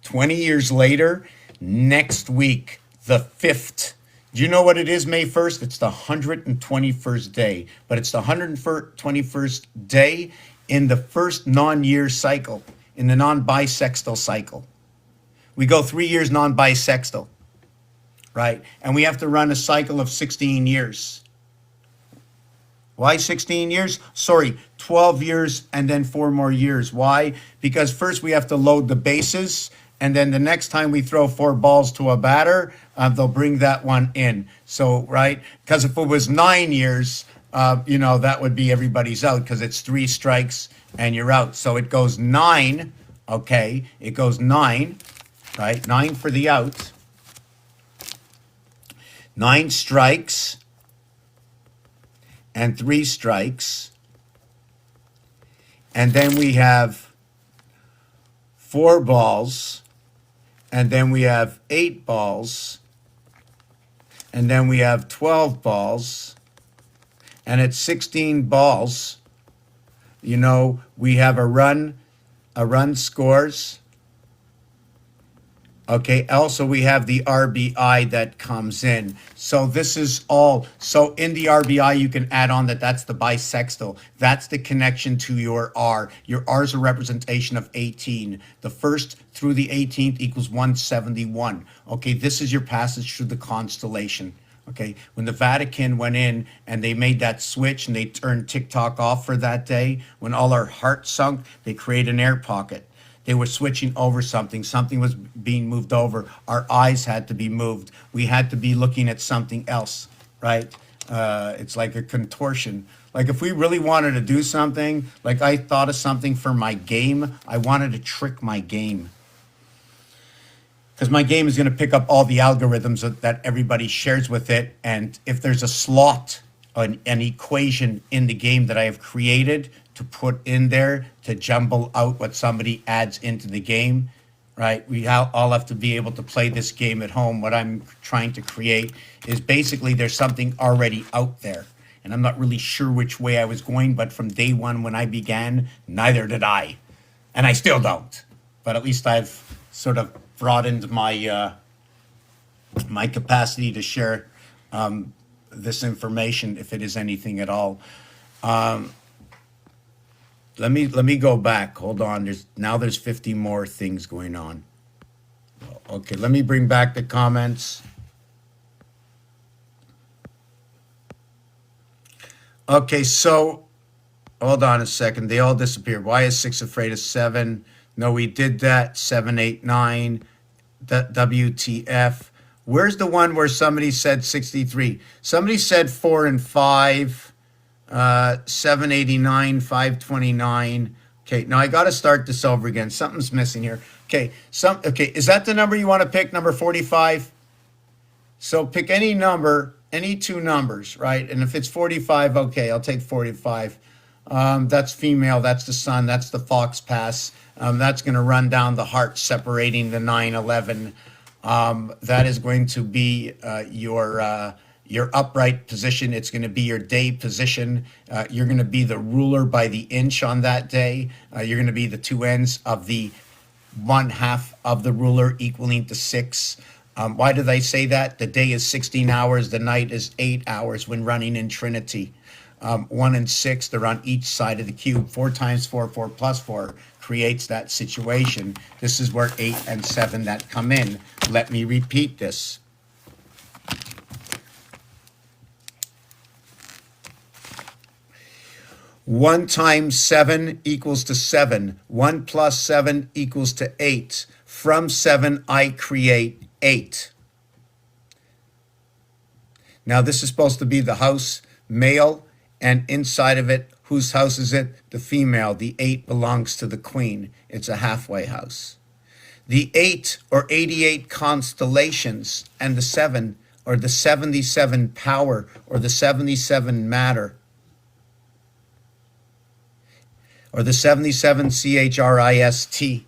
20 years later, next week, the 5th. Do you know what it is, May 1st? It's the 121st day. But it's the 121st day in the first non-year cycle. In the non-bisextile cycle. We go 3 years non-bisextile, right? And we have to run a cycle of 16 years. Why 16 years? Sorry, 12 years and then 4 more years. Why? Because first we have to load the bases, and then the next time we throw 4 balls to a batter, they'll bring that one in. So, right? Because if it was 9 years, that would be everybody's out because it's 3 strikes and you're out. So it goes 9, okay? It goes 9, right? 9 for the out. 9 strikes and 3 strikes. And then we have 4 balls. And then we have 8 balls. And then we have 12 balls. And at 16 balls, we have a run scores. Okay, also we have the RBI that comes in. So this is all, so in the RBI you can add on that's the bisextile. That's the connection to your R. Your R is a representation of 18. The 1st through the 18th equals 171. Okay, this is your passage through the constellation. Okay, when the Vatican went in and they made that switch and they turned TikTok off for that day, when all our hearts sunk, they created an air pocket. They were switching over something. Something was being moved over. Our eyes had to be moved. We had to be looking at something else, right? It's like a contortion. Like if we really wanted to do something, like I thought of something for my game, I wanted to trick my game. Because my game is going to pick up all the algorithms that everybody shares with it. And if there's a slot, an equation in the game that I have created to put in there to jumble out what somebody adds into the game, right? We all have to be able to play this game at home. What I'm trying to create is basically there's something already out there. And I'm not really sure which way I was going, but from day one when I began, neither did I. And I still don't. But at least I've sort of broadened my my capacity to share this information, if it is anything at all. Let me go back. Hold on. There's 50 more things going on. Well, Okay, let me bring back the comments. Okay, so hold on a second. They all disappeared. Why is 6 afraid of 7? No, we did that. 7, 8, 9. WTF. Where's the one where somebody said 63? Somebody said 4 and 5. 789, 529. Okay, now I got to start this over again. Something's missing here. Okay, is that the number you want to pick? Number 45? So pick any number, any two numbers, right? And if it's 45, okay, I'll take 45. That's female, that's the sun, that's the fox pass. That's going to run down the heart, separating the 9-11. That is going to be your upright position. It's going to be your day position. You're going to be the ruler by the inch on that day. You're going to be the two ends of the 1/2 of the ruler, equaling to 6. Why do they say that? The day is 16 hours, the night is 8 hours when running in Trinity. 1 and 6, they're on each side of the cube. 4 times 4, 4 plus 4 creates that situation. This is where 8 and 7 that come in. Let me repeat this. One times 7 equals to 7. 1 plus 7 equals to 8. From 7, I create 8. Now, this is supposed to be the house, male, and inside of it, whose house is it? The female. The 8 belongs to the queen. It's a halfway house. The 8 or 88 constellations and the 7 or the 77 power or the 77 matter or the 77 CHRIST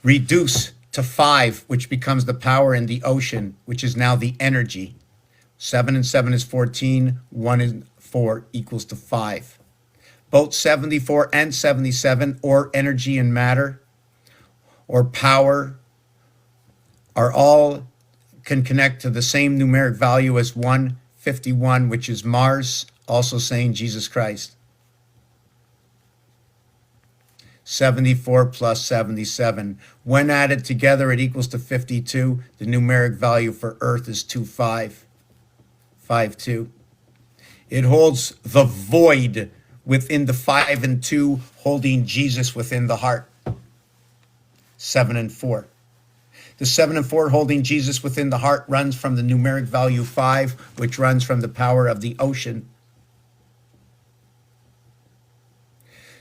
reduce to 5, which becomes the power in the ocean, which is now the energy. 7 and 7 is 14. 1 and 4 equals to 5. Both 74 and 77, or energy and matter, or power, are all can connect to the same numeric value as 151, which is Mars, also saying Jesus Christ. 74 plus 77. When added together, it equals to 52. The numeric value for Earth is 25. 5-2. It holds the void within the 5 and 2, holding Jesus within the heart. 7 and 4. The 7 and 4 holding Jesus within the heart runs from the numeric value 5, which runs from the power of the ocean.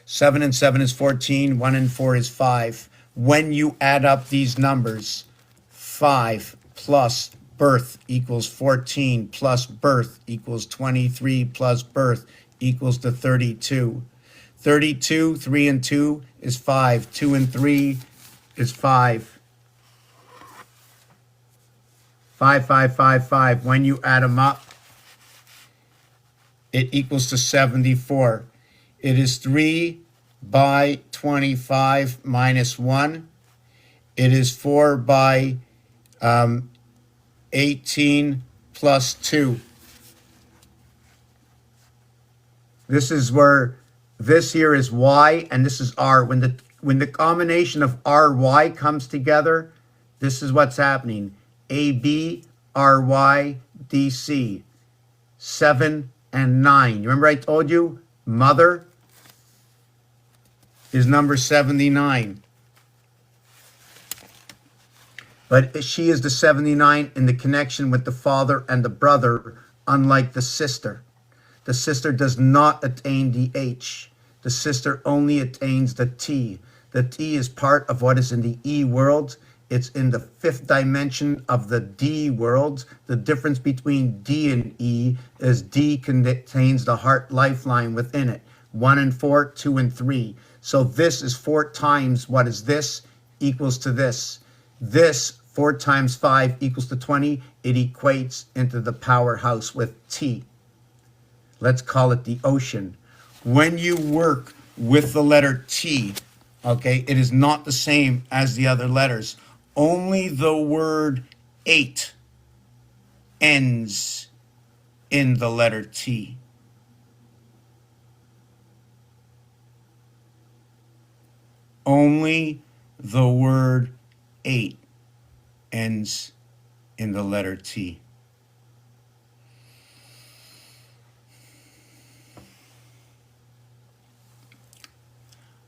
7 and 7 is 14. 1 and 4 is 5. When you add up these numbers, 5 plus birth equals 14 plus birth equals 23 plus birth equals to 32. 32, 3 and 2 is 5. 2 and 3 is 5. 5, 5, 5, 5. When you add them up, it equals to 74. It is 3 by 25 minus 1. It is 4 by 18 plus 2. This is where this here is y and this is r. When the combination of r, y comes together, this is what's happening. AB, RY, DC. 7 and 9. You remember I told you mother is number 79. But she is the 79 in the connection with the father and the brother, unlike the sister. The sister does not attain the H. The sister only attains the T. The T is part of what is in the E world. It's in the 5th dimension of the D world. The difference between D and E is D contains the heart lifeline within it. 1 and 4, 2 and 3. So this is 4 times what is this equals to this. This 4 times 5 equals to 20. It equates into the powerhouse with T. Let's call it the ocean. When you work with the letter T, okay, it is not the same as the other letters. Only the word 8 ends in the letter T. Only the word 8 ends in the letter T?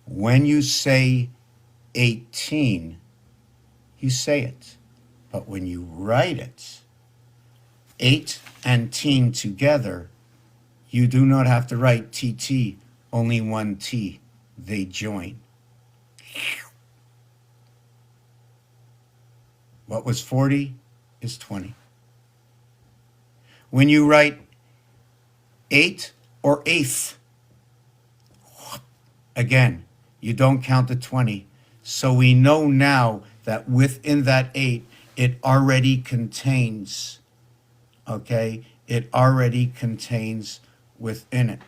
When you say 18, you say it. But when you write it, 8 and teen together, you do not have to write TT, only one T. They join. What was 40 is 20. When you write 8 or eighth, again, you don't count the 20. So we know now that within that 8, it already contains, okay? It already contains within it,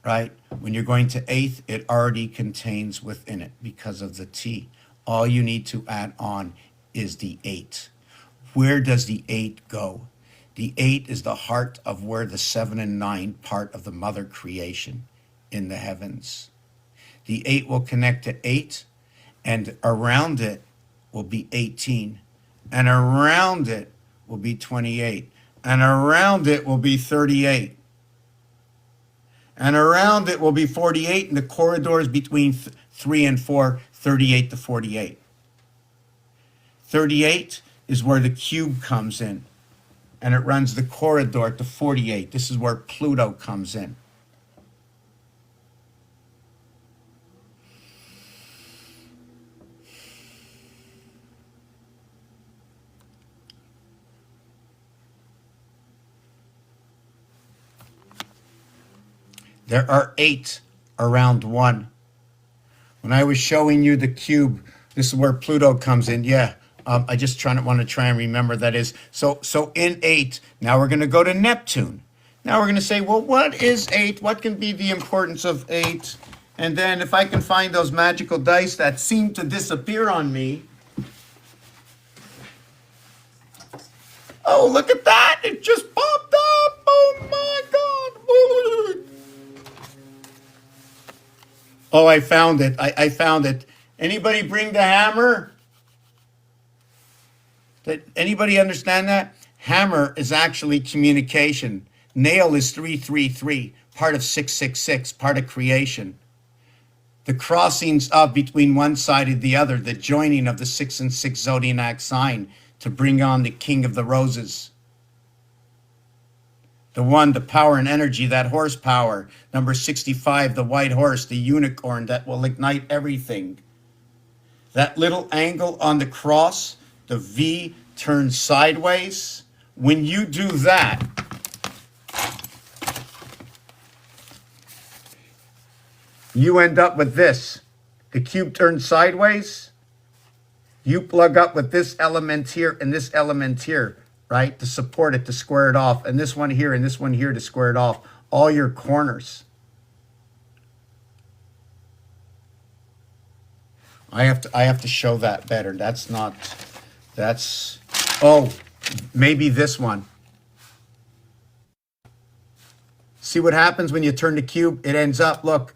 right? When you're going to eighth, it already contains within it because of the T. All you need to add on is the 8. Where does the 8 go? The 8 is the heart of where the 7 and 9 part of the mother creation in the heavens. The 8 will connect to 8, and around it will be 18, and around it will be 28, and around it will be 38, and around it will be 48, and the corridors between 3 and 4, 38 to 48. 38 is where the cube comes in, and it runs the corridor to 48. This is where Pluto comes in. There are 8 around 1. When I was showing you the cube, this is where Pluto comes in. Yeah, I just want to try and remember that is. So in 8, now we're going to go to Neptune. Now we're going to say, well, what is 8? What can be the importance of 8? And then if I can find those magical dice that seem to disappear on me. Oh, look at that. It just popped up. Oh, my God. Oh, I found it. I found it. Anybody bring the hammer? Did anybody understand that? Hammer is actually communication. Nail is 333, part of 666, part of creation. The crossings of between one side and the other, the joining of the 6 and 6 zodiac sign to bring on the king of the roses. The one, the power and energy, that horsepower. Number 65, the white horse, the unicorn that will ignite everything. That little angle on the cross, the V turns sideways. When you do that, you end up with this. The cube turns sideways. You plug up with this element here and this element here, right? To support it, to square it off. And this one here and this one here to square it off. All your corners. I have to show that better. Oh, maybe this one. See what happens when you turn the cube? It ends up, look,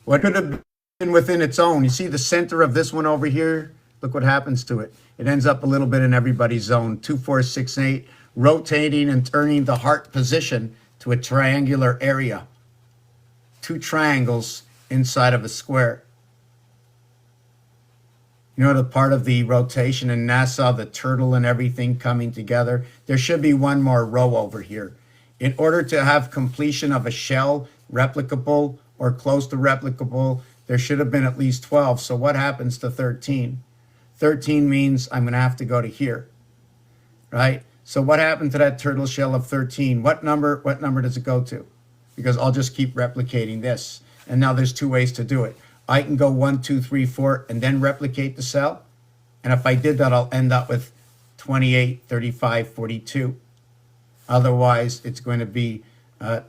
what could have been within its own. You see the center of this one over here? Look what happens to it. It ends up a little bit in everybody's zone. 2, 4, 6, 8, rotating and turning the heart position to a triangular area. 2 triangles inside of a square. You know, the part of the rotation in NASA, the turtle and everything coming together. There should be one more row over here. In order to have completion of a shell, replicable or close to replicable, there should have been at least 12. So what happens to 13? 13 means I'm going to have to go to here, right? So what happened to that turtle shell of 13? What number does it go to? Because I'll just keep replicating this. And now there's 2 ways to do it. I can go 1, 2, 3, 4, and then replicate the cell. And if I did that, I'll end up with 28, 35, 42. Otherwise, it's going to be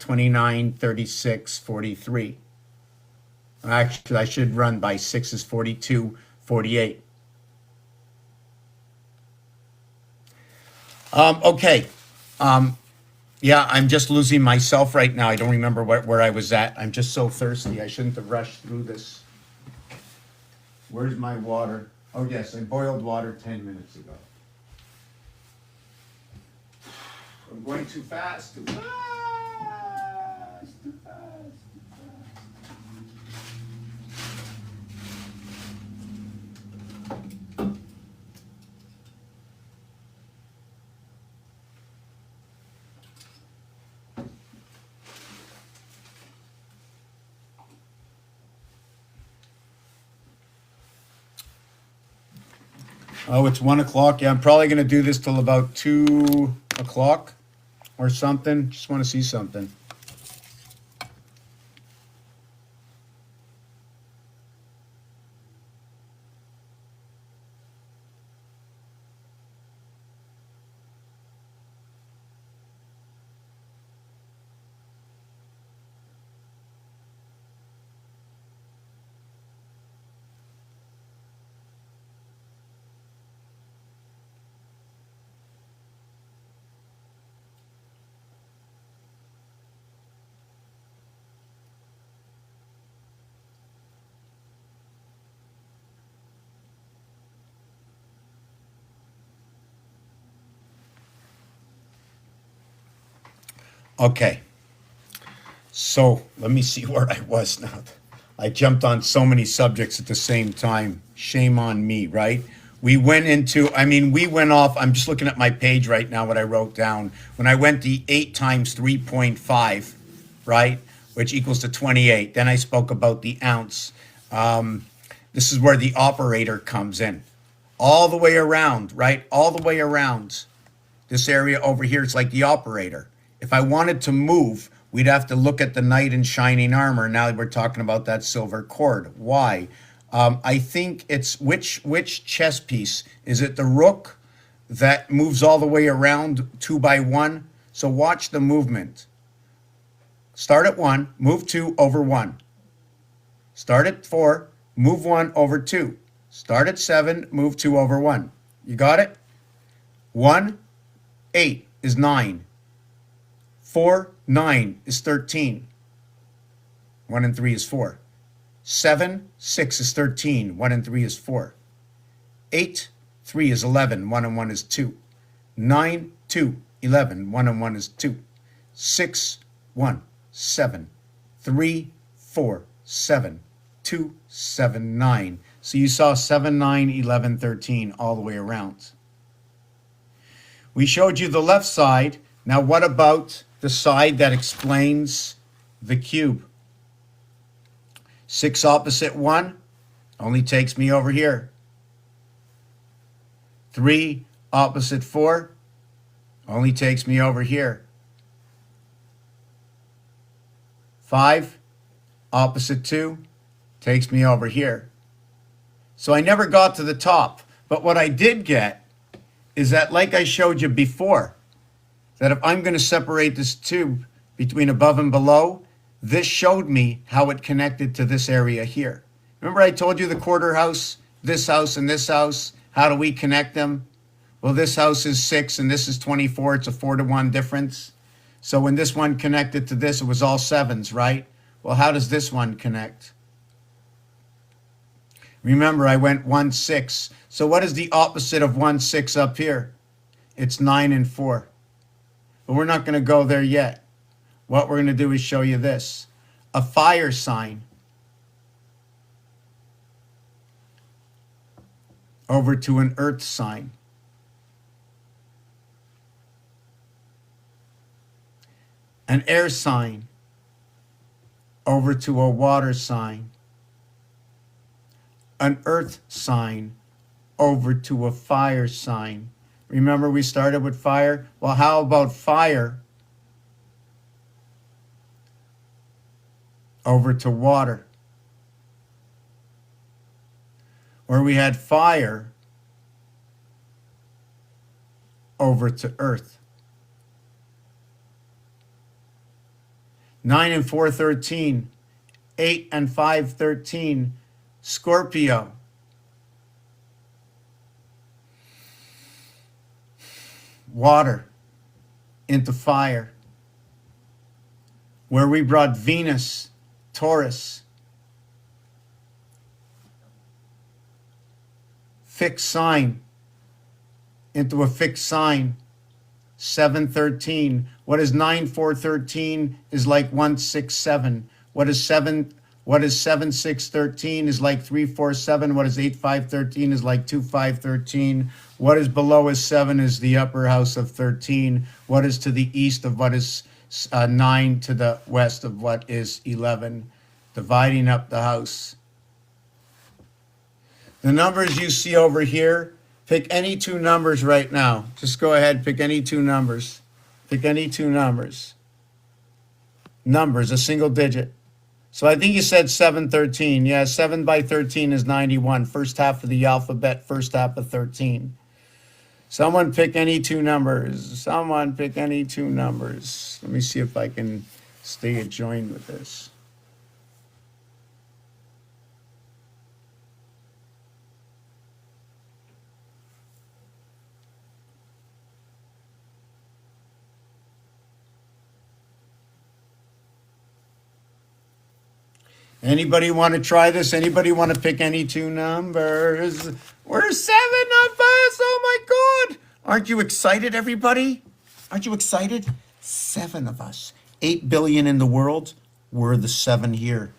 29, 36, 43. Actually, I should run by 6s, 42, 48. Okay. Yeah, I'm just losing myself right now. I don't remember where I was at. I'm just so thirsty. I shouldn't have rushed through this. Where's my water? Oh yes, I boiled water 10 minutes ago. I'm going too fast, too fast, too fast. Oh, it's 1 o'clock. Yeah, I'm probably gonna do this till about 2 o'clock or something. Just want to see something. Okay, so let me see where I was now. I jumped on so many subjects at the same time. Shame on me, right? We went off. I'm just looking at my page right now, what I wrote down. When I went the 8 times 3.5, right, which equals to 28, then I spoke about the ounce. This is where the operator comes in. All the way around, right? All the way around. This area over here is like the operator. If I wanted to move, we'd have to look at the knight in shining armor. Now we're talking about that silver cord. Why? I think it's which chess piece? Is it the rook that moves all the way around 2 by 1? So watch the movement. Start at 1, move 2 over 1. Start at 4, move 1 over 2. Start at 7, move 2 over 1. You got it? 1, 8 is 9. 4, 9 is 13. 1 and 3 is 4. 7, 6 is 13. 1 and 3 is 4. 8, 3 is 11. 1 and 1 is 2. 9, 2, 11. 1 and 1 is 2. 6, 1, 7. 3, 4, 7. 2, 7, 9. So you saw 7, 9, 11, 13 all the way around. We showed you the left side. Now what about the side that explains the cube? 6 opposite 1 only takes me over here. 3 opposite 4 only takes me over here. 5 opposite 2 takes me over here. So I never got to the top. But what I did get is that, like I showed you before, that if I'm going to separate this tube between above and below, this showed me how it connected to this area here. Remember I told you the quarter house, this house, and this house, how do we connect them? Well, this house is 6 and this is 24. It's a 4-to-1 difference. So when this one connected to this, it was all 7s, right? Well, how does this one connect? Remember, I went 1, 6. So what is the opposite of 1, 6 up here? It's 9 and 4. But we're not going to go there yet. What we're going to do is show you this. A fire sign over to an earth sign. An air sign over to a water sign. An earth sign over to a fire sign. Remember we started with fire? Well, how about fire over to water? Where we had fire over to earth. 9 and 4, 13. 8 and 5, 13. Scorpio. Water into fire. Where we brought Venus, Taurus. fixed sign into a fixed sign. 713. What is 9413 is like 167. What is 7613 is like 347. What is 8513 is like 2513. What is below is 7 is the upper house of 13. What is to the east of what is 9 to the west of what is 11. Dividing up the house. The numbers you see over here, pick any two numbers right now. Just go ahead, pick any two numbers. Pick any two numbers. Numbers, a single digit. So I think you said 713. Yeah, 7 by 13 is 91. First half of the alphabet, first half of 13. Someone pick any two numbers. Someone pick any two numbers. Let me see if I can stay adjoined with this. Anybody want to try this? Anybody want to pick any two numbers? We're 7 of us. Oh my God. Aren't you excited, everybody? Aren't you excited? 7 of us. 8 billion in the world. We're the 7 here.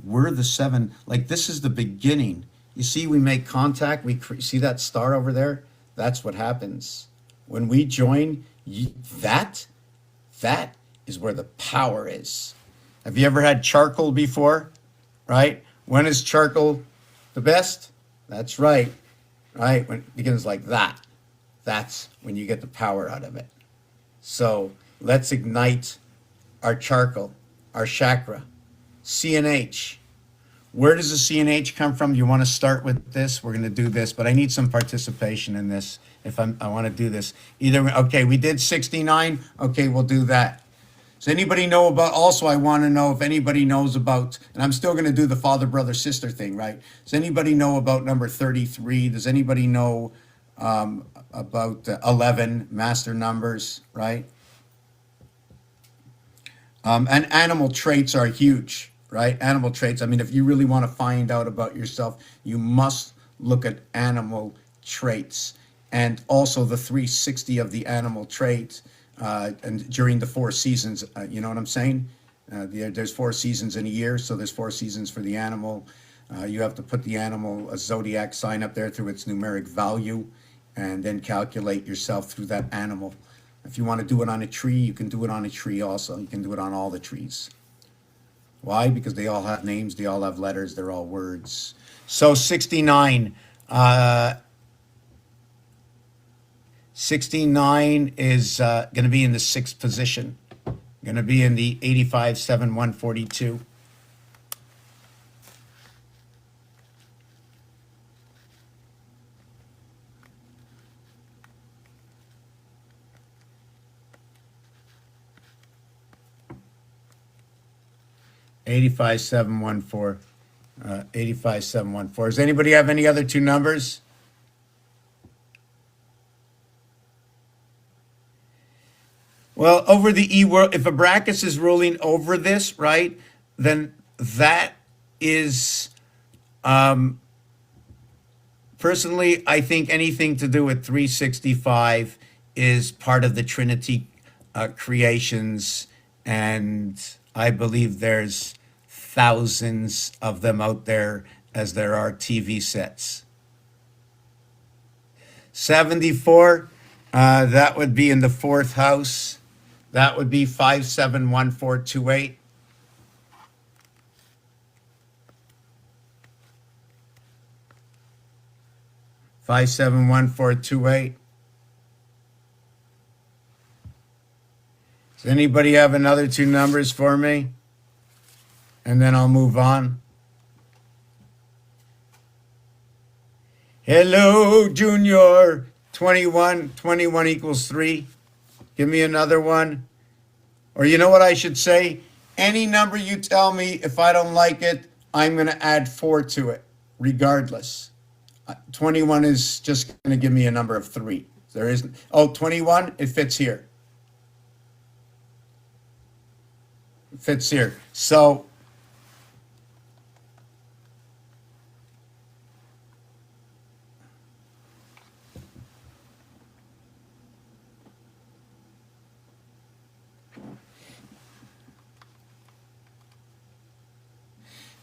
We're the 7. Like, this is the beginning. You see, we make contact. See that star over there? That's what happens. When we join, that is where the power is. Have you ever had charcoal before? Right? When is charcoal the best? That's right. Right? When it begins like that. That's when you get the power out of it. So let's ignite our charcoal, our chakra. CNH. Where does the CNH come from? You want to start with this? We're going to do this, but I need some participation in this if I want to do this. Okay, we did 69. Okay, we'll do that. Does anybody know about, also I want to know if anybody knows about, and I'm still going to do the father, brother, sister thing, right? Does anybody know about number 33? Does anybody know about 11 master numbers, right? And animal traits are huge, right? Animal traits. I mean, if you really want to find out about yourself, you must look at animal traits and also the 360 of the animal traits. And during the 4 seasons, you know what I'm saying? There's 4 seasons in a year, so there's 4 seasons for the animal. You have to put the animal, a zodiac sign up there through its numeric value, and then calculate yourself through that animal. If you want to do it on a tree, you can do it on a tree also. You can do it on all the trees. Why? Because they all have names, they all have letters, they're all words. So 69. 69 is going to be in the 6th position. Going to be in the 85-7-142. $85-714. 85-714. Does anybody have any other two numbers? Well, over the E world, if Abraxas is ruling over this, right, then that is, personally, I think anything to do with 365 is part of the Trinity creations, and I believe there's thousands of them out there as there are TV sets. 74, that would be in the 4th house. That would be 571428. Does anybody have another two numbers for me? And then I'll move on. Hello, Junior. 21. 21 equals 3. Give me another one. Or you know what I should say? Any number you tell me, if I don't like it, I'm going to add 4 to it, regardless. 21 is just going to give me a number of 3. There isn't. Oh, 21, it fits here. It fits here. So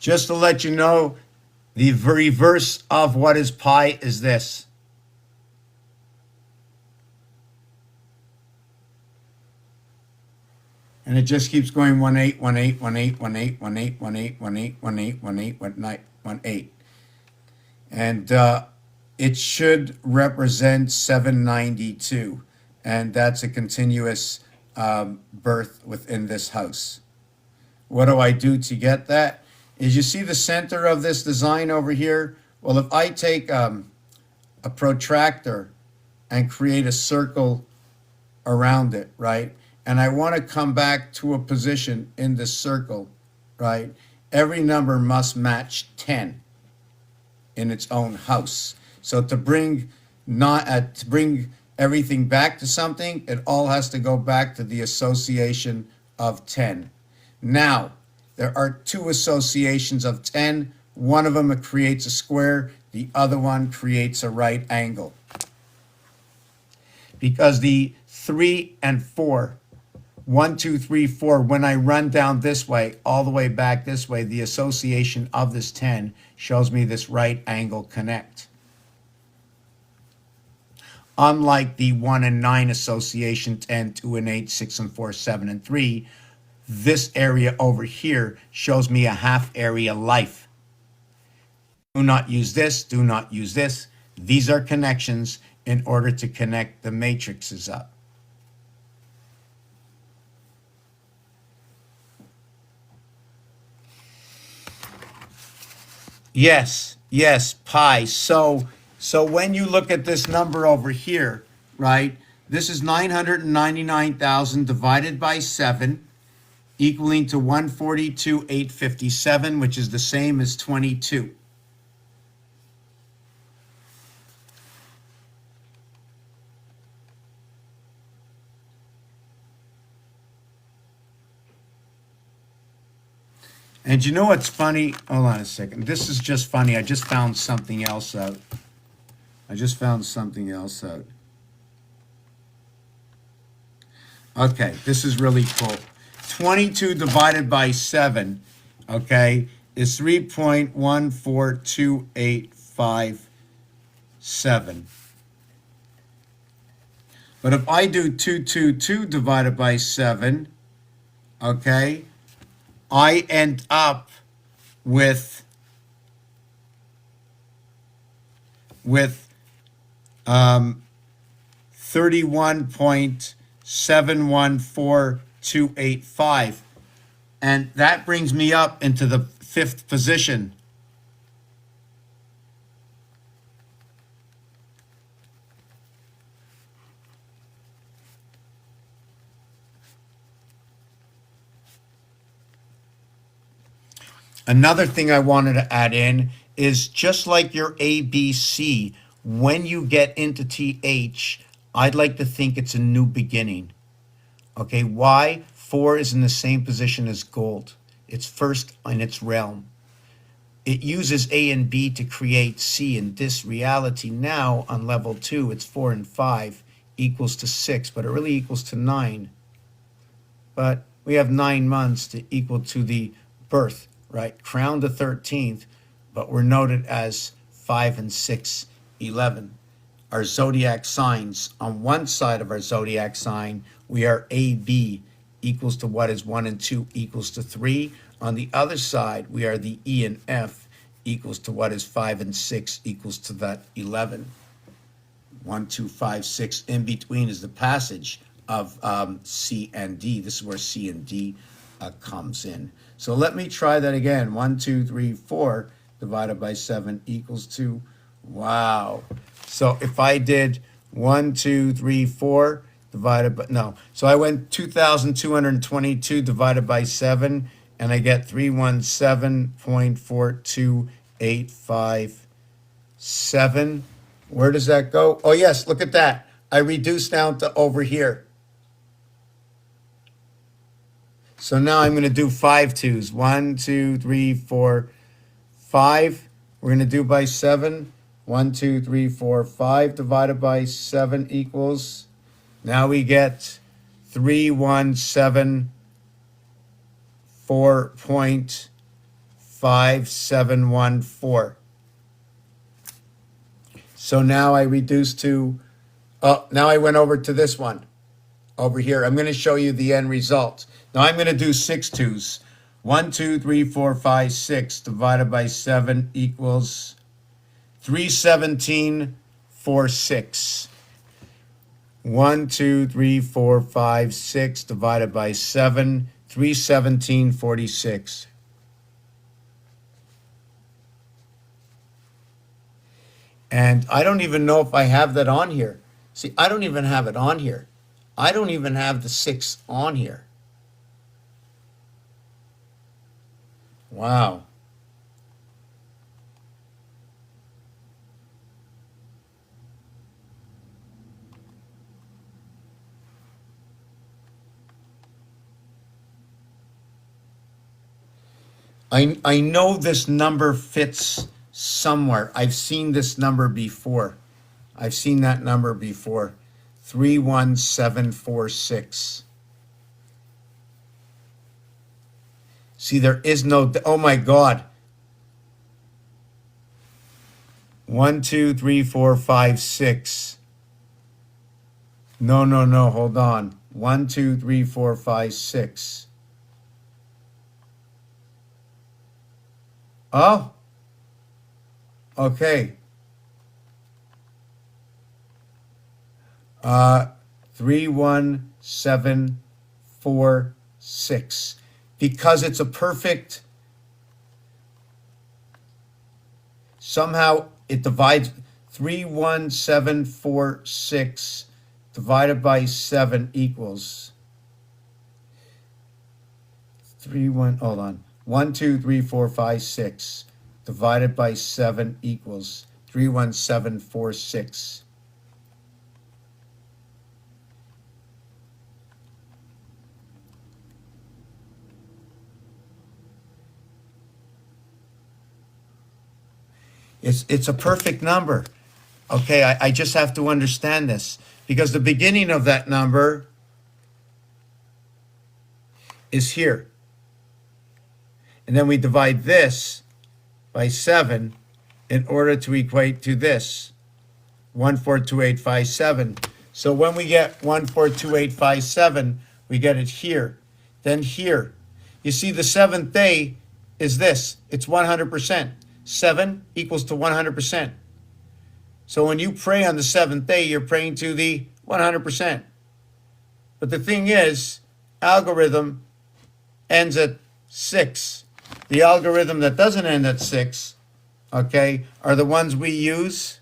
Just to let you know, the reverse of what is pi is this. And it just keeps going 1 8 1 8 1 8 1 8 1 8 1 8 1 8 1 8 1 8 1 8. And it should represent 792. And that's a continuous birth within this house. What do I do to get that? Is you see the center of this design over here? Well, if I take a protractor and create a circle around it, right? And I want to come back to a position in this circle, right? Every number must match 10 in its own house. So to bring everything back to something, it all has to go back to the association of 10. Now, there are two associations of 10. One of them creates a square, the other one creates a right angle. Because the 3 and 4, 1, 2, 3, 4, when I run down this way, all the way back this way, the association of this 10 shows me this right angle connect. Unlike the 1 and 9 association, 10, 2 and 8, 6 and 4, 7 and 3, this area over here shows me a half area life. Do not use this, do not use this. These are connections in order to connect the matrices up. Yes, pi. So when you look at this number over here, right, this is 999,000 divided by 7, equaling to 142,857, which is the same as 22. And you know what's funny? Hold on a second. This is just funny. I just found something else out. Okay, this is really cool. 22 divided by 7, okay, is 3.142857. But if I do 222 divided by 7, okay, I end up with 31.714285, and that brings me up into the 5th position. Another thing I wanted to add in is just like your ABC, when you get into TH, I'd like to think it's a new beginning. Okay, why? 4 is in the same position as gold. It's first in its realm. It uses A and B to create C. In this reality now, on level 2, it's 4 and 5 equals to 6, but it really equals to 9. But we have 9 months to equal to the birth, right? Crown the 13th, but we're noted as 5 and 6, 11. Our zodiac signs, on one side of our zodiac sign, we are AB equals to what is 1 and 2 equals to 3. On the other side, we are the E and F equals to what is 5 and 6 equals to that 11. 1, 2, 5, 6. In between is the passage of C and D. This is where C and D comes in. So let me try that again. 1, 2, 3, 4 divided by 7 equals to, wow. So if I did 1, 2, 3, 4 divided by, no. So I went 2,222 divided by 7, and I get 317.42857. Where does that go? Oh, yes, look at that. I reduced down to over here. So now I'm going to do 5 twos. 1, 2, 3, 4, 5. We're going to do by 7. 1, 2, 3, 4, 5 divided by 7 equals. Now we get 3,174.5 5714. So now I reduce to, oh, now I went over to this one over here. I'm going to show you the end result. Now I'm going to do 6 twos. 1, 2, 3, 4, 5, 6 divided by 7 equals 317.46. 1, 2, 3, 4, 5, 6 divided by 7, 317.46. And I don't even know if I have that on here. See, I don't even have it on here. I don't even have the 6 on here. Wow. I know this number fits somewhere. I've seen this number before. I've seen that number before. 31746. See, there is no, oh my God. 1, 2, 3, 4, 5, 6. No, hold on. 1, 2, 3, 4, 5, 6. Oh, okay. 31746. Because it's a perfect, somehow it divides. 31746 divided by 7 equals hold on. 1, 2, 3, 4, 5, 6 divided by 7 equals 31746. It's a perfect number. Okay, I just have to understand this because the beginning of that number is here. And then we divide this by 7 in order to equate to this, 142857. So when we get 142857, we get it here. Then here. You see, the seventh day is this. It's 100%. 7 equals to 100%. So when you pray on the seventh day, you're praying to the 100%. But the thing is, algorithm ends at 6. The algorithm that doesn't end at 6, okay, are the ones we use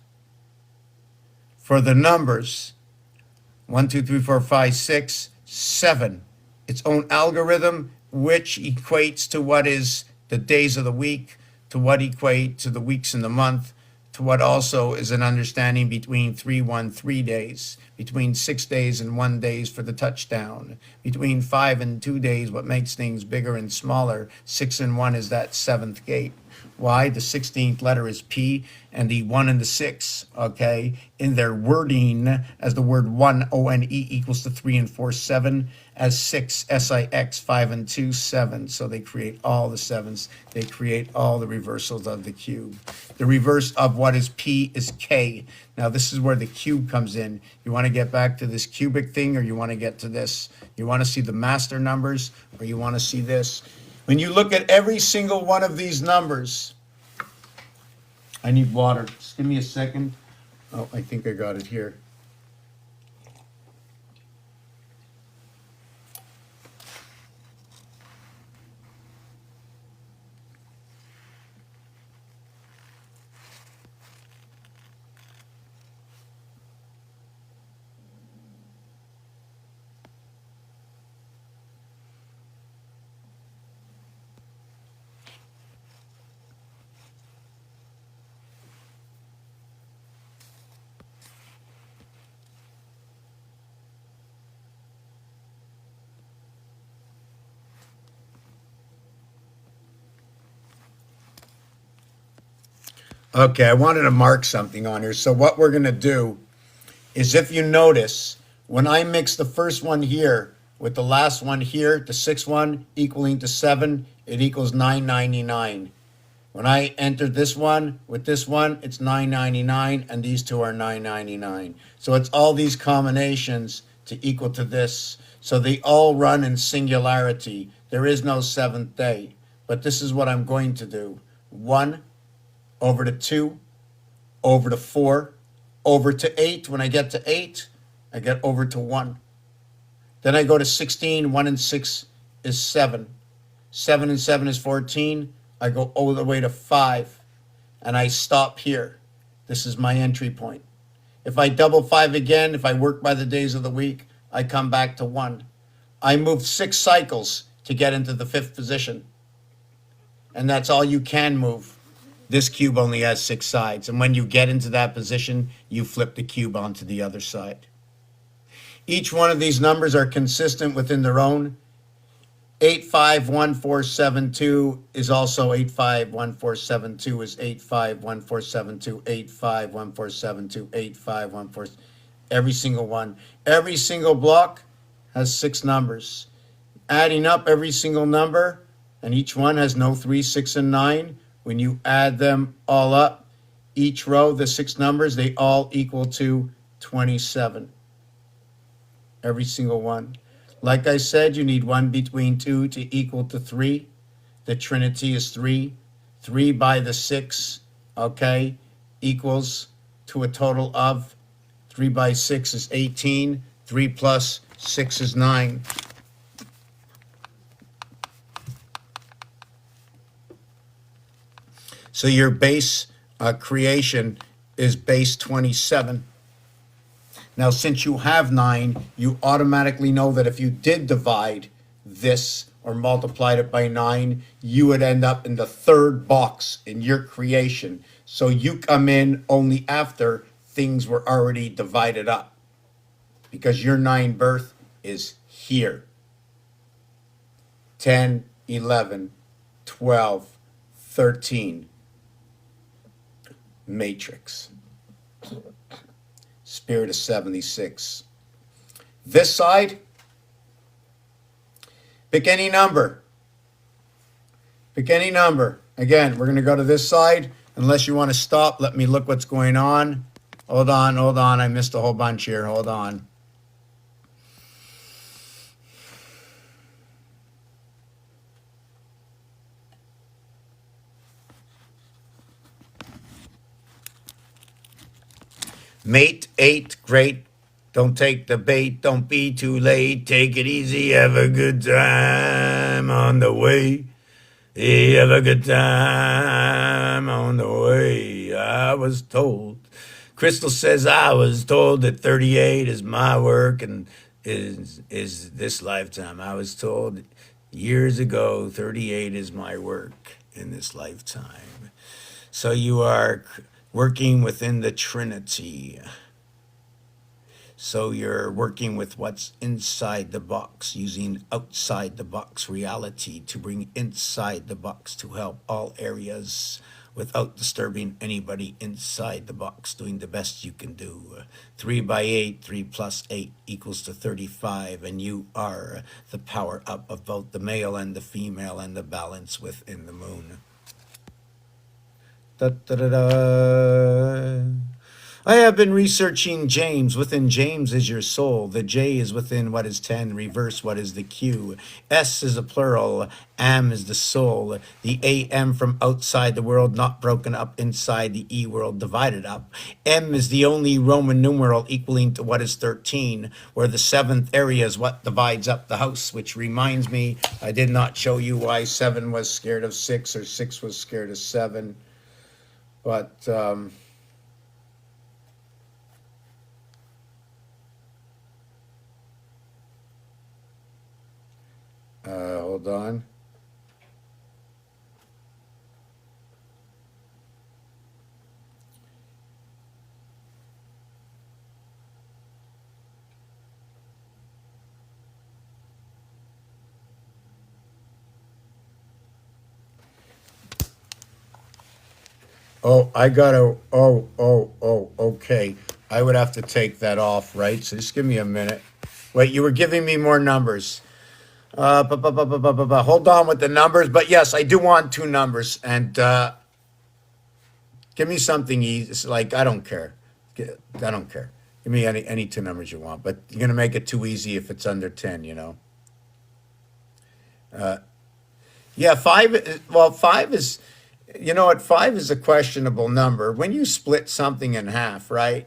for the numbers. 1, 2, 3, 4, 5, 6, 7. Its own algorithm, which equates to what is the days of the week, to what equate to the weeks in the month, to what also is an understanding between 313 days, between 6 days and 1 days for the touchdown, between 5 and 2 days, what makes things bigger and smaller. 6 and 1 is that seventh gate. Why? The 16th letter is P, and the 1 and the 6, okay, in their wording as the word 1, O-N-E, equals to 3 and 4, 7, as 6, S-I-X, 5 and 2, 7. So they create all the 7s. They create all the reversals of the cube. The reverse of what is P is K. Now this is where the cube comes in. You want to get back to this cubic thing, or you want to get to this? You want to see the master numbers, or you want to see this? When you look at every single one of these numbers, I need water. Just give me a second. Oh, I think I got it here. Okay, I wanted to mark something on here. So what we're going to do is, if you notice, when I mix the first one here with the last one here, the sixth one equaling to 7, it equals 999. When I entered this one with this one, it's 999, and these two are 999. So it's all these combinations to equal to this. So they all run in singularity. There is no seventh day. But this is what I'm going to do. 1 over to 2 over to 4 over to 8. When I get to 8, I get over to 1. Then I go to 16. 1 and 6 is 7. 7 and 7 is 14. I go all the way to 5, and I stop here. This is my entry point. If I double 5 again, if I work by the days of the week, I come back to 1. I moved 6 cycles to get into the 5th position, and that's all you can move. This cube only has 6 sides, and when you get into that position, you flip the cube onto the other side. Each one of these numbers are consistent within their own. 851472 is also 851472 is 851472, 851472, 8514. Every single one. Every single block has 6 numbers. Adding up every single number, and each one has no 3, 6, and 9. When you add them all up, each row, the 6 numbers, they all equal to 27. Every single one. Like I said, you need 1 between 2 to equal to 3. The trinity is 3. 3 by the 6, okay, equals to a total of 3 by 6 is 18. 3 plus 6 is 9. So your base creation is base 27. Now, since you have 9, you automatically know that if you did divide this or multiplied it by 9, you would end up in the 3rd box in your creation. So you come in only after things were already divided up, because your 9 birth is here. 10, 11, 12, 13. Matrix. Spirit of 76. This side, pick any number. Pick any number. Again, we're going to go to this side. Unless you want to stop, let me look what's going on. Hold on. I missed a whole bunch here. Hold on. Mate 8, great. Don't take the bait. Don't be too late. Take it easy. Have a good time on the way. Hey, have a good time on the way. I was told. Crystal says, I was told that 38 is my work and is this lifetime. I was told years ago 38 is my work in this lifetime. So you are working within the Trinity. So you're working with what's inside the box, using outside the box reality to bring inside the box to help all areas without disturbing anybody inside the box, doing the best you can do. 3 by 8, 3 plus 8 equals to 35, and you are the power up of both the male and the female and the balance within the moon. Da, da, da, da. I have been researching James. Within James is your soul. The J is within what is 10. Reverse what is the Q. S is a plural. Am is the soul. The AM from outside the world, not broken up inside the E world, divided up. M is the only Roman numeral equaling to what is 13, where the 7th area is what divides up the house, which reminds me, I did not show you why 7 was scared of 6 or 6 was scared of 7. But hold on. Okay. I would have to take that off, right? So just give me a minute. Wait, you were giving me more numbers. Hold on with the numbers, but yes, I do want 2 numbers, and Give me something easy. It's like, I don't care. I don't care. Give me any two numbers you want, but you're gonna make it too easy if it's under 10. Yeah, well, five is, you know what? Five is a questionable number. When you split something in half, right?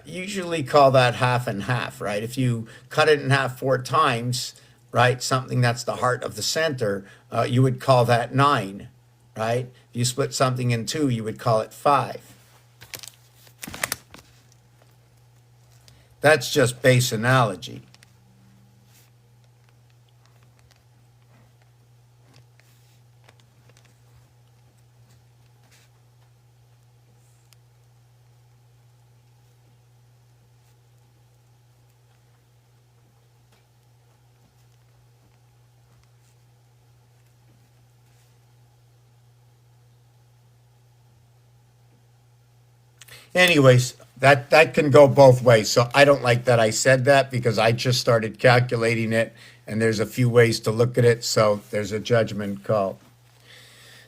Usually call that half and half, right? If you cut it in half four times, right? Something that's the heart of the center, you would call that nine, right? If you split something in two, you would call it five. That's just base analogy. Anyways, that can go both ways. So I don't like that I said that because I just started calculating it and there's a few ways to look at it. So there's a judgment call.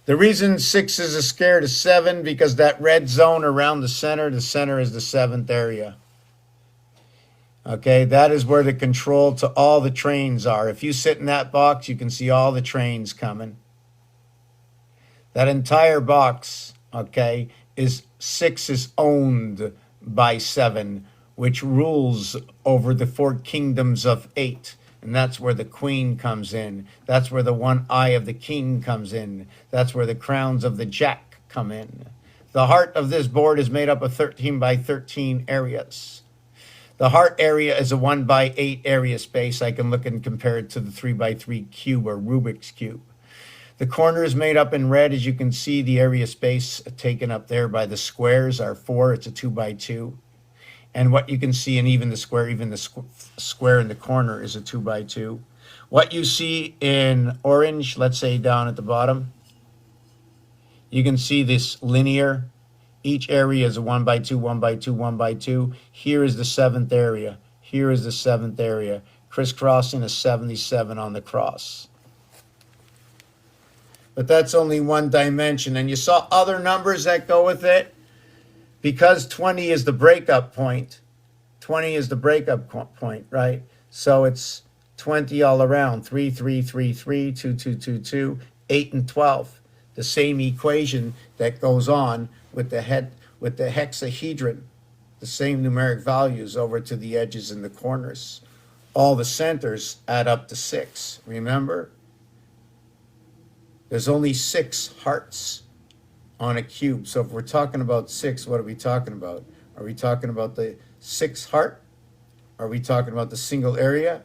The reason six is a scare to seven because that red zone around the center is the seventh area. Okay, that is where the control to all the trains are. If you sit in that box, you can see all the trains coming. That entire box, okay, is six is owned by seven, which rules over the four kingdoms of eight. And that's where the queen comes in. That's where the one eye of the king comes in. That's where the crowns of the jack come in. The heart of this board is made up of 13 by 13 areas. The heart area is a 1 by 8 area space. I can look and compare it to the 3 by 3 cube or Rubik's Cube. The corner is made up in red. As you can see, the area space taken up there by the squares are 4. It's a 2 by 2. And what you can see, and even the square in the corner is a 2 by 2. What you see in orange, let's say down at the bottom, you can see this linear. Each area is a 1 by 2, 1 by 2, 1 by 2. Here is the seventh area. Here is the seventh area. Crisscrossing is 77 on the cross. But that's only one dimension. And you saw other numbers that go with it. Because 20 is the breakup point. 20 is the breakup point, right? So it's 20 all around. 3, 3, 3, 3, 2, 2, 2, 2, 8, and 12. The same equation that goes on with the hexahedron. The same numeric values over to the edges and the corners. All the centers add up to 6. Remember? There's only 6 hearts on a cube. So if we're talking about 6, what are we talking about? Are we talking about the 6th heart? Are we talking about the single area?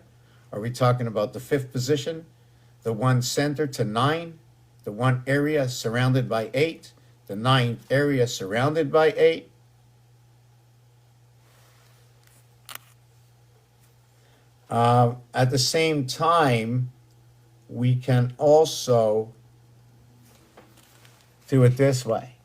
Are we talking about the 5th position? The 1 center to 9? The 1 area surrounded by 8? The 9th area surrounded by 8? At the same time, we can also do it this way.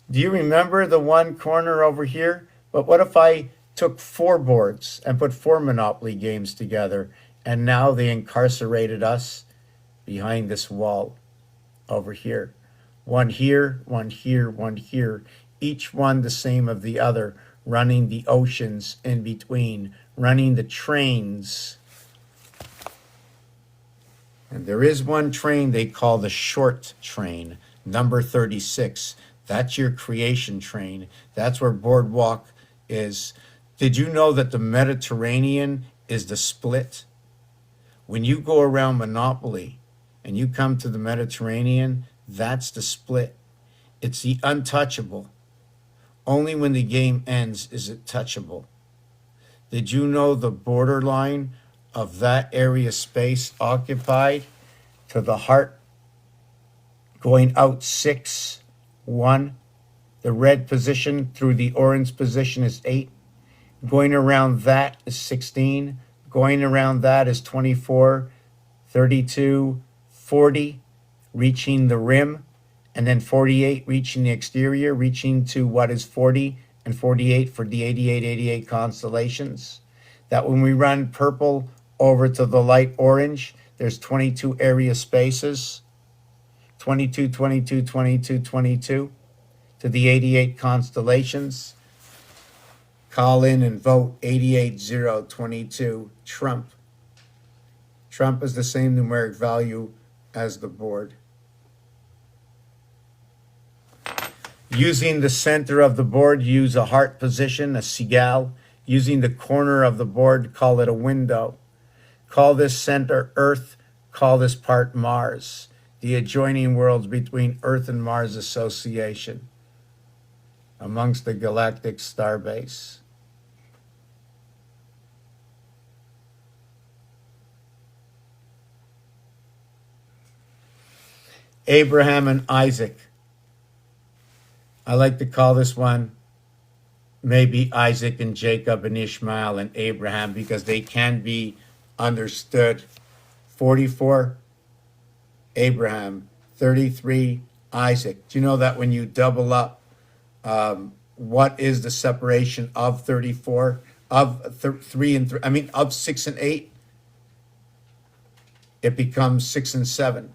Do you remember the one corner over here? But what if I took 4 boards and put 4 Monopoly games together, and now they incarcerated us behind this wall over here? One here, one here, one here, each one the same of the other, running the oceans in between, running the trains. And there is one train they call the short train, number 36. That's your creation train. That's where Boardwalk is. Did you know that the Mediterranean is the split? When you go around Monopoly and you come to the Mediterranean, that's the split. It's the untouchable. Only when the game ends is it touchable. Did you know the borderline of that area space occupied to the heart going out 6, 1? The red position through the orange position is 8. Going around that is 16. Going around that is 24, 32, 40, reaching the rim, and then 48 reaching the exterior, reaching to what is 40 and 48 for the 88 constellations. That when we run purple over to the light orange, there's 22 area spaces, 22, 22, 22, 22. to the 88 constellations. Call in and vote 88022 Trump. Trump is the same numeric value as the board. Using the center of the board, use a heart position, a seagull. Using the corner of the board, call it a window. Call this center Earth, call this part Mars. The adjoining worlds between Earth and Mars association amongst the galactic starbase. Abraham and Isaac. I like to call this one maybe Isaac and Jacob and Ishmael and Abraham because they can be understood. 44, Abraham. 33, Isaac. Do you know that when you double up, what is the separation of 34? Of 3 and 3, I mean, of 6 and 8? It becomes 6 and 7.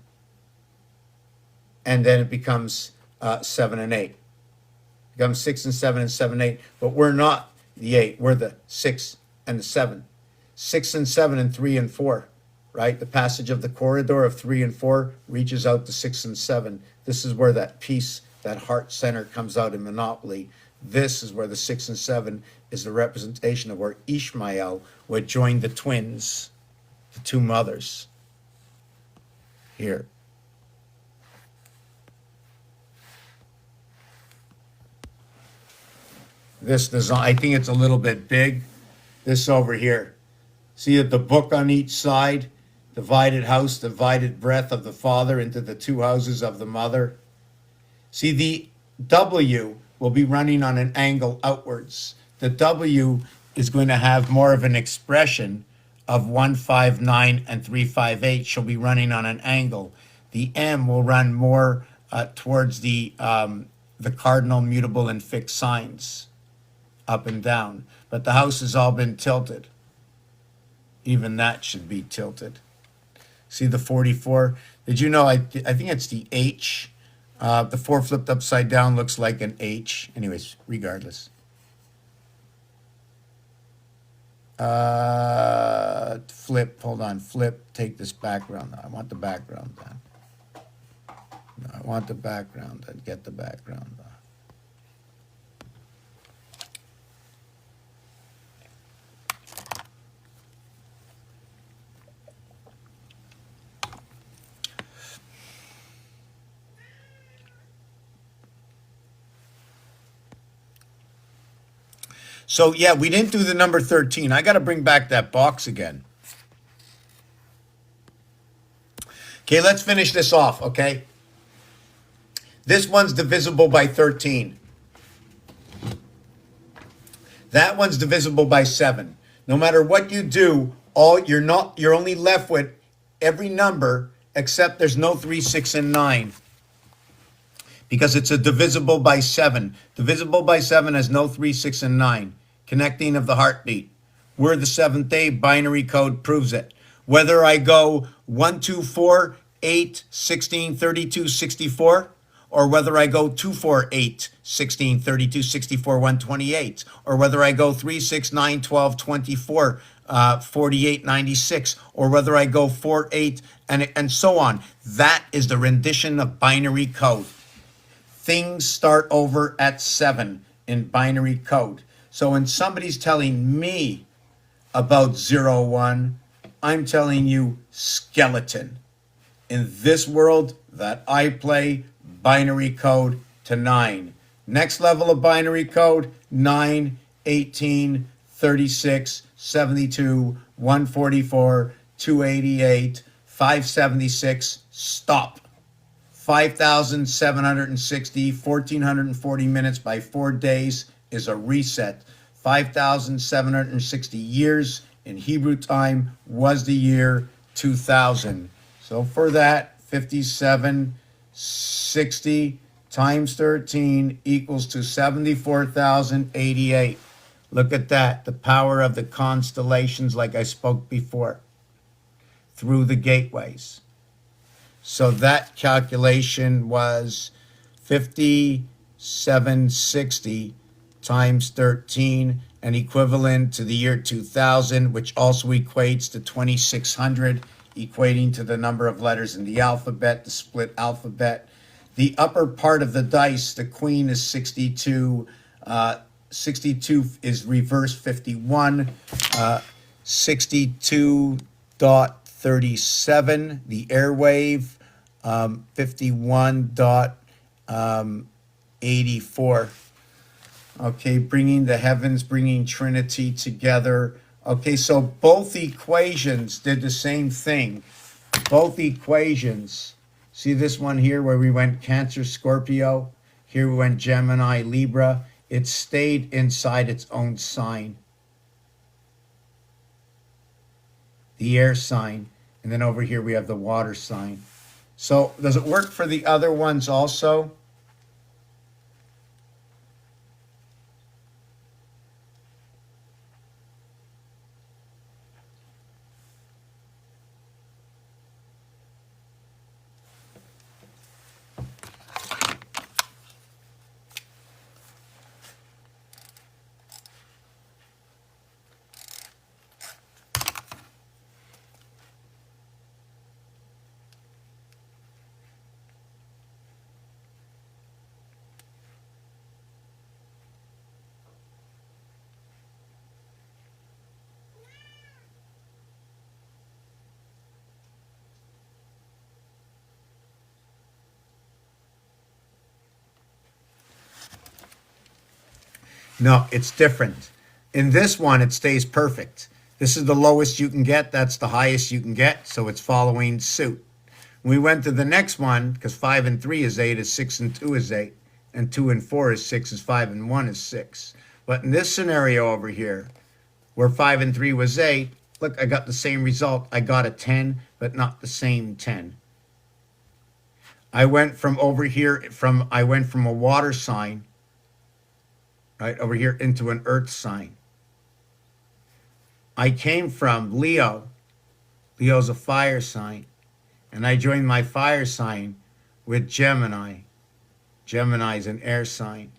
And then it becomes 7 and 8. Becomes 6 and 7 and 7 and 8. But we're not the 8. We're the 6 and the 7. 6 and 7 and 3 and 4. Right? The passage of the corridor of 3 and 4 reaches out to 6 and 7. This is where that peace, that heart center comes out in Monopoly. This is where the 6 and 7 is the representation of where Ishmael would join the twins, the two mothers. Here. This design, I think it's a little bit big. This over here. See the book on each side? Divided house, divided breath of the father into the two houses of the mother. See, the W will be running on an angle outwards. The W is going to have more of an expression of 159 and 358. She'll be running on an angle. The M will run more towards the cardinal, mutable, and fixed signs, up and down. But the house has all been tilted. Even that should be tilted. See the 44? Did you know, I think it's the H. The 4 flipped upside down looks like an H. Anyways, regardless. Flip, hold on, flip, take this background. I want the background done. No, I want the background done. Get the background done. So, yeah, we didn't do the number 13. I got to bring back that box again. Okay, let's finish this off, okay? This one's divisible by 13. That one's divisible by 7. No matter what you do, you're only left with every number except there's no 3, 6, and 9. Because it's a divisible by 7. Divisible by 7 has no 3, 6, and 9. Connecting of the heartbeat. We're the seventh day. Binary code proves it. Whether I go 1, 2, 4, 8, 16, 32, 64, or whether I go 2, 4, 8, 16, 32, 64, 128, or whether I go 3, 6, 9, 12, 24, 48, 96, or whether I go 4, 8, and so on. That is the rendition of binary code. Things start over at 7 in binary code. So when somebody's telling me about 0, 1, I'm telling you skeleton. In this world that I play, binary code to 9. Next level of binary code, 9, 18, 36, 72, 144, 288, 576, stop. 5,760, 1,440 minutes by 4 days is a reset. 5,760 years in Hebrew time was the year 2000. So for that, 5760 times 13 equals to 74,088. Look at that, the power of the constellations like I spoke before, through the gateways. So that calculation was 57 760 times 13, and equivalent to the year 2000, which also equates to 2600, equating to the number of letters in the alphabet, the split alphabet. The upper part of the dice, the queen is 62. 62 is reverse 51. 62.37, the airwave. 51.84. Okay, bringing the heavens, bringing Trinity together. Okay, so both equations did the same thing. Both equations. See this one here where we went Cancer, Scorpio? Here we went Gemini, Libra. It stayed inside its own sign. The air sign. And then over here we have the water sign. So does it work for the other ones also? No, it's different. In this one, it stays perfect. This is the lowest you can get. That's the highest you can get. So it's following suit. When we went to the next one, because 5 and 3 is 8, is 6 and 2 is 8, and 2 and 4 is 6, is 5 and 1 is 6. But in this scenario over here, where 5 and 3 was 8, look, I got the same result. I got a 10, but not the same 10. I went from over here, I went from a water sign right over here into an earth sign. I came from Leo. Leo's a fire sign. And I joined my fire sign with Gemini. Gemini's an air sign.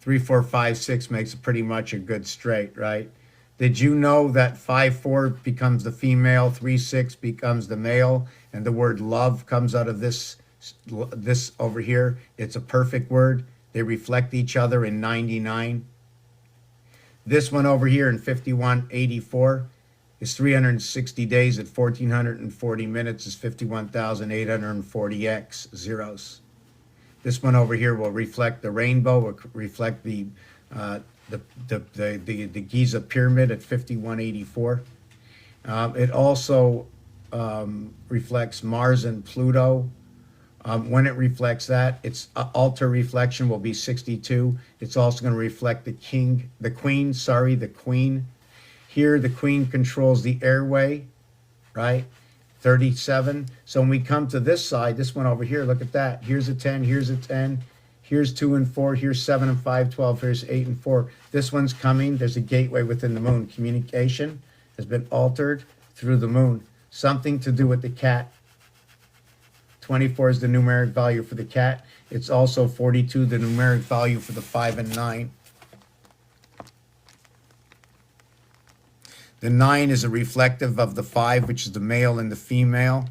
3, 4, 5, 6 makes it pretty much a good straight, right? Did you know that 5, 4 becomes the female, 3, 6 becomes the male, and the word love comes out of this over here? It's a perfect word. They reflect each other in 99. This one over here in 5184 is 360 days at 1440 minutes is 51,840 zeros. This one over here will reflect the rainbow, will reflect the Giza pyramid at 5184. It also reflects Mars and Pluto. When it reflects that, its alter reflection will be 62. It's also going to reflect the queen. Here, the queen controls the airway, right? 37. So when we come to this side, this one over here, look at that. Here's a 10, here's a 10, here's 2 and 4, here's 7 and 5, 12, here's 8 and 4. This one's coming. There's a gateway within the moon. Communication has been altered through the moon. Something to do with the cat. 24 is the numeric value for the cat. It's also 42, the numeric value for the 5 and 9. The 9 is a reflective of the 5, which is the male and the female.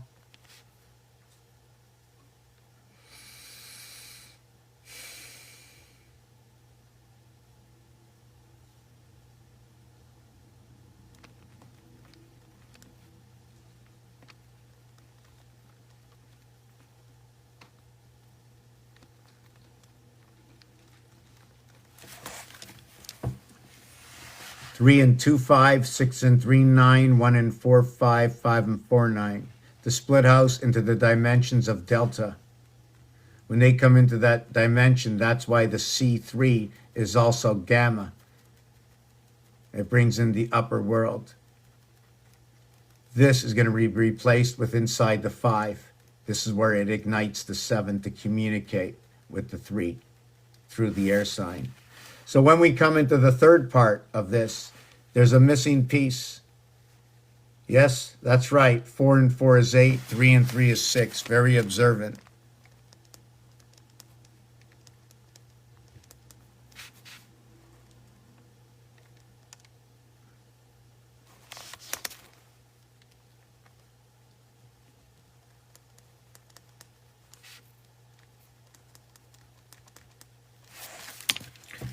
Three and 2, 5, 6 and 3, 9, 1 and 4, 5, 5 and 4, 9. The split house into the dimensions of delta. When they come into that dimension, that's why the C3 is also gamma. It brings in the upper world. This is going to be replaced with inside the 5. This is where it ignites the 7 to communicate with the 3 through the air sign. So when we come into the third part of this, there's a missing piece. Yes, that's right. 4 and 4 is 8. 3 and 3 is 6. Very observant.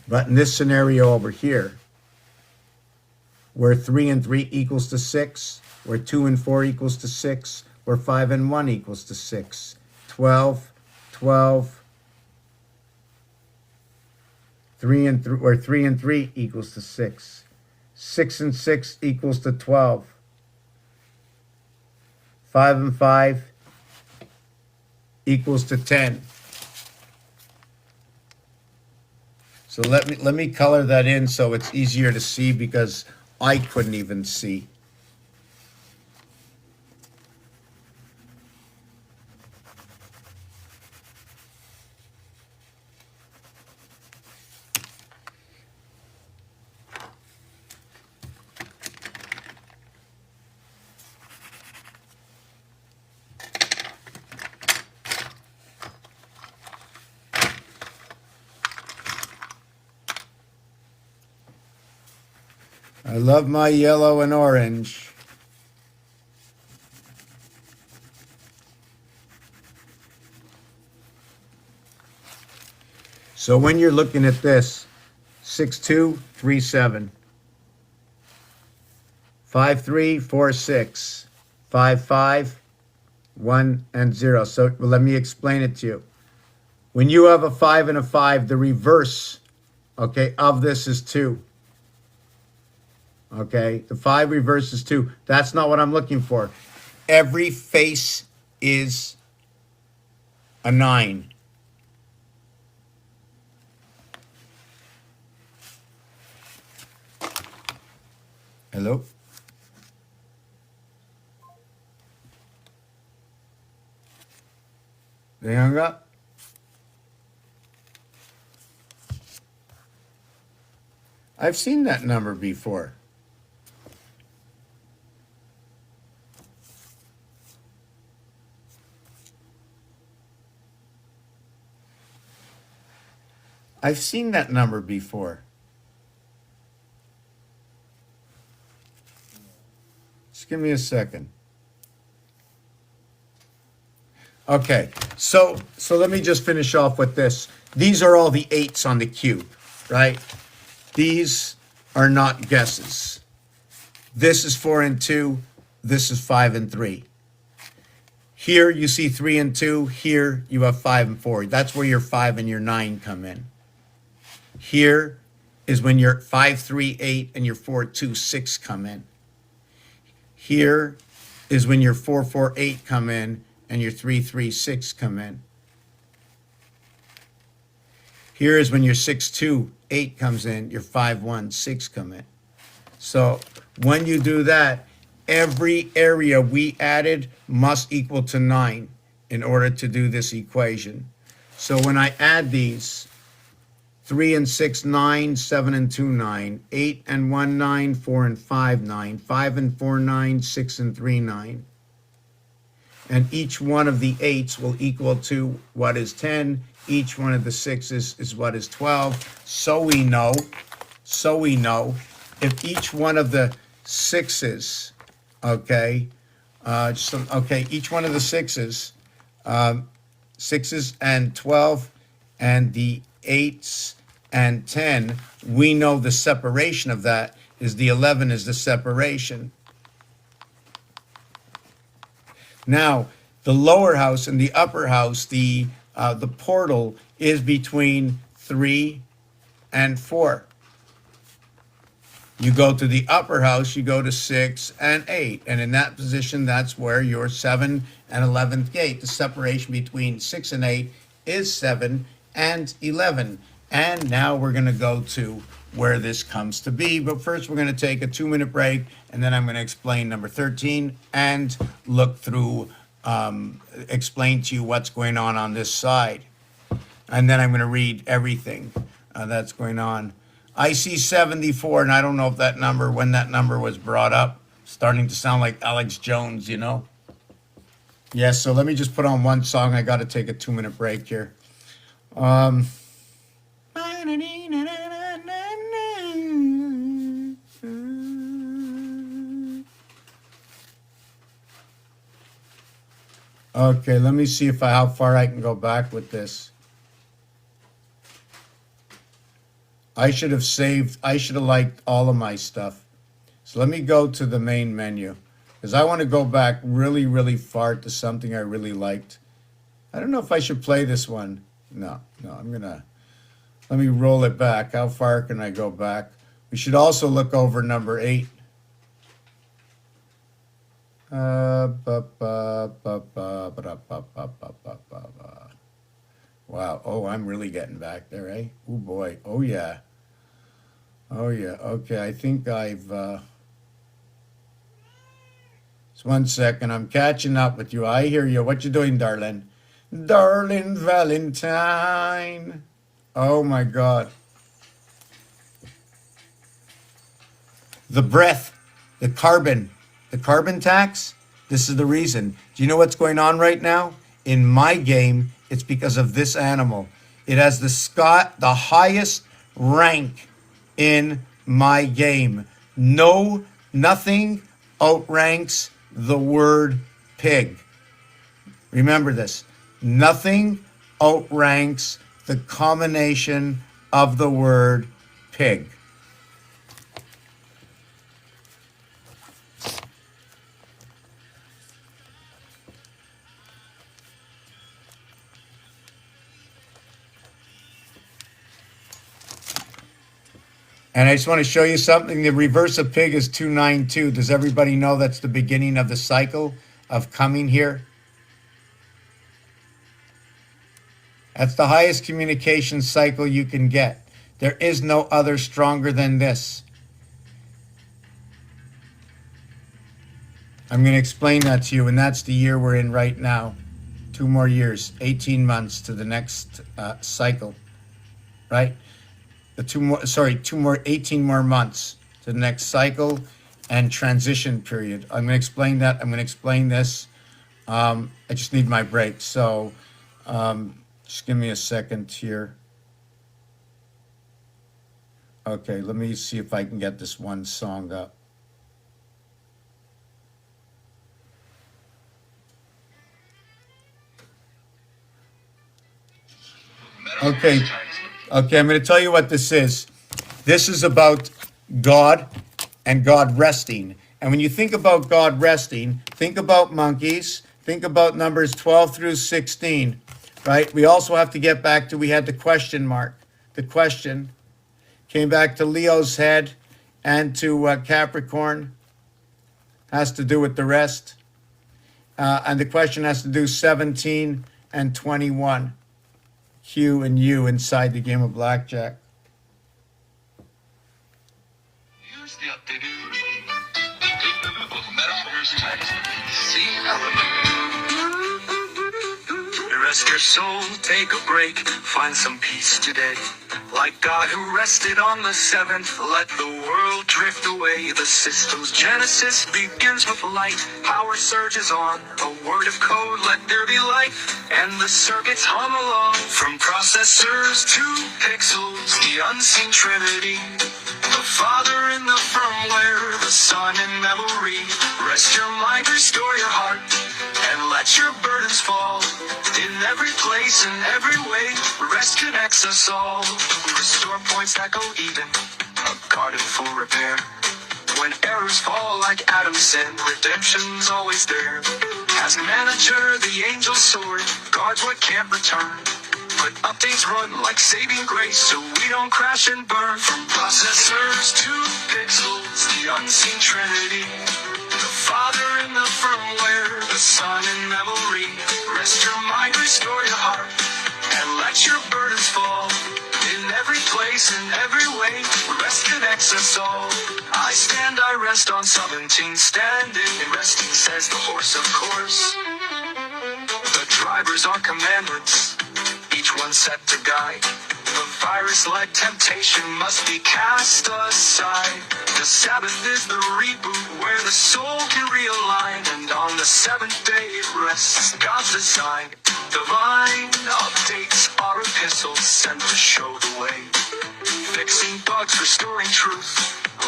But in this scenario over here, where 3 and 3 equals to 6, where 2 and 4 equals to 6, where 5 and 1 equals to 6, 12, 12, 3 and 3, where 3 and 3 equals to 6, 6 and 6 equals to 12, 5 and 5 equals to 10. So let me color that in so it's easier to see because I couldn't even see. I love my yellow and orange. So when you're looking at this, 6237, 5346, 55, 1 and 0. So let me explain it to you. When you have a 5 and a 5, the reverse, okay, of this is 2. Okay, the 5 reverse is 2. That's not what I'm looking for. Every face is a 9. Hello? They hung up? I've seen that number before. I've seen that number before. Just give me a second. Okay, so let me just finish off with this. These are all the 8s on the cube, right? These are not guesses. This is 4 and 2. This is 5 and 3. Here you see 3 and 2. Here you have 5 and 4. That's where your 5 and your 9 come in. Here is when your 5, 3, 8 and your 4, 2, 6 come in. Here is when your 4, 4, 8 come in and your 3, 3, 6 come in. Here is when your 6, 2, 8 comes in, your 5, 1, 6 come in. So when you do that, every area we added must equal to 9 in order to do this equation. So when I add these, 3 and 6, 9, 7 and 2, 9, 8 and 1, 9, 4 and 5, 9, 5 and 4, 9, 6 and 3, 9. And each one of the 8s will equal to what is 10. Each one of the 6s is what is 12. So we know if each one of the 6s, okay, each one of the 6s, 6s and 12 and the 8s and 10, we know the separation of that is the 11 is the separation. Now, the lower house and the upper house, the portal is between 3 and 4. You go to the upper house, you go to 6 and 8. And in that position, that's where your 7 and 11th gate. The separation between 6 and 8 is 7 and 11. And now we're going to go to where this comes to be. But first, we're going to take a 2-minute break, and then I'm going to explain number 13 and look through, explain to you what's going on this side. And then I'm going to read everything that's going on. I see 74, and I don't know if that number, when that number was brought up, starting to sound like Alex Jones, you know? Yes, so let me just put on one song. I got to take a 2-minute break here. Okay, let me see how far I can go back with this. I should have saved, I should have liked all of my stuff. So let me go to the main menu because I want to go back really, really far to something I really liked. I don't know if I should play this one. No, let me roll it back. How far can I go back? We should also look over number 8. Wow. Oh, I'm really getting back there, eh? Oh boy. Oh yeah. Oh yeah. Okay, I think I've just 1 second. I'm catching up with you. I hear you. What you doing, darling? Darling Valentine. Oh my God. The breath, the carbon tax. This is the reason. Do you know what's going on right now? In my game, it's because of this animal. It has the highest rank in my game. Nothing outranks the word pig. Remember this. Nothing outranks the combination of the word pig. And I just want to show you something. The reverse of pig is 292. Does everybody know that's the beginning of the cycle of coming here? That's the highest communication cycle you can get. There is no other stronger than this. I'm going to explain that to you, and that's the year we're in right now. 2 more years, 18 months to the next cycle, right? 18 more months to the next cycle and transition period. I'm going to explain that. I'm going to explain this. I just need my break. So just give me a second here. Okay, let me see if I can get this one song up. Okay, I'm going to tell you what this is. This is about God and God resting. And when you think about God resting, think about monkeys, think about numbers 12 through 16, right? We also have to get back to, we had the question mark. The question came back to Leo's head and to Capricorn, has to do with the rest. And the question has to do 17 and 21. Q and U inside the game of blackjack. Here's the updated metaphors text. See rest your soul, take a break, find some peace today. Like God who rested on the 7th, let the world drift away. The system's genesis begins with light. Power surges on, a word of code, let there be light. And the circuits hum along, from processors to pixels, the unseen trinity. The Father in the firmware, the Son in memory. Rest your mind, restore your heart, and let your burdens fall. In every place, in every way, rest connects us all. Restore points echo even, a garden full repair. When errors fall like Adam's sin, redemption's always there. As manager, the angel's sword guards what can't return. But updates run like saving grace, so we don't crash and burn. From processors to pixels, the unseen trinity. The Father in the firmware, the Son in memory. Rest your mind, restore your heart, and let your burdens fall. In every place, in every way, rest connects us all. I stand, I rest on 17, standing. Resting says the horse, of course. The drivers are commandments, each one set to guide. The virus-like temptation must be cast aside. The Sabbath is the reboot where the soul can realign. And on the 7th day it rests, God's design. Divine updates are epistles sent to show the way. Fixing bugs, restoring truth,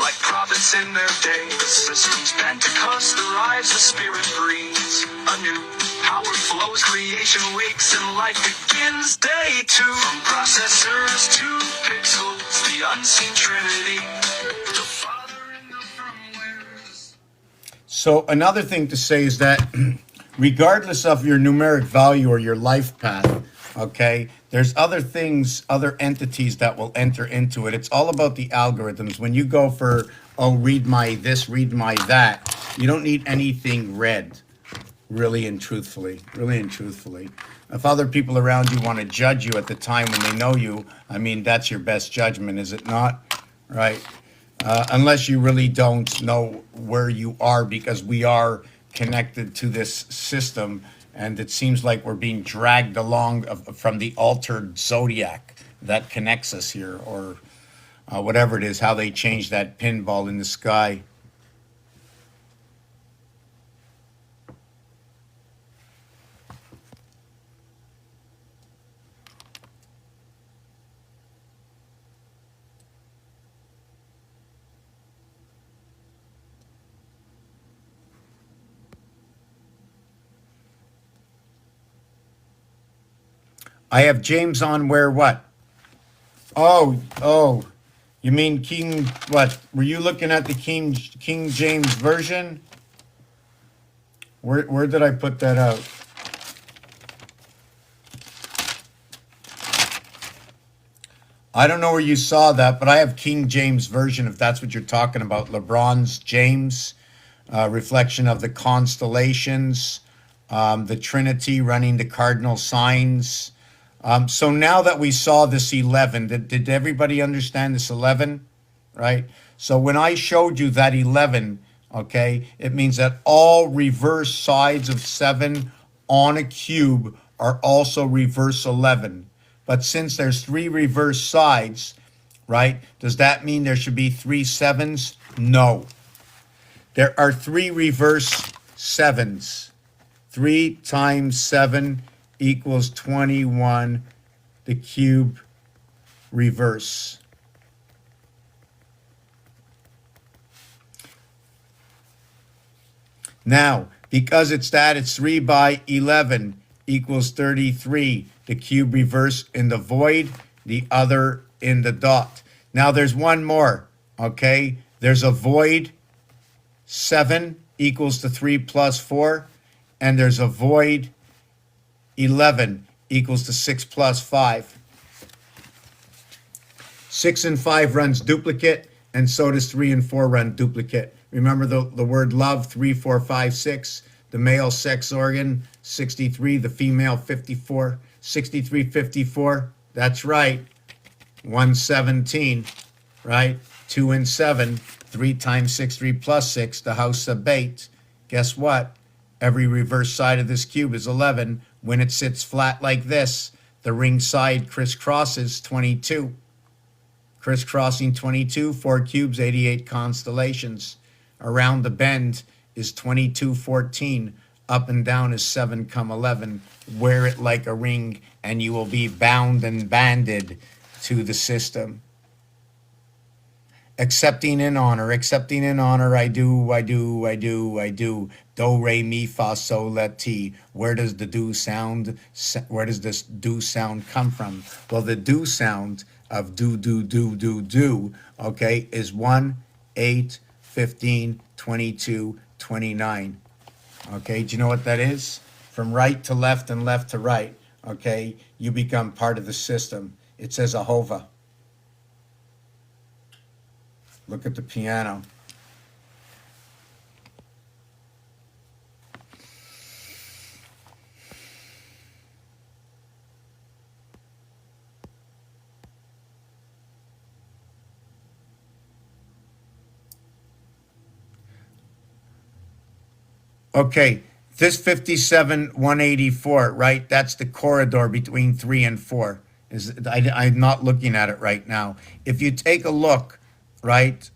like prophets in their day. The system's Pentecost arrives, the Spirit breathes anew. Power flows, creation wakes, and life begins. Day two. From processors to pixels, the unseen trinity. The Father in the firmware. So another thing to say is that regardless of your numeric value or your life path, okay, there's other things, other entities that will enter into it. It's all about the algorithms. When you go for, oh, read my this, read my that, you don't need anything read, really and truthfully, really and truthfully. If other people around you want to judge you at the time when they know you, I mean, that's your best judgment, is it not? Right? Unless you really don't know where you are, because we are connected to this system, and it seems like we're being dragged along from the altered zodiac that connects us here, or whatever it is, how they changed that pinball in the sky. I have James on where what? Oh, you mean King, what? Were you looking at the King James version? Where did I put that out? I don't know where you saw that, but I have King James version, if that's what you're talking about. LeBron's James, reflection of the constellations, the Trinity running the cardinal signs. So now that we saw this 11, did everybody understand this 11? Right? So when I showed you that 11, okay, it means that all reverse sides of 7 on a cube are also reverse 11. But since there's 3 reverse sides, right, does that mean there should be 3 7s? No. There are 3 reverse 7s. 3 times 7 equals 21, the cube reverse. Now, because it's 3 by 11 equals 33, the cube reverse in the void, the other in the dot. Now there's one more, okay? There's a void 7 equals to 3 plus 4, and there's a void 11 equals to 6 plus 5. 6 and 5 runs duplicate, and so does 3 and 4 run duplicate. Remember the word love, 3, 4, 5, 6. The male sex organ, 63. The female, 54. 63, 54. That's right. 117, right? 2 and 7. 3 times 6, 3 plus 6. The house of bait. Guess what? Every reverse side of this cube is 11. When it sits flat like this, the ring side crisscrosses 22. Crisscrossing 22, 4 cubes, 88 constellations. Around the bend is 2214. Up and down is 7 come 11. Wear it like a ring, and you will be bound and banded to the system. Accepting in honor, I do, I do, I do, I do. Do, re, mi, fa, sol, la, ti. Where does the do sound, where does this do sound come from? Well, the do sound of do, do, do, do, do, okay, is 1, 8, 15, 22, 29. Okay, do you know what that is? From right to left and left to right, okay, you become part of the system. It says Ahova. Look at the piano. Okay, this 57, 184, right? That's the corridor between 3 and 4. I'm not looking at it right now. If you take a look, right,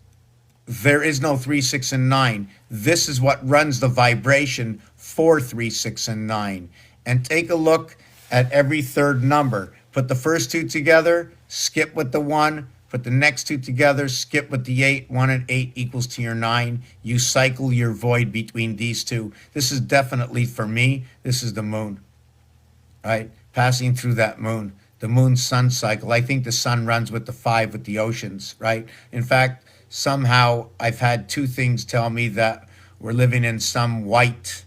there is no 3, 6, and 9. This is what runs the vibration for 3, 6, and 9. And take a look at every third number. Put the first 2 together, skip with the 1, Put the next two together, skip with the 8. 1 and 8 equals to your 9. You cycle your void between these two. This is definitely, for me, this is the moon, right? Passing through that moon. The moon sun cycle. I think the sun runs with the 5 with the oceans, right? In fact, somehow I've had two things tell me that we're living in some white,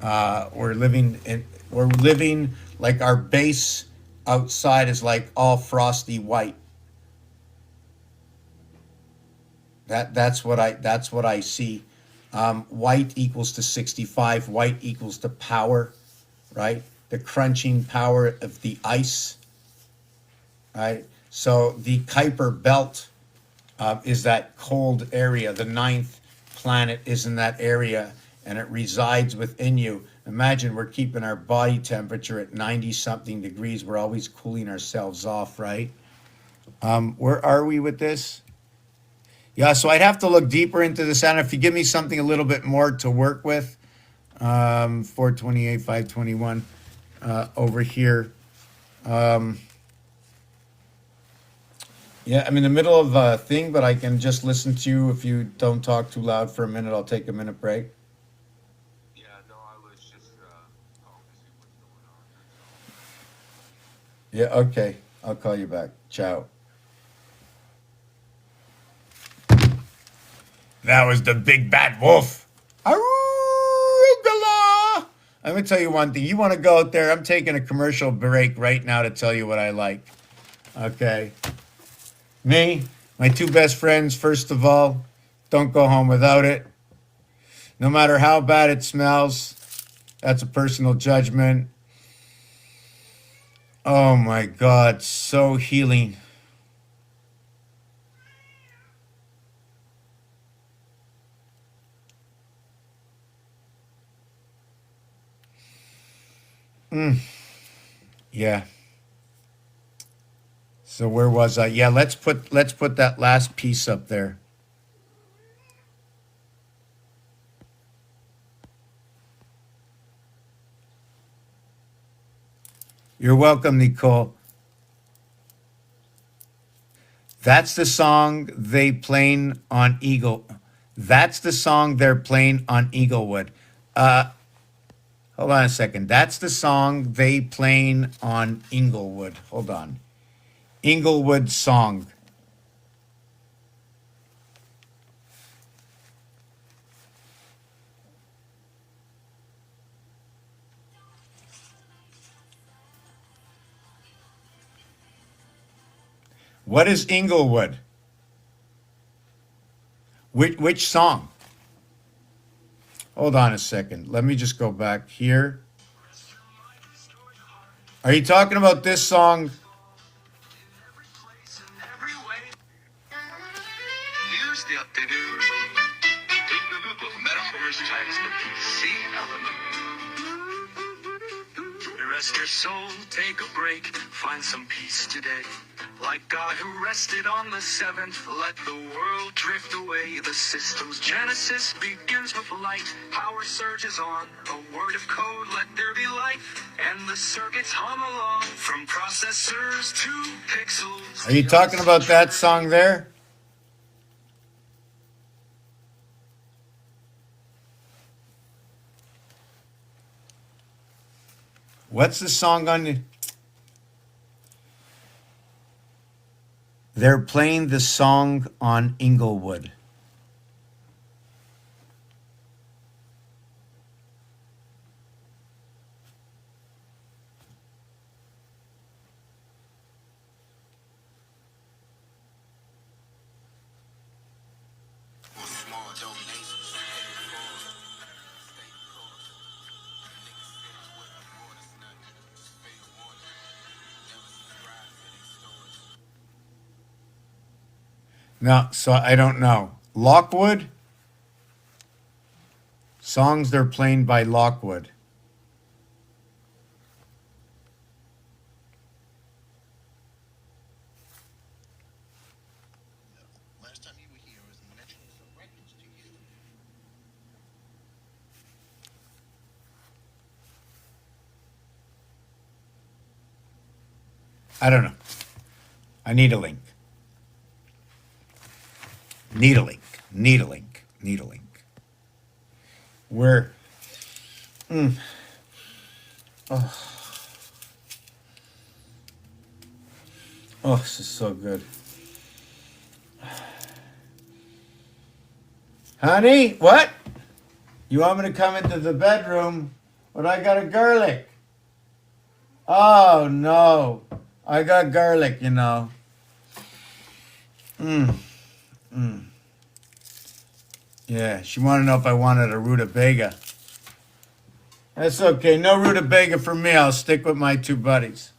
we're living like our base outside is like all frosty white. That's what I see. White equals to 65. White equals to power, right? The crunching power of the ice, right? So the Kuiper Belt is that cold area. The ninth planet is in that area, and it resides within you. Imagine we're keeping our body temperature at 90 something degrees. We're always cooling ourselves off, right? Where are we with this? Yeah, so I'd have to look deeper into this. And if you give me something a little bit more to work with, 428, 521 over here. Yeah, I'm in the middle of a thing, but I can just listen to you if you don't talk too loud for a minute. I'll take a minute break. Yeah, no, I was just calling to see what's going on. That's all. Yeah, okay. I'll call you back. Ciao. That was the big bad wolf. Arugula! I'm going to tell you one thing. You want to go out there? I'm taking a commercial break right now to tell you what I like. Okay. Me, my two best friends, first of all, don't go home without it. No matter how bad it smells, that's a personal judgment. Oh my God, so healing. Yeah. So where was I? Yeah, let's put that last piece up there. You're welcome, Nicole. That's the song they playing on Eagle. That's the song they're playing on Eaglewood. Hold on a second. That's the song they playing on Inglewood. Hold on. Inglewood song. What is Inglewood? Which song? Hold on a second. Let me just go back here. Are you talking about this song? Every place and every way. Use the up-to-do. Take the book of metaphors times the PC element. Rest your soul, take a break, find some peace today. Like God who rested on the seventh, let the world drift away. The system's genesis begins with light. Power surges on, a word of code, let there be light. And the circuits hum along, from processors to pixels. Are you talking about that song there? What's the song on the... They're playing the song on Inglewood. No, so I don't know. Lockwood? Songs they're playing by Lockwood. Last time you were here, I was mentioning some records to you. I don't know. I need a link. Needling, needling, needling. We're, oh, this is so good. Honey, what? You want me to come into the bedroom? But I got a garlic. Oh, no. I got garlic, you know. Yeah, she wanted to know if I wanted a rutabaga. That's okay. No rutabaga for me. I'll stick with my two buddies.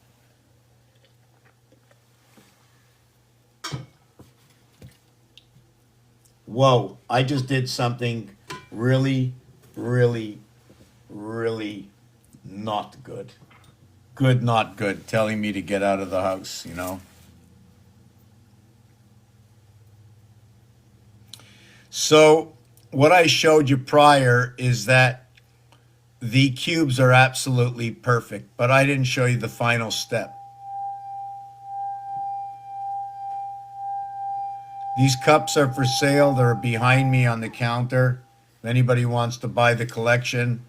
Whoa, I just did something really, really, really not good. Good, not good, telling me to get out of the house, you know? So, what I showed you prior is that the cubes are absolutely perfect, but I didn't show you the final step. These cups are for sale. They're behind me on the counter. If anybody wants to buy the collection,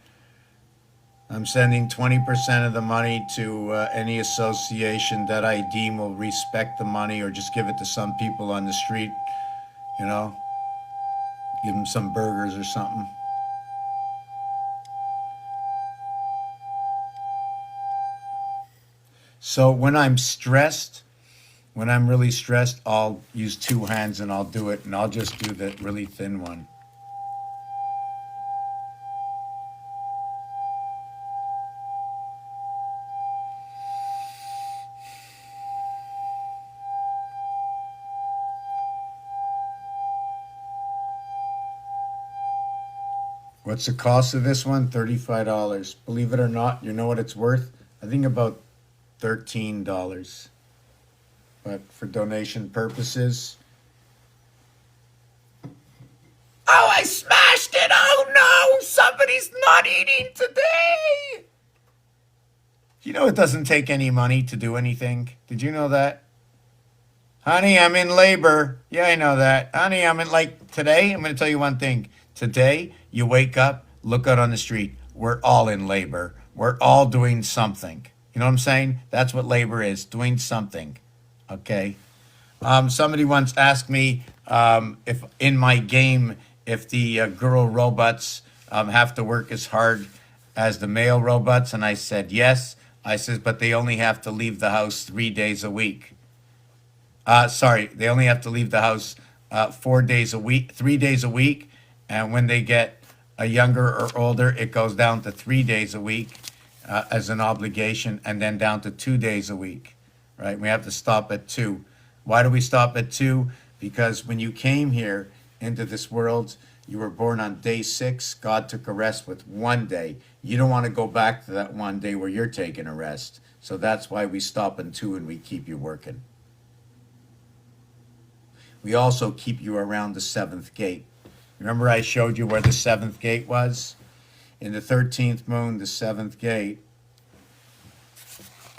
I'm sending 20% of the money to any association that I deem will respect the money, or just give it to some people on the street, you know, give them some burgers or something. So when I'm stressed, when I'm really stressed, I'll use two hands and I'll do it, and I'll just do the really thin one. What's the cost of this one? $35. Believe it or not, you know what it's worth? I think about $13. But for donation purposes. Oh, I smashed it! Oh no! Somebody's not eating today! You know it doesn't take any money to do anything. Did you know that? Honey, I'm in labor. Yeah, I know that. Honey, I'm in, like, today, I'm going to tell you one thing. Today, you wake up, look out on the street. We're all in labor. We're all doing something. You know what I'm saying? That's what labor is, doing something. Okay? Somebody once asked me if in my game, if the girl robots have to work as hard as the male robots, and I said yes. I said, but they only have to leave the house 3 days a week. Sorry, they only have to leave the house 4 days a week, 3 days a week, and when they get a younger or older, it goes down to 3 days a week as an obligation, and then down to 2 days a week. Right? We have to stop at 2. Why do we stop at 2? Because when you came here into this world, you were born on day 6. God took a rest with 1 day. You don't want to go back to that 1 day where you're taking a rest. So that's why we stop at 2 and we keep you working. We also keep you around the 7th gate. Remember I showed you where the 7th gate was? In the 13th moon, the 7th gate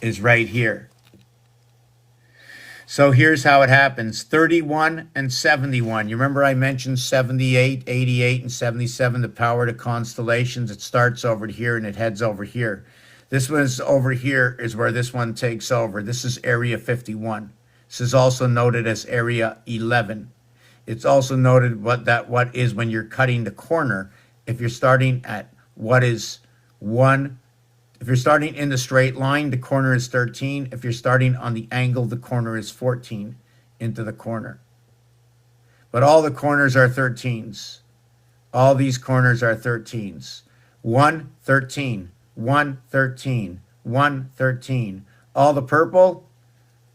is right here. So here's how it happens. 31 and 71. You remember I mentioned 78, 88, and 77, the power to constellations. It starts over here and it heads over here. This one's over here is where this one takes over. This is Area 51. This is also noted as Area 11. It's also noted what is when you're cutting the corner. If you're starting at what is 1, if you're starting in the straight line, the corner is 13. If you're starting on the angle, the corner is 14 into the corner. But all the corners are 13s. All these corners are 13s. 1, 13, 1, 13, 1, 13. All the purple,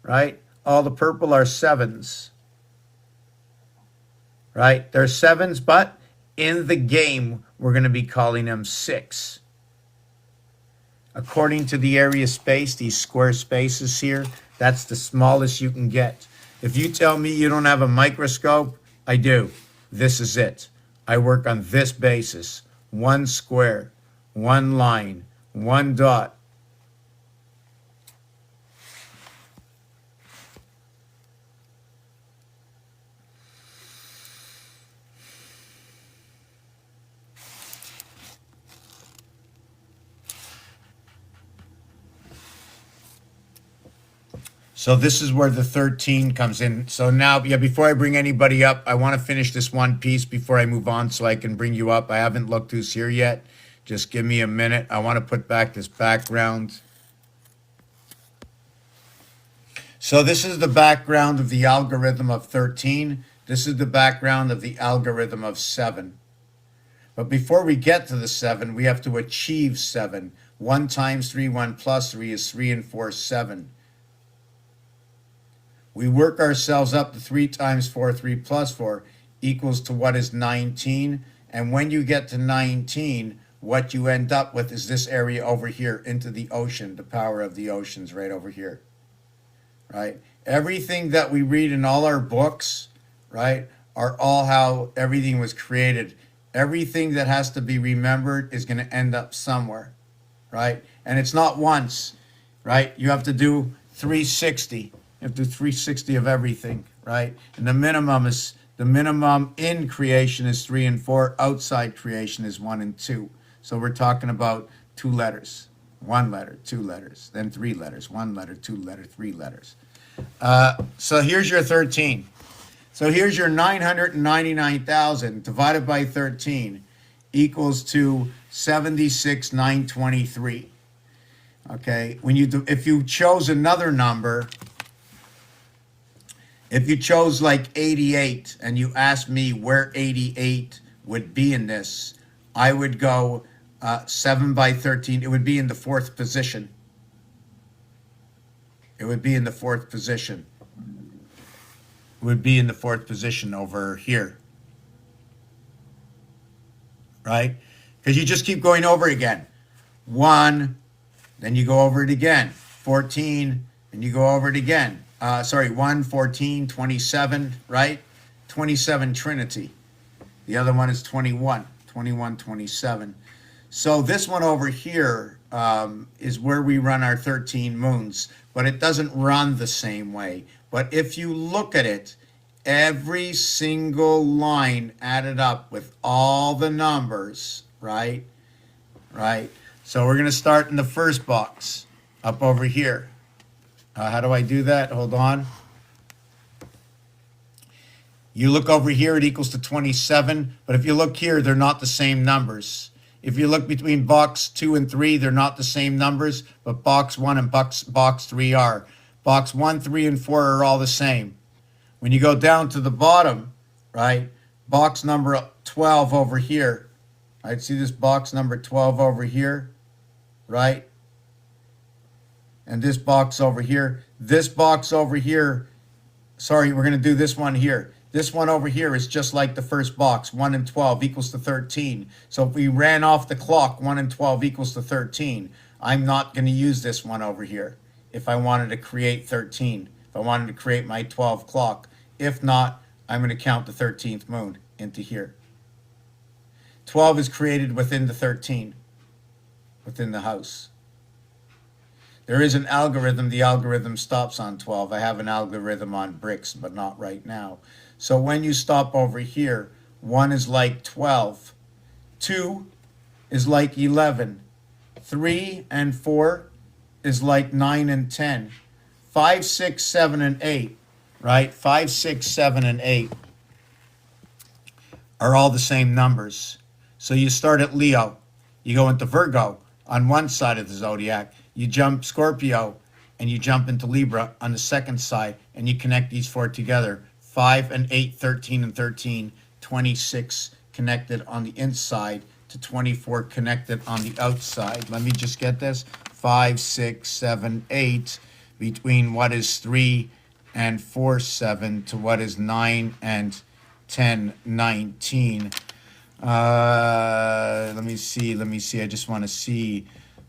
right? All the purple are 7s. Right? They're 7s, but in the game, we're going to be calling them 6. According to the area space, these square spaces here, that's the smallest you can get. If you tell me you don't have a microscope, I do. This is it. I work on this basis. 1 square, 1 line, 1 dot. So this is where the 13 comes in. So now, yeah, before I bring anybody up, I want to finish this one piece before I move on so I can bring you up. I haven't looked who's here yet. Just give me a minute. I want to put back this background. So this is the background of the algorithm of 13. This is the background of the algorithm of 7. But before we get to the 7, we have to achieve 7. 1 times 3, 1 plus 3 is 3 and 4, 7. We work ourselves up to 3 times 4, 3 plus 4 equals to what is 19. And when you get to 19, what you end up with is this area over here into the ocean, the power of the oceans right over here, right? Everything that we read in all our books, right, are all how everything was created. Everything that has to be remembered is going to end up somewhere, right? And it's not once, right? You have to do 360. You have to do 360 of everything, right? And the minimum in creation is 3 and 4. Outside creation is 1 and 2. So we're talking about 2 letters, 1 letter, 2 letters, then 3 letters, 1 letter, 2 letter, 3 letters. So here's your 13. So here's your 999,000 divided by 13 equals to 76,923. Okay, if you chose another number, if you chose like 88 and you asked me where 88 would be in this, I would go 7 by 13. It would be in the 4th position. It would be in the 4th position. It would be in the 4th position over here. Right? Because you just keep going over it again. 1, then you go over it again. 14, and you go over it again. 1, 14, 27, right? 27 Trinity. The other one is 21, 21, 27. So this one over here is where we run our 13 moons, but it doesn't run the same way. But if you look at it, every single line added up with all the numbers, right? Right? So we're going to start in the first box up over here. How do I do that? Hold on. You look over here, it equals to 27. But if you look here, they're not the same numbers. If you look between box 2 and 3, they're not the same numbers, but box 1 and box 3 are. Box 1, 3, and 4 are all the same. When you go down to the bottom, right, box number 12 over here, right, see this box number 12 over here, right? And this box over here, sorry, we're going to do this one here. This one over here is just like the first box, 1 and 12 equals to 13. So if we ran off the clock, 1 and 12 equals to 13. I'm not going to use this one over here if I wanted to create 13, if I wanted to create my 12 clock. If not, I'm going to count the 13th moon into here. 12 is created within the 13, within the house. There is an algorithm. The algorithm stops on 12. I have an algorithm on bricks, but not right now. So when you stop over here, 1 is like 12. 2 is like 11. 3 and 4 is like 9 and 10. 5, 6, 7, and 8, right? 5, 6, 7, and 8 are all the same numbers. So you start at Leo. You go into Virgo on one side of the zodiac. You jump Scorpio and you jump into Libra on the second side, and you connect these 4 together. 5 and 8, 13 and 13, 26 connected on the inside to 24 connected on the outside. Let me just get this. 5, 6, 7, 8 between what is 3 and 4, 7 to what is 9 and 10, 19. Let me see. I just want to see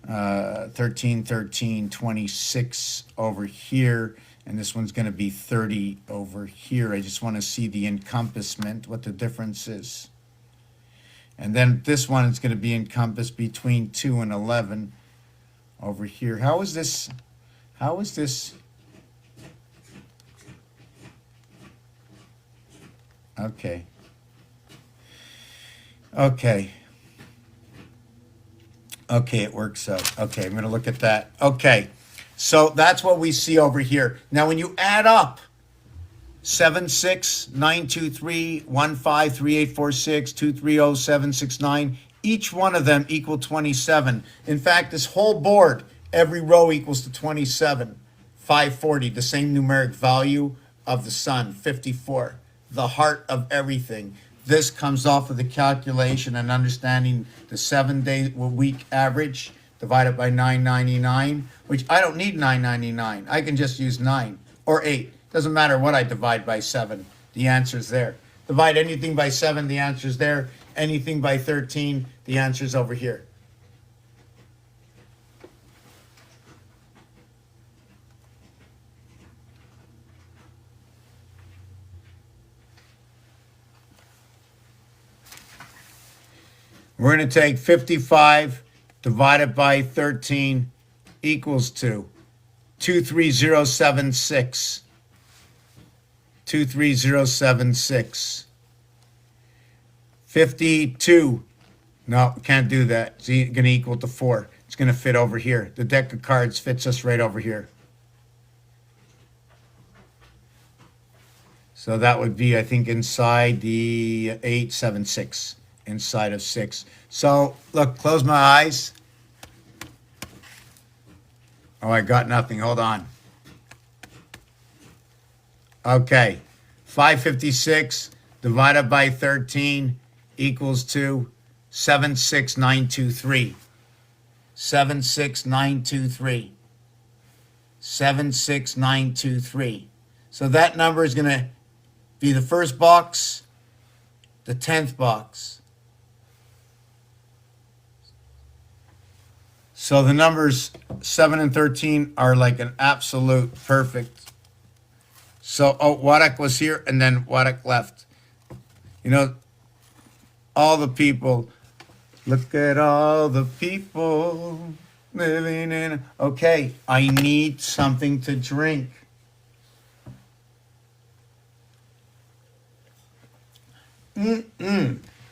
13, 13, 26 over here. And this one's going to be 30 over here. I just want to see the encompassment, what the difference is. And then this one is going to be encompassed between 2 and 11 over here. How is this? Okay. Okay, it works out. Okay, I'm going to look at that. Okay, So that's what we see over here. Now, when you add up 76923153846230769, each one of them equal 27. In fact, this whole board, every row equals to 27. 540, the same numeric value of the sun, 54, the heart of everything. This comes off of the calculation and understanding the 7-day week average divided by 999, which I don't need 999. I can just use 9 or 8. Doesn't matter what I divide by 7. The answer's there. Divide anything by 7, the answer's there. Anything by 13, the answer's over here. We're going to take 55 divided by 13 equals to 23076. 23076. 52. No, can't do that. It's going to equal to 4. It's going to fit over here. The deck of cards fits us right over here. So that would be, I think, inside the 876. Inside of 6. So, look, close my eyes. Oh, I got nothing. Hold on. Okay. 556 divided by 13 equals to 76923. 76923. 76923. So that number is going to be the first box, the 10th box. So the numbers 7 and 13 are like an absolute perfect. So, oh, Wadak was here and then Wadak left. You know, all the people, look at all the people living in. Okay, I need something to drink.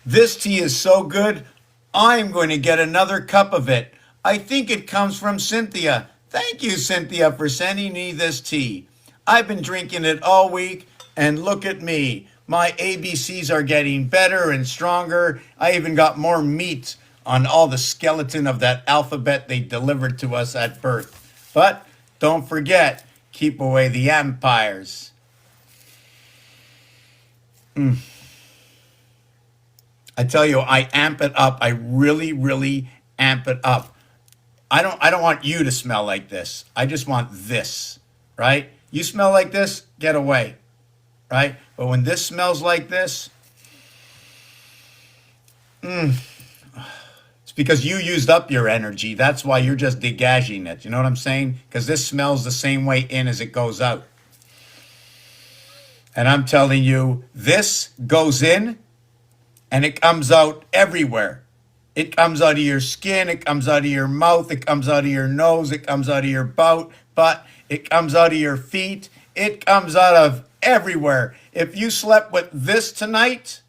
This tea is so good, I'm going to get another cup of it. I think it comes from Cynthia. Thank you, Cynthia, for sending me this tea. I've been drinking it all week, and look at me. My ABCs are getting better and stronger. I even got more meat on all the skeleton of that alphabet they delivered to us at birth. But don't forget, keep away the empires. I tell you, I amp it up. I really, really amp it up. I don't want you to smell like this. I just want this, right? You smell like this, get away, right? But when this smells like this, it's because you used up your energy. That's why you're just degaging it. You know what I'm saying? Because this smells the same way in as it goes out. And I'm telling you, this goes in and it comes out everywhere. It comes out of your skin, it comes out of your mouth, it comes out of your nose, it comes out of your butt, it comes out of your feet, it comes out of everywhere. If you slept with this tonight,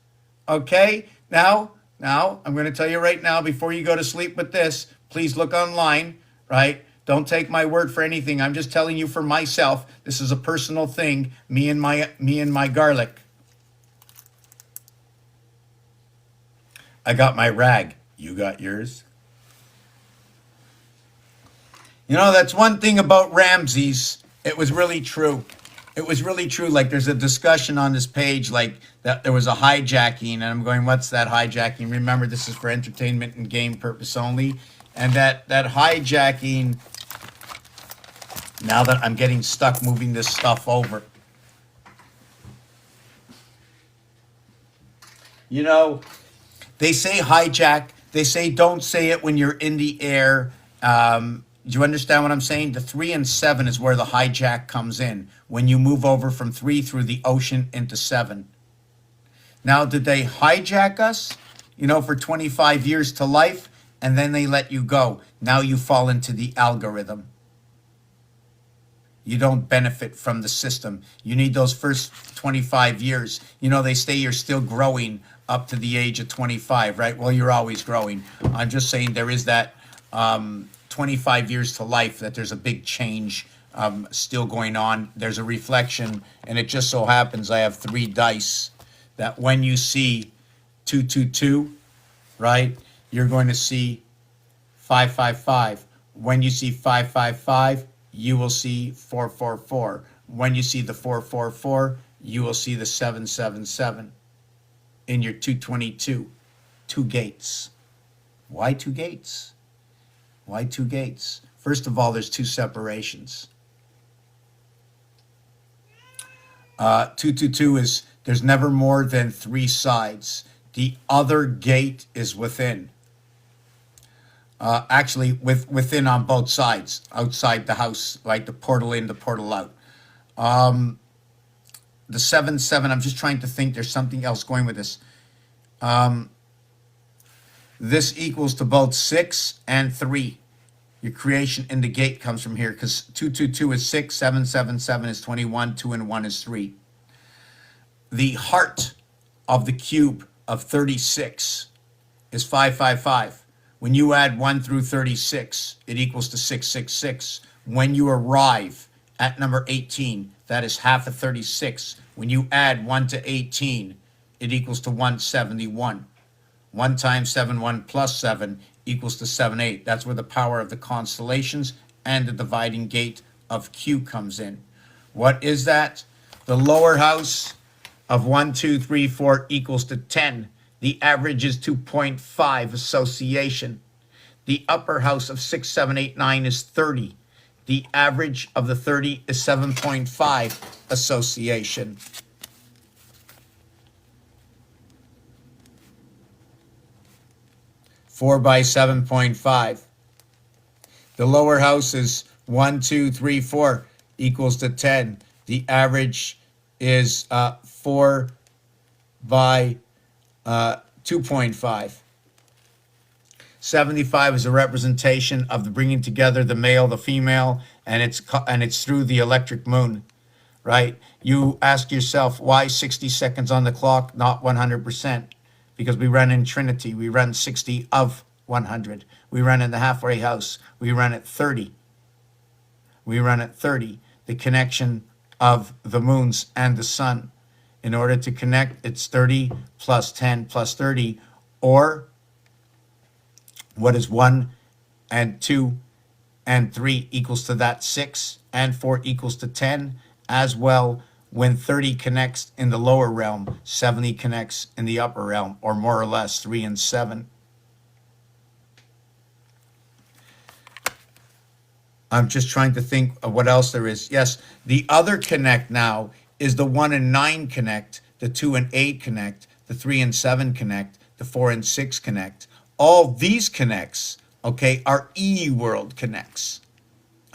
okay, now, I'm going to tell you right now, before you go to sleep with this, please look online, right? Don't take my word for anything. I'm just telling you for myself. This is a personal thing, me and my garlic. I got my rag. You got yours? You know, that's one thing about Ramses. It was really true. It was really true. Like, there's a discussion on this page, like, that there was a hijacking, and I'm going, what's that hijacking? Remember, this is for entertainment and game purpose only. And that hijacking, now that I'm getting stuck moving this stuff over. You know, they say hijack. They say don't say it when you're in the air. Do you understand what I'm saying? The 3 and 7 is where the hijack comes in. When you move over from 3 through the ocean into 7. Now, did they hijack us, you know, for 25 years to life, and then they let you go? Now you fall into the algorithm. You don't benefit from the system. You need those first 25 years. You know, they say you're still growing up to the age of 25, right? Well, you're always growing. I'm just saying there is that 25 years to life that there's a big change still going on. There's a reflection, and it just so happens I have 3 dice that when you see 222, right, you're going to see 555. When you see 555, you will see 444. When you see the 444, you will see the 777 in your 222. 2 gates. Why 2 gates? Why 2 gates? First of all, there's 2 separations. 222 is there's never more than 3 sides. The other gate is within. Actually, within on both sides, outside the house, like the portal in, the portal out. The 7-7, I'm just trying to think. There's something else going with this. This equals to both 6 and 3. Your creation in the gate comes from here because 222 is 6, 777 is 21, 2 and 1 is 3. The heart of the cube of 36 is 555. When you add 1 through 36, it equals to 666. When you arrive at number 18, that is half of 36. When you add 1 to 18, it equals to 171. 1 times 7, 1 plus 7 equals to 7, 8. That's where the power of the constellations and the dividing gate of Q comes in. What is that? The lower house of 1, 2, 3, 4 equals to 10. The average is 2.5 association. The upper house of 6, 7, 8, 9 is 30. The average of the 30 is 7.5 association. Four by 7.5. The lower house is 1, 2, 3, 4 equals to 10. The average is 4 by 2.5. 75 is a representation of the bringing together the male, the female, and it's through the electric moon, right? You ask yourself, why 60 seconds on the clock, not 100%? Because we run in Trinity. We run 60 of 100. We run in the halfway house. We run at 30. We run at 30. The connection of the moons and the sun. In order to connect, it's 30 plus 10 plus 30, or what is 1 and 2 and 3 equals to that 6, and 4 equals to 10. As well, when 30 connects in the lower realm, 70 connects in the upper realm, or more or less 3 and 7. I'm just trying to think of what else there is. Yes, the other connect now is the 1 and 9 connect, the 2 and 8 connect, the 3 and 7 connect, the 4 and 6 connect. All these connects, okay, are E world connects.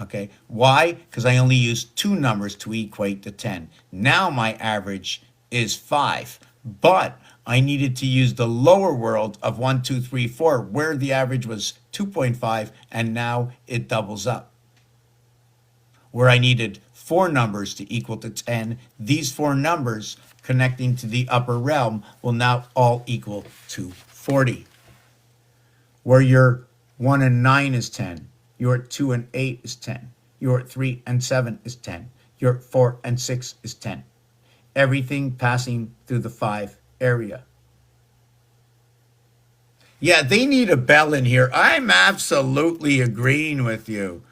Okay, why? Because I only used 2 numbers to equate to 10. Now my average is 5, but I needed to use the lower world of 1, 2, 3, 4, where the average was 2.5, and now it doubles up. Where I needed 4 numbers to equal to 10, these 4 numbers connecting to the upper realm will now all equal to 40. Where your 1 and 9 is 10, your 2 and 8 is 10, your 3 and 7 is 10, your 4 and 6 is 10. Everything passing through the 5 area. Yeah, they need a bell in here. I'm absolutely agreeing with you.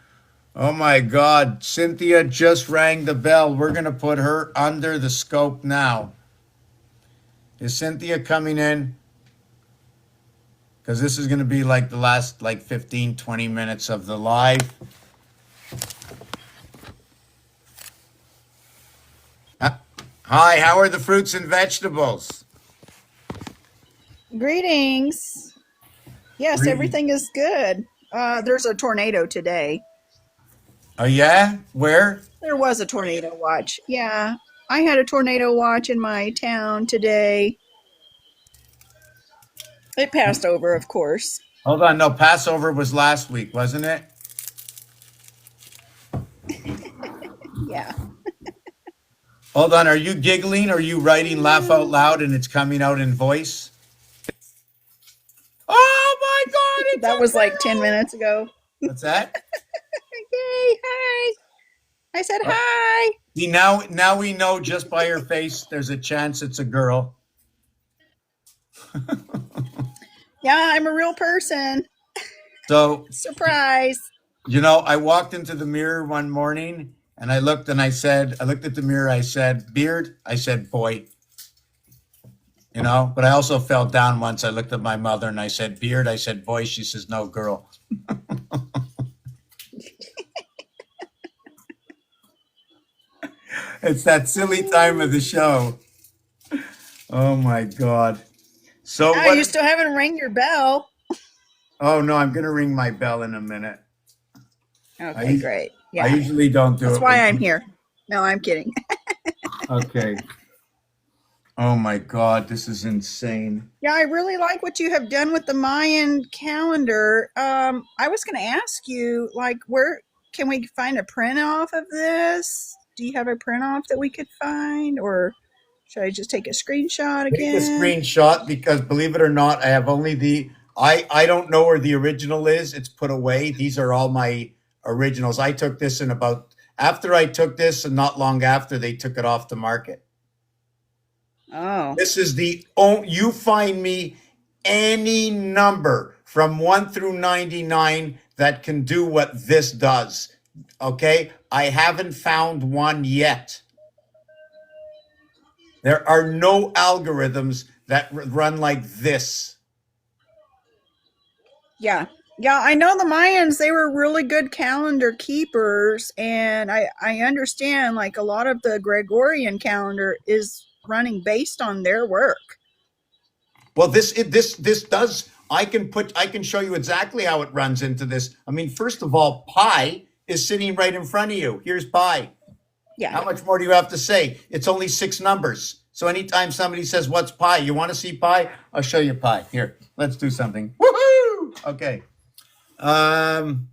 Oh my God, Cynthia just rang the bell. We're going to put her under the scope now. Is Cynthia coming in? Because this is going to be like the last 15, 20 minutes of the live. Hi, how are the fruits and vegetables? Greetings. Yes, Greetings. everything is good. There's a tornado today. Oh yeah? Where? There was a tornado watch. Yeah, I had a tornado watch in my town today. It passed over, of course. Hold on, no, Passover was last week, wasn't it? Yeah. Hold on, are you giggling? Or are you writing laugh out loud and it's coming out in voice? Oh my God! It's That was like 10 minutes ago. What's that? Yay, hi. I said Uh, hi. See, now we know just by her face, there's a chance it's a girl. Yeah, I'm a real person. So, Surprise. I walked into the mirror one morning and I looked and I looked at the mirror, I said, beard, I said, boy, but I also fell down once. I looked at my mother and I said, beard, I said, boy, she says, no, girl. It's that silly time of the show. Oh my God. So Oh, what? you still haven't rang your bell. Oh no, I'm gonna ring my bell in a minute. Okay, I great. I Yeah, usually don't do that's it. why I'm here. No, I'm kidding. Okay. Oh my God, this is insane. Yeah, I really like what you have done with the Mayan calendar. I was going to ask you, like, where can we find a print off of this? Do you have a print off that we could find, or should I just take a screenshot Take a again? screenshot because believe it or not, I have only I don't know where the original is. It's put away. These are all my originals. I took this in about after I took this, and not long after they took it off the market. Oh, This is you find me any number from 1 through 99 that can do what this does. Okay? I haven't found one yet. There are no algorithms that run like this. yeah. Yeah, I know the Mayans, they were really good calendar keepers, and I understand like a lot of the Gregorian calendar is running based on their work. Well, this does. I can show you exactly how it runs into this. I mean, first of all, pi is sitting right in front of you. Here's pi. Yeah. How much more do you have to say? It's only 6 numbers. So anytime somebody says, "What's pi?" You want to see pi? I'll show you pi. Here, let's do something. Woohoo! Okay. Um,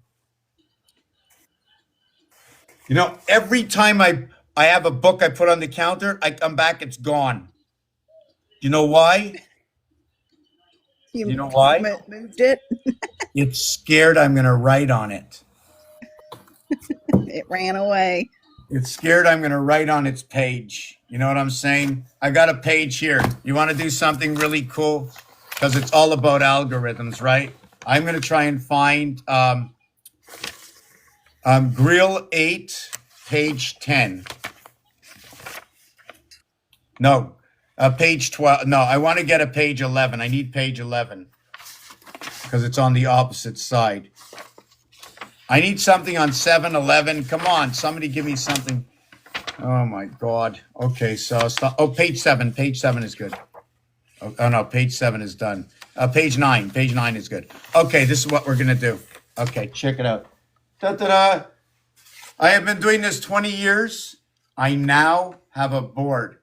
every time I have a book I put on the counter, I come back, it's gone. You know why? You know why? Moved it. It's scared I'm going to write on it. It ran away. It's scared I'm going to write on its page. You know what I'm saying? I got a page here. You want to do something really cool? Because it's all about algorithms, right? I'm going to try and find Grill 8, page 10. No, page 12. No, I want to get a page 11. I need page 11 because it's on the opposite side. I need something on 7, 11. Come on, somebody give me something. Oh my God. Okay, so stop. Oh, page 7. Page 7 is good. Oh no, page 7 is done. Page 9. Page 9 is good. Okay, this is what we're gonna do. Okay, check it out. Da-da-da. I have been doing this 20 years. I now have a board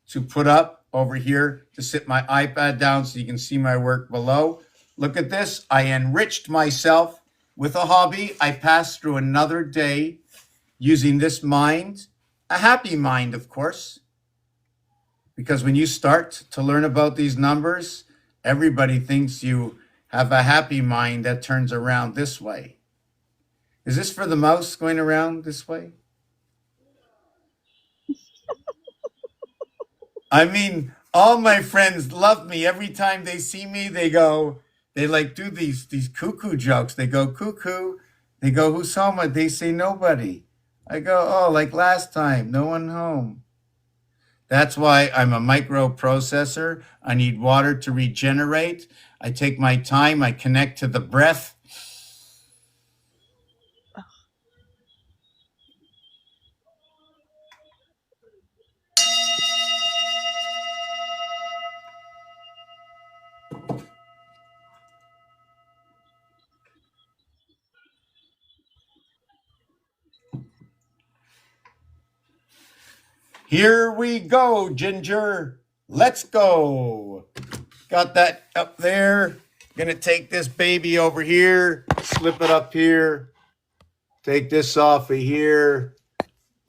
to put up over here to sit my iPad down so you can see my work below. Look at this. I enriched myself with a hobby. I passed through another day using this mind, a happy mind, of course, because when you start to learn about these numbers, everybody thinks you have a happy mind that turns around this way. Is this for the mouse going around this way? I mean, all my friends love me. Every time they see me, they like do these cuckoo jokes. They go cuckoo. They go, who's home? They say nobody. I go, oh, like last time, no one home. That's why I'm a microprocessor. I need water to regenerate. I take my time. I connect to the breath. Here we go, Ginger. Let's go. Got that up there. Gonna take this baby over here, slip it up here, take this off of here.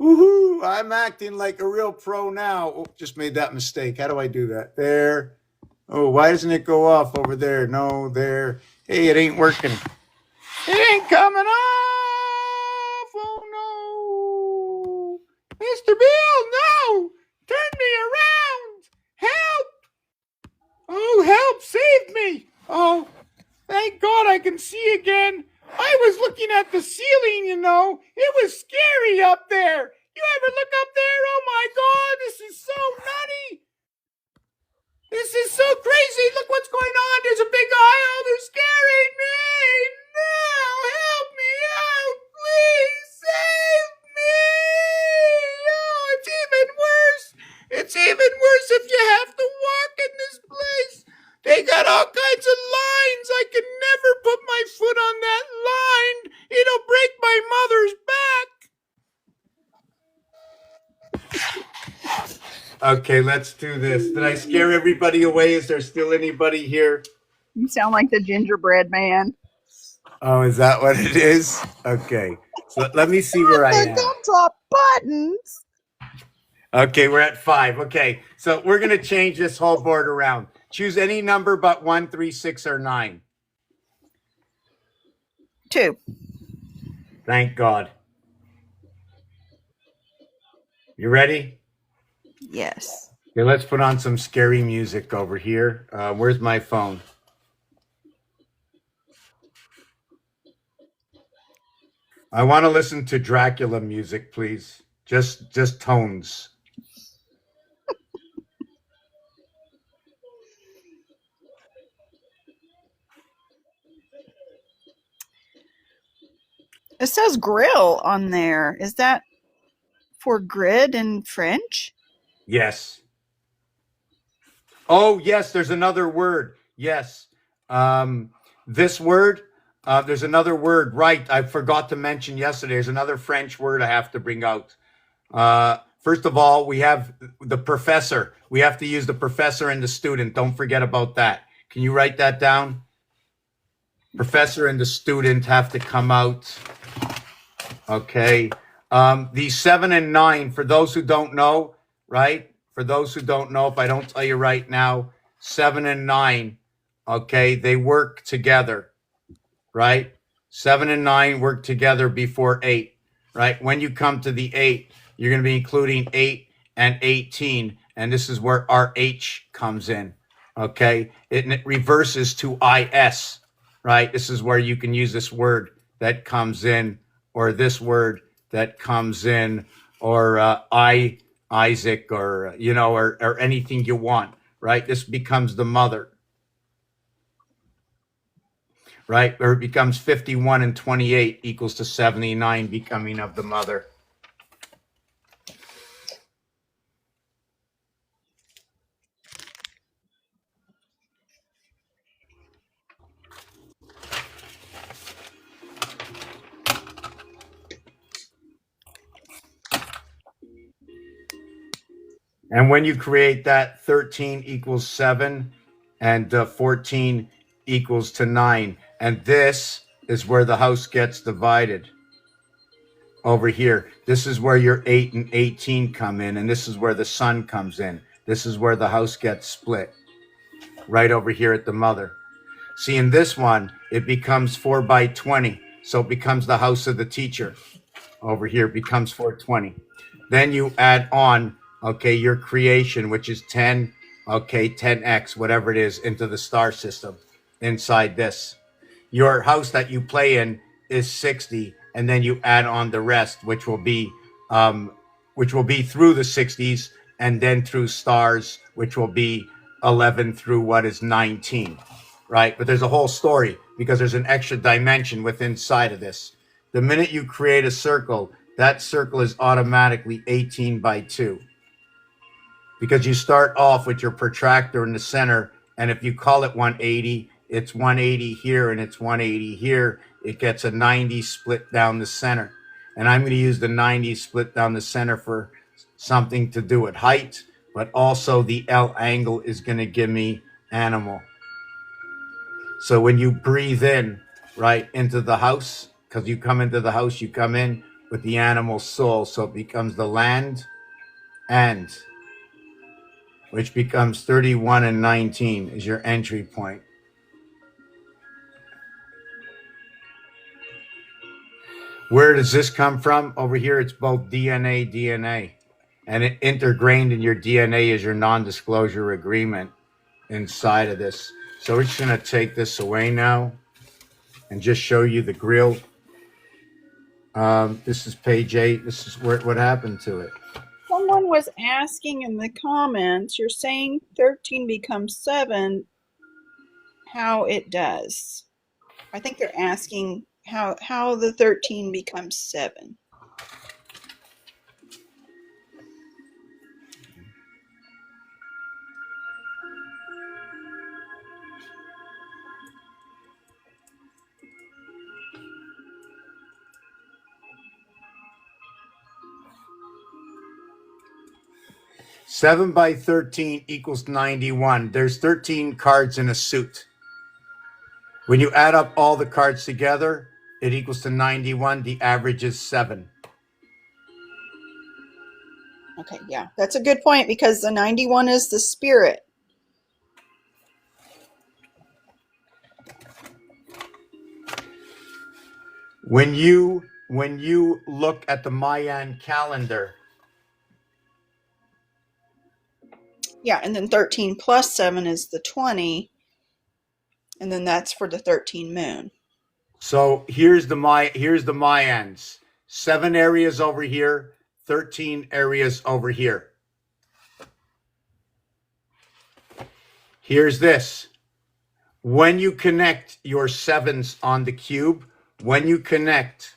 Woohoo! I'm acting like a real pro now. Oh, just made that mistake. How do I do that? There. Oh, why doesn't it go off over there? No, there. Hey, it ain't working. It ain't coming off. Oh no. Mr. Bill, no. Turn me around. Help. Oh, help. Save me. Oh, thank God I can see again. I was looking at the ceiling, you know. It was scary up there. You ever look up there? Oh my God, this is so nutty. This is so crazy. Look what's going on. There's a big eye. Oh, they're scaring me. No, help me out. Please save me. Oh, it's even worse. It's even worse if you have to walk in this place. They got all kinds of lines. I can never put my foot on that line. It'll break my mother's back. Okay, let's do this. Did I scare everybody away? Is there still anybody here? You sound like the gingerbread man. Oh, is that what it is? Okay. So let me see where I am. Don't drop buttons. Okay, we're at 5. Okay, so we're going to change this whole board around. Choose any number but 1, 3, 6, or 9. 2. Thank God. You ready? Yes. Okay, let's put on some scary music over here. Where's my phone? I want to listen to Dracula music, please. Just tones. It says grill on there. Is that for grid in French? Yes. Oh, yes, there's another word. Yes. This word, there's another word, right? I forgot to mention yesterday. There's another French word I have to bring out. First of all, we have the professor. We have to use the professor and the student. Don't forget about that. Can you write that down? Professor and the student have to come out. Okay. The 7 and 9, for those who don't know, right? For those who don't know, if I don't tell you right now, 7 and 9, okay, they work together, right? 7 and 9 work together before 8, right? When you come to the 8, you're going to be including 8 and 18, and this is where our H comes in, okay? It reverses to IS, right? This is where you can use this word that comes in, or this word that comes in, or Isaac, or, you know, or anything you want, right? This becomes the mother, right? Or it becomes 51 and 28 equals to 79, becoming of the mother. And when you create that, 13 equals 7 and 14 equals to 9. And this is where the house gets divided. Over here, this is where your 8 and 18 come in, and this is where the son comes in. This is where the house gets split, right over here at the mother. See, in this one, it becomes 4 by 20, so it becomes the house of the teacher. Over here, it becomes 420. Then you add on, okay, your creation, which is 10, okay, 10x, whatever it is, into the star system inside this. Your house that you play in is 60, and then you add on the rest, which will be through the 60s, and then through stars, which will be 11 through what is 19, right? But there's a whole story because there's an extra dimension within inside of this. The minute you create a circle, that circle is automatically 18 by 2. Because you start off with your protractor in the center, and if you call it 180, it's 180 here and it's 180 here. It gets a 90 split down the center. And I'm going to use the 90 split down the center for something to do with height, but also the L angle is going to give me animal. So when you breathe in, right, into the house, because you come into the house, you come in with the animal soul, so it becomes the land and, which becomes 31 and 19 is your entry point. Where does this come from? Over here, it's both DNA. And it intergrained in your DNA is your non-disclosure agreement inside of this. So we're just going to take this away now and just show you the grill. This is page 8. This is what happened to it. Someone was asking in the comments, you're saying 13 becomes 7, how it does. I think they're asking how the 13 becomes 7. Seven by 13 equals 91. There's 13 cards in a suit. When you add up all the cards together, it equals to 91. The average is 7. Okay, yeah, that's a good point because the 91 is the spirit. When you look at the Mayan calendar, Yeah, and then 13 plus 7 is the 20, and then that's for the 13 moon. so here's the Mayans. 7 areas over here, 13 areas over here. Here's this. When you connect your 7s on the cube, when you connect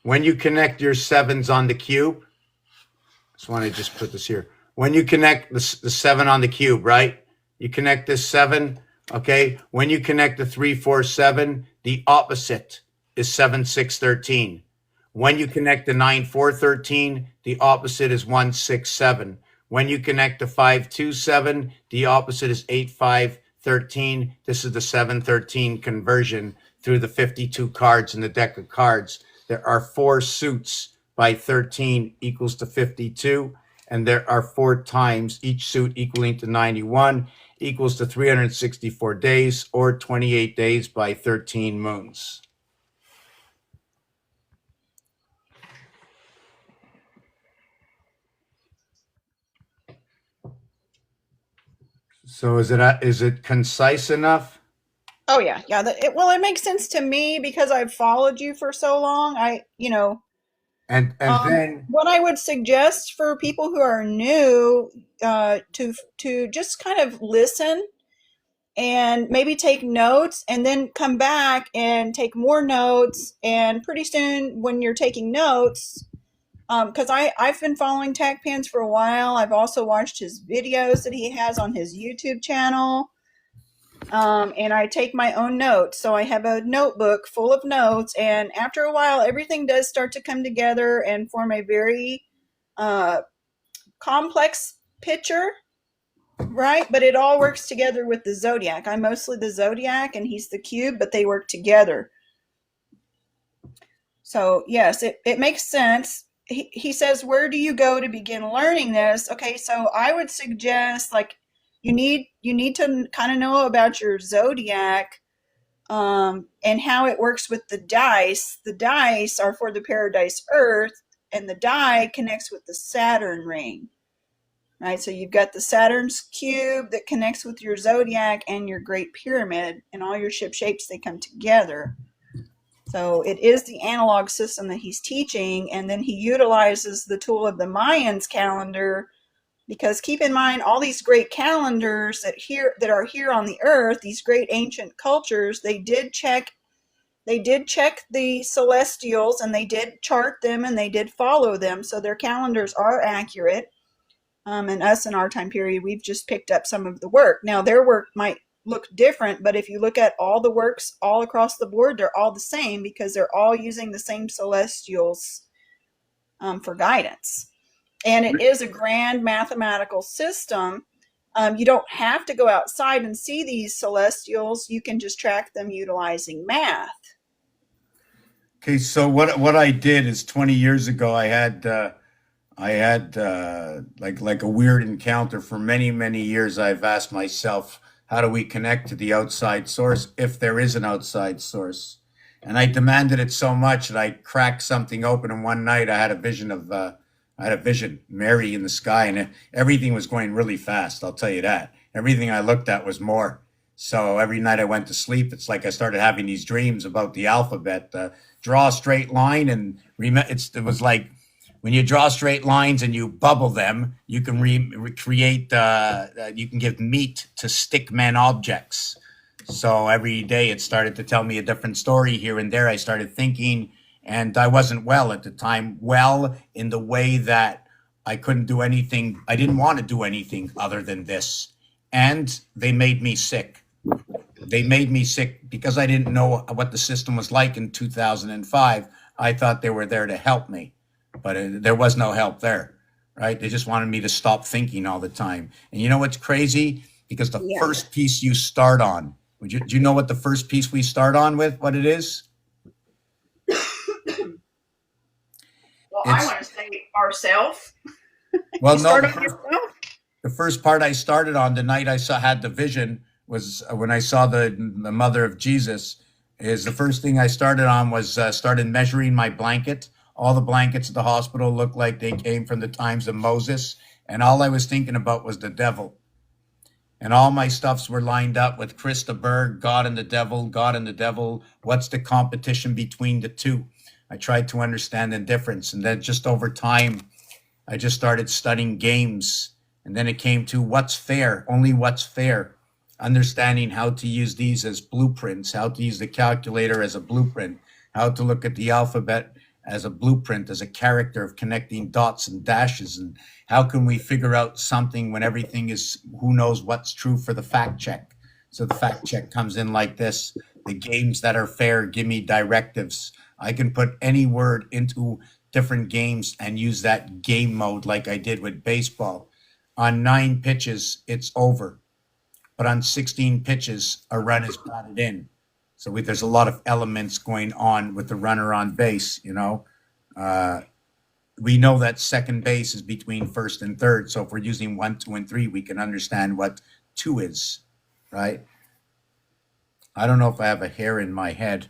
your 7s on the cube, just want to just put this here. When you connect the 7 on the cube, right? You connect this 7, okay? When you connect the 3, 4, 7, the opposite is 7, 6, 13. When you connect the 9, 4, 13, the opposite is 1, 6, 7. When you connect the 5, 2, 7, the opposite is 8, 5, 13. This is the 7, 13 conversion through the 52 cards in the deck of cards. There are 4 suits by 13 equals to 52. And there are 4 times each suit equaling to 91 equals to 364 days or 28 days by 13 moons. So is it concise enough? Oh yeah, yeah. It makes sense to me because I've followed you for so long. And then What I would suggest for people who are new, to just kind of listen and maybe take notes and then come back and take more notes. And pretty soon when you're taking notes, because I've been following Tech Pants for a while. I've also watched his videos that he has on his YouTube channel. And I take my own notes. So I have a notebook full of notes. And after a while, everything does start to come together and form a very complex picture, right? But it all works together with the zodiac. I'm mostly the zodiac and he's the cube, but they work together. So yes, it makes sense. He says, where do you go to begin learning this? Okay, so I would suggest you need to kind of know about your zodiac, and how it works with the dice. The dice are for the paradise earth, and the die connects with the Saturn ring, right? So you've got the Saturn's cube that connects with your zodiac and your Great Pyramid, and all your ship shapes, they come together. So it is the analog system that he's teaching, and then he utilizes the tool of the Mayans calendar, because keep in mind all these great calendars that are here on the earth, these great ancient cultures, they did check the celestials and they did chart them and they did follow them, so their calendars are accurate. And us in our time period, we've just picked up some of the work. Now their work might look different, but if you look at all the works all across the board, they're all the same because they're all using the same celestials for guidance. And it is a grand mathematical system. You don't have to go outside and see these celestials. You can just track them utilizing math. okay, so what I did is 20 years ago I had like a weird encounter. For many years I've asked myself, how do we connect to the outside source if there is an outside source? And I demanded it so much that I cracked something open. And one night I had a vision of, Mary in the sky, and everything was going really fast. I'll tell you that. Everything I looked at was more. So every night I went to sleep, it's like I started having these dreams about the alphabet. Draw a straight line, and it was like when you draw straight lines and you bubble them, you can recreate. You can give meat to stickman objects. So every day it started to tell me a different story here and there. I started thinking, and I wasn't well at the time. Well, in the way that I couldn't do anything. I didn't want to do anything other than this, and they made me sick. They made me sick because I didn't know what the system was like in 2005. I thought they were there to help me, but there was no help there, right? They just wanted me to stop thinking all the time. And you know what's crazy? Because the Yeah. first piece you start on, do you know what the first piece we start on with, what it is? Well, I It's, want to say ourself. well, You no, start on yourself. the first part I started on the night had the vision was when I saw the mother of Jesus. Is the first thing I started on was started measuring my blanket. All the blankets at the hospital looked like they came from the times of Moses, and all I was thinking about was the devil. And all my stuffs were lined up with Krista Berg, God and the devil, God and the devil. What's the competition between the two? I tried to understand the difference, and then just over time, I just started studying games. And then it came to what's fair, only what's fair. Understanding how to use these as blueprints, how to use the calculator as a blueprint, how to look at the alphabet as a blueprint, as a character of connecting dots and dashes. And how can we figure out something when everything is, who knows what's true for the fact check? So the fact check comes in like this: the games that are fair give me directives. I can put any word into different games and use that game mode like I did with baseball. On 9 pitches, it's over. But on 16 pitches, a run is batted in. So there's a lot of elements going on with the runner on base, you know. We know that second base is between first and third. So if we're using 1, 2, and 3, we can understand what 2 is, right? I don't know if I have a hair in my head.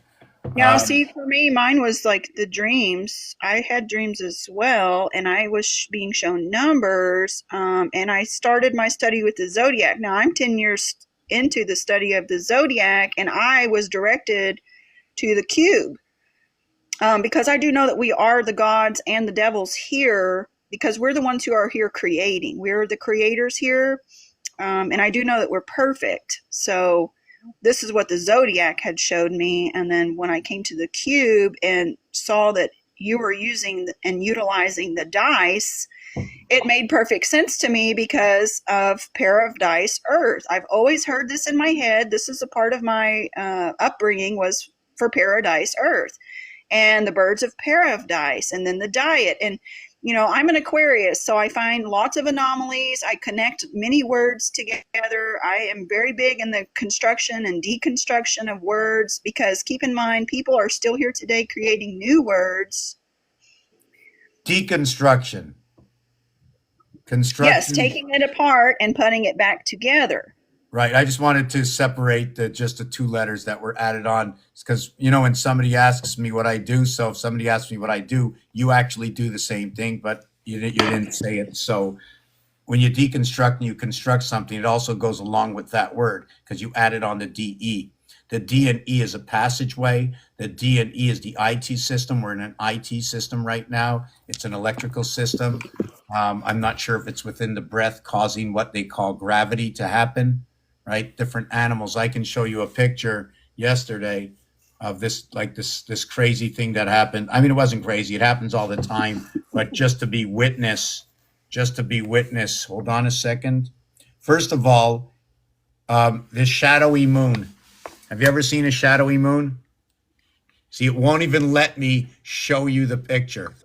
Yeah, see, for me, mine was like the dreams. I had dreams as well, and I was being shown numbers. And I started my study with the zodiac. Now I'm 10 years into the study of the zodiac, and I was directed to the cube because I do know that we are the gods and the devils here because we're the ones who are here creating. We're the creators here, and I do know that we're perfect. So this is what the zodiac had showed me. And then when I came to the cube and saw that you were using and utilizing the dice, it made perfect sense to me because of pair of dice earth. I've always heard this in my head. This is a part of my upbringing was for paradise earth and the birds of paradise and then the diet. And you know, I'm an Aquarius, so I find lots of anomalies. I connect many words together. I am very big in the construction and deconstruction of words because keep in mind, people are still here today creating new words. Deconstruction. Construction. Yes, taking it apart and putting it back together. Right. I just wanted to separate just the 2 letters that were added on because, you know, when somebody asks me what I do, so if somebody asks me what I do, you actually do the same thing, but you didn't say it. So when you deconstruct and you construct something, it also goes along with that word because you added on the DE. The D and E is a passageway. The D and E is the IT system. We're in an IT system right now. It's an electrical system. I'm not sure if it's within the breath causing what they call gravity to happen. Right? Different animals. I can show you a picture yesterday of this, like this crazy thing that happened. I mean, it wasn't crazy. It happens all the time, but just to be witness, hold on a second. First of all, this shadowy moon. Have you ever seen a shadowy moon? See, it won't even let me show you the picture.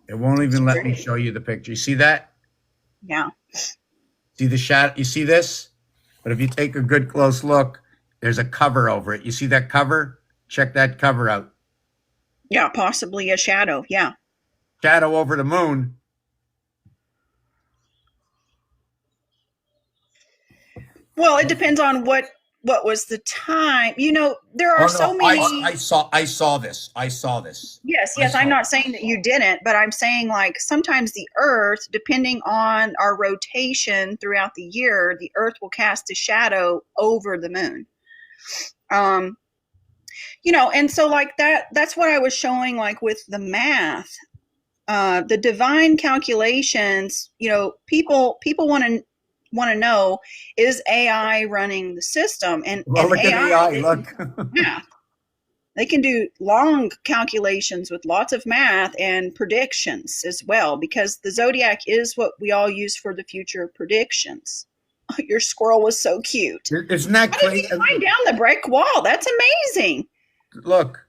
It won't even let me show you the picture. You see that? Yeah. See the shadow? You see this? But if you take a good close look, there's a cover over it. You see that cover? Check that cover out. Yeah, possibly a shadow. Yeah. Shadow over the moon. Well, it depends on what what was the time? There Oh are so no, many. I saw this. I saw this. Yes, I yes. I'm saw. not saying that you didn't, but I'm saying like sometimes the Earth, depending on our rotation throughout the year, the Earth will cast a shadow over the moon. Um, and so like that's what I was showing like with the math. The divine calculations, people want to know, is AI running the system? And Well, and look at AI, AI. they can Look. do math. They can do long calculations with lots of math and predictions as well, because the zodiac is what we all use for the future predictions. Your squirrel was so cute. Isn't that How did he great? climb down the brick wall? That's amazing. Look.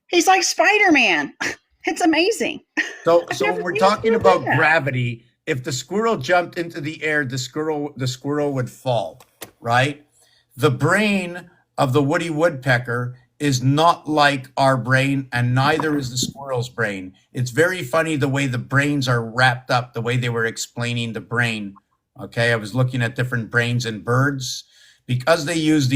He's like Spider-Man. It's amazing. So I've so never when we're seen a talking squirrel do about that. gravity, if the squirrel jumped into the air, the squirrel would fall, right? The brain of the Woody Woodpecker is not like our brain, and neither is the squirrel's brain. It's very funny the way the brains are wrapped up, the way they were explaining the brain. Okay, I was looking at different brains in birds because they use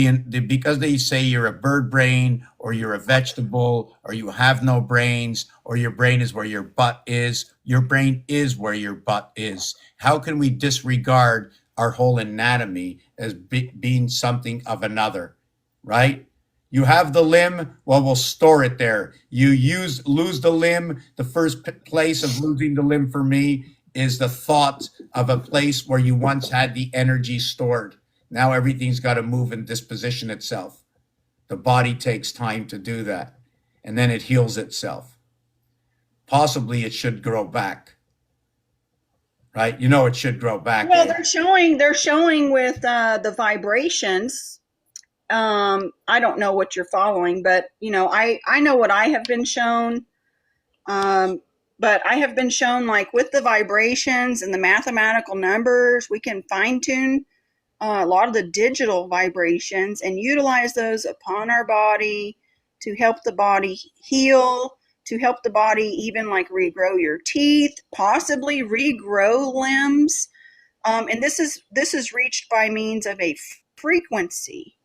because they say you're a bird brain or you're a vegetable or you have no brains or your brain is where your butt is. Your brain is where your butt is. How can we disregard our whole anatomy as being something of another, right? You have the limb, well, we'll store it there. Lose the limb. The first place of losing the limb for me is the thought of a place where you once had the energy stored. Now everything's got to move and disposition itself. The body takes time to do that, and then it heals itself. Possibly it should grow back, right? It should grow back, Well, eh? they're showing with the vibrations. I don't know what you're following, but I know what I have been shown. But I have been shown like with the vibrations and the mathematical numbers, we can fine tune a lot of the digital vibrations and utilize those upon our body to help the body heal, to help the body even like regrow your teeth, possibly regrow limbs. And this is reached by means of a frequency.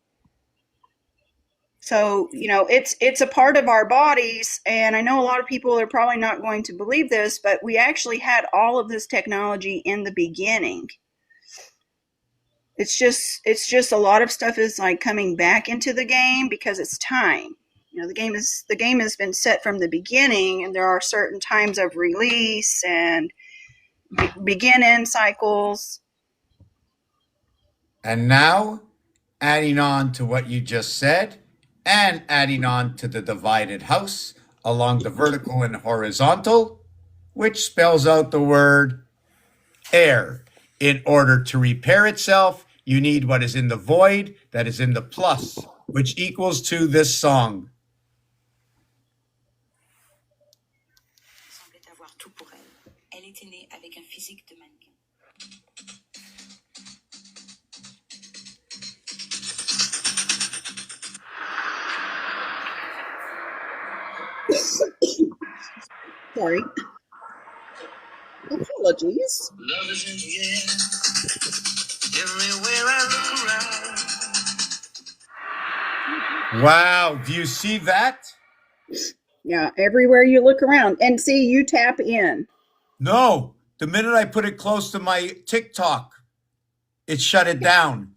So it's a part of our bodies, and I know a lot of people are probably not going to believe this, but we actually had all of this technology in the beginning. It's just a lot of stuff is like coming back into the game because it's time. The game has been set from the beginning, and there are certain times of release and begin end cycles. And now, adding on to what you just said, and adding on to the divided house along the vertical and horizontal, which spells out the word air. In order to repair itself, you need what is in the void that is in the plus, which equals to this song. Semblait avoir tout pour elle. Elle était née avec un physique de mannequin. Sorry. Apologies. Love is in the air. Everywhere I look around. Wow, do you see that? Yeah, everywhere you look around and see, you tap in. No, the minute I put it close to my TikTok, it shut it down.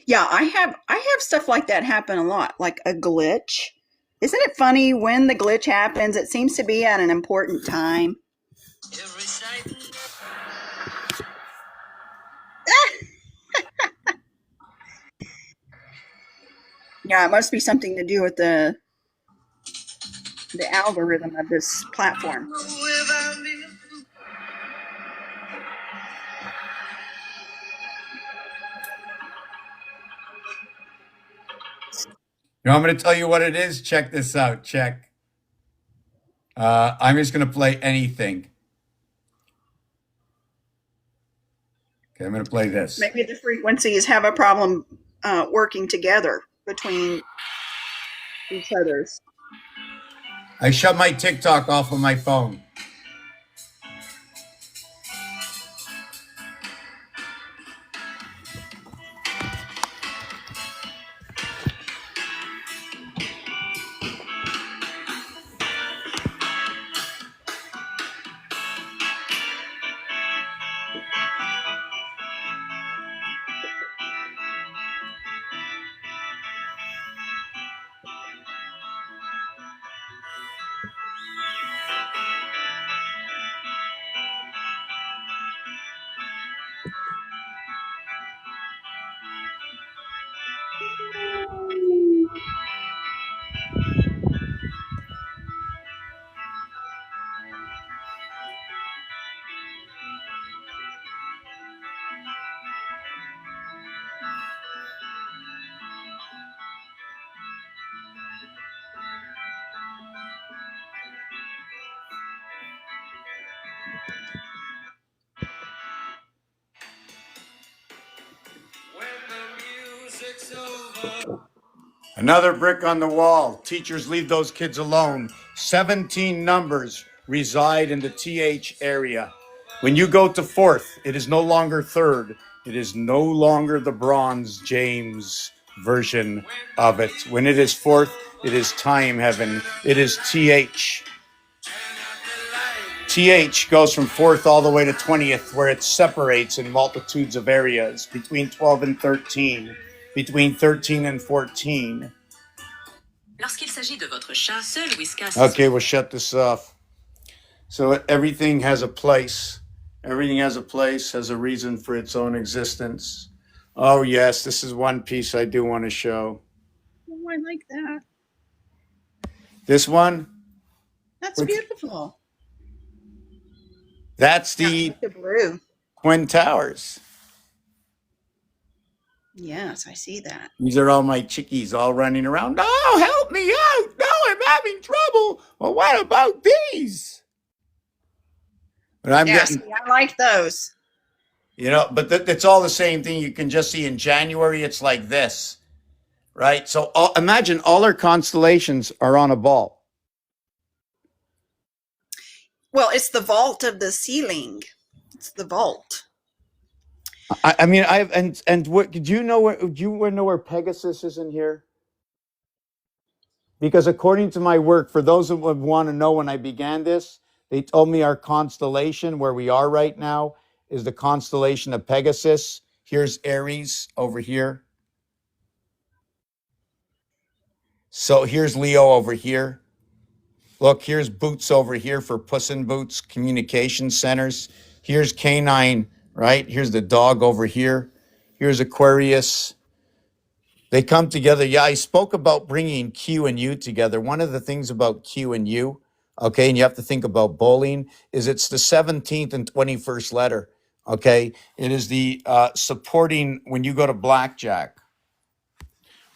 Yeah, I have stuff like that happen a lot, like a glitch. Isn't it funny when the glitch happens? It seems to be at an important time. Every sight. Yeah, it must be something to do with the algorithm of this platform. I'm going to tell you what it is. Check this out. Check. I'm just going to play anything. Okay, I'm going to play this. Maybe the frequencies have a problem working together between each other's. I shut my TikTok off of my phone. Another brick on the wall. Teachers, leave those kids alone. 17 numbers reside in the TH area. When you go to fourth, it is no longer third. It is no longer the Bronze James version of it. When it is fourth, it is time heaven. It is TH. TH goes from fourth all the way to 20th, where it separates in multitudes of areas between 12 and 13, between 13 and 14. Lorsqu'il s'agit de votre chat, seul Whiskas. Okay, we'll shut this off. So everything has a place. Everything has a place, has a reason for its own existence. Oh, yes, this is one piece I do want to show. Oh, I like that. This one, That's beautiful. that's I the like the blue. Twin Towers. Yes, I see that. These are all my chickies all running around. Oh, help me out. No, I'm having trouble. Well, what about these? But I'm Yes, getting, I like those. you know, but it's all the same thing. You can just see in January, it's like this, right? So imagine all our constellations are on a ball. Well, it's the vault of the ceiling. It's the vault. I mean, what, do you know where Pegasus is in here? Because according to my work, for those who would want to know when I began this, they told me our constellation where we are right now is the constellation of Pegasus. Here's Aries over here. So here's Leo over here. Look, here's Boots over here for Puss in Boots communication centers. Here's Canine, right? Here's the dog over here. Here's Aquarius. They come together. Yeah, I spoke about bringing Q and U together. One of the things about Q and U, okay, and you have to think about bowling, is it's the 17th and 21st letter, okay? It is the supporting, when you go to blackjack,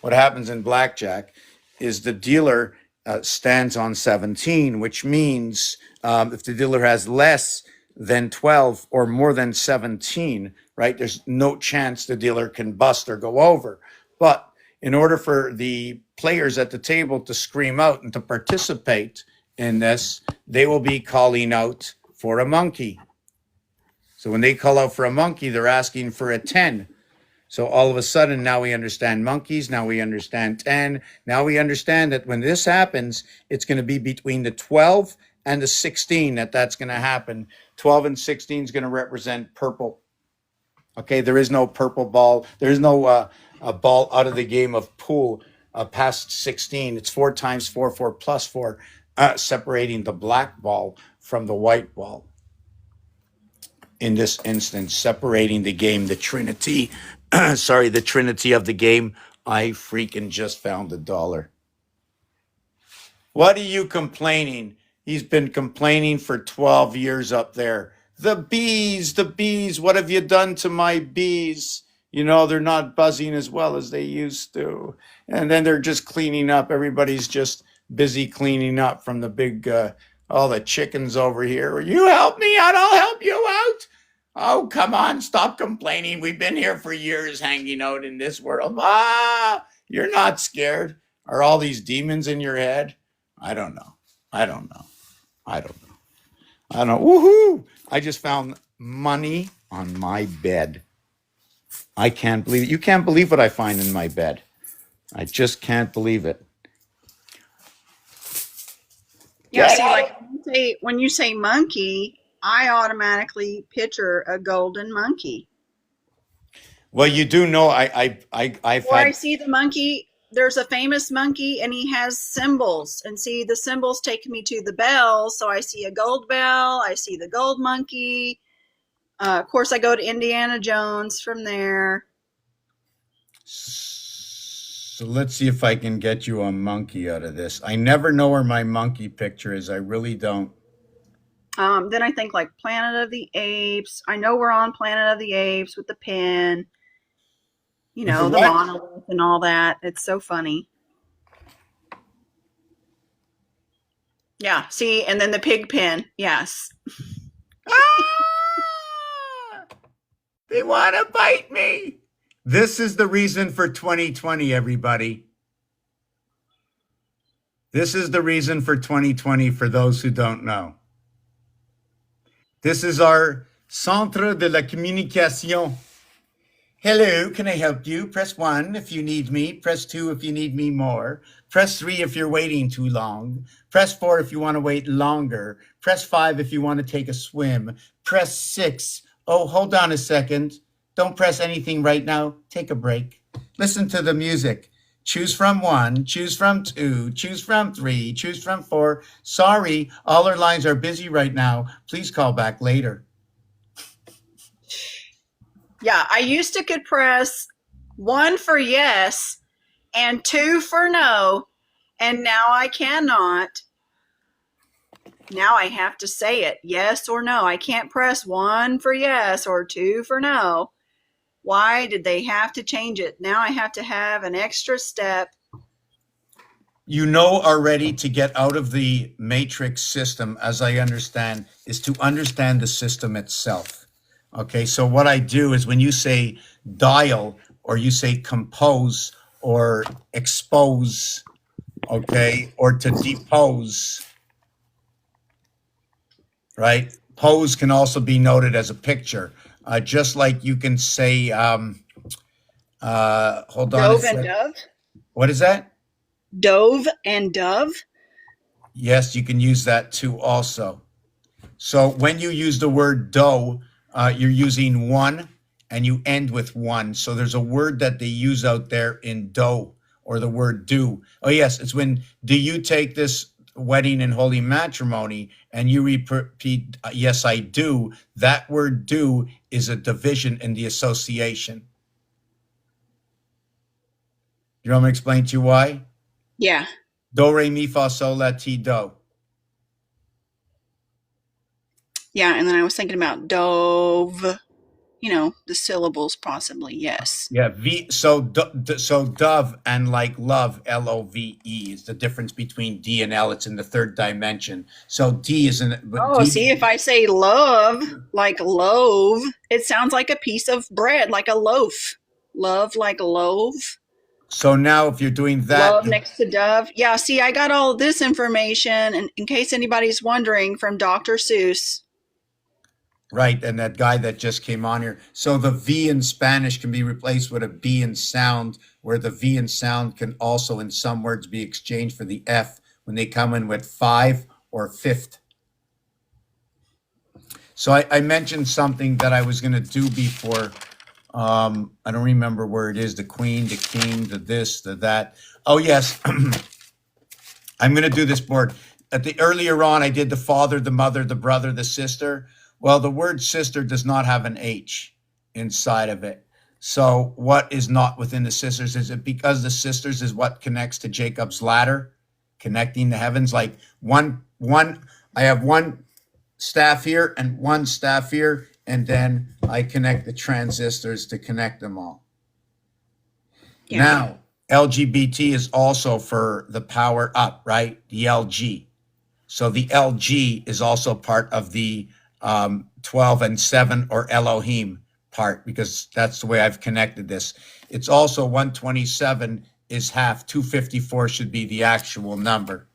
what happens in blackjack is the dealer stands on 17, which means if the dealer has less than 12 or more than 17, right, there's no chance the dealer can bust or go over. But in order for the players at the table to scream out and to participate in this, they will be calling out for a monkey. So when they call out for a monkey, they're asking for a 10. So all of a sudden, now we understand monkeys. Now we understand 10. Now we understand that when this happens, it's going to be between the 12 and the 16 that's going to happen. 12 and 16 is going to represent purple. Okay, there is no purple ball. There's no a ball out of the game of pool past 16. It's 4 times 4, 4 plus 4, separating the black ball from the white ball. In this instance, separating the game, the Trinity, the Trinity of the game. I freaking just found $1. What are you complaining? He's been complaining for 12 years up there. The bees, what have you done to my bees? You know, they're not buzzing as well as they used to. And then they're just cleaning up. Everybody's just busy cleaning up from the big, all the chickens over here. Will you help me out? I'll help you out. Oh, come on, stop complaining. We've been here for years hanging out in this world. You're not scared. Are all these demons in your head? I don't know. I don't know. I don't know. I don't know. Woohoo! I just found money on my bed. I can't believe it. You can't believe what I find in my bed. I just can't believe it. Yeah, Get see, out like when you say monkey, I automatically picture a golden monkey. Well, you do know I've Or I had. see the monkey. There's a famous monkey, and he has symbols. And see, the symbols take me to the bell. So I see a gold bell. I see the gold monkey. Of course, I go to Indiana Jones from there. So let's see if I can get you a monkey out of this. I never know where my monkey picture is. I really don't. Then I think like Planet of the Apes. I know we're on Planet of the Apes with the pen. You With the know, the what? monolith and all that. It's so funny. Yeah, see, and then the pig pen. Yes. Ah! They want to bite me. This is the reason for 2020, everybody. This is the reason for 2020 for those who don't know. This is our Centre de la Communication. Hello, can I help you? Press 1 if you need me. Press 2 if you need me more. Press 3 if you're waiting too long. Press 4 if you want to wait longer. Press 5 if you want to take a swim. Press 6. Oh, hold on a second. Don't press anything right now. Take a break. Listen to the music. Choose from 1, choose from 2, choose from 3, choose from 4. Sorry, all our lines are busy right now. Please call back later. Yeah, I used to could press 1 for yes and 2 for no, and now I cannot. Now I have to say it, yes or no. I can't press 1 for yes or 2 for no. Why did they have to change it? Now I have to have an extra step. You know already to get out of the matrix system, as I understand, is to understand the system itself. Okay, so what I do is when you say dial or you say compose or expose, okay, or to depose, right? Pose can also be noted as a picture, just like you can say, hold on a Dove and sec. dove? What is that? Dove and dove? Yes, you can use that too also. So when you use the word dough, you're using 1 and you end with 1. So there's a word that they use out there in dough or the word do. Oh, yes, it's when do you take this wedding and holy matrimony and you repeat, yes, I do. That word do is a division in the association. You want me to explain to you why? Yeah. Do, re, mi, fa, sol, la, ti, do. Yeah, and then I was thinking about dove, you know, the syllables possibly, yes. Yeah, so dove and like love, LOVE is the difference between D and L. It's in the third dimension. So D is in. But Oh, D, see, if I say love, like loaf, it sounds like a piece of bread, like a loaf. Love, like loaf. so now if you're doing that, Love next to dove. Yeah, see, I got all this information, and in case anybody's wondering, from Dr. Seuss. right, and that guy that just came on here. So the V in Spanish can be replaced with a B in sound, where the V in sound can also, in some words, be exchanged for the F when they come in with 5 or 5th. So I mentioned something that I was going to do before. I don't remember where it is, the queen, the king, the this, the that. Oh, yes. I'm going to do this board. Earlier on, I did the father, the mother, the brother, the sister. Well, the word sister does not have an H inside of it. So what is not within the sisters? Is it because the sisters is what connects to Jacob's ladder, connecting the heavens? Like I have one staff here and one staff here, and then I connect the transistors to connect them all. Yeah. Now, LGBT is also for the power up, right? The LG. So the LG is also part of the 12 and 7 or Elohim part, because that's the way I've connected this. It's also 127 is half, 254 should be the actual number.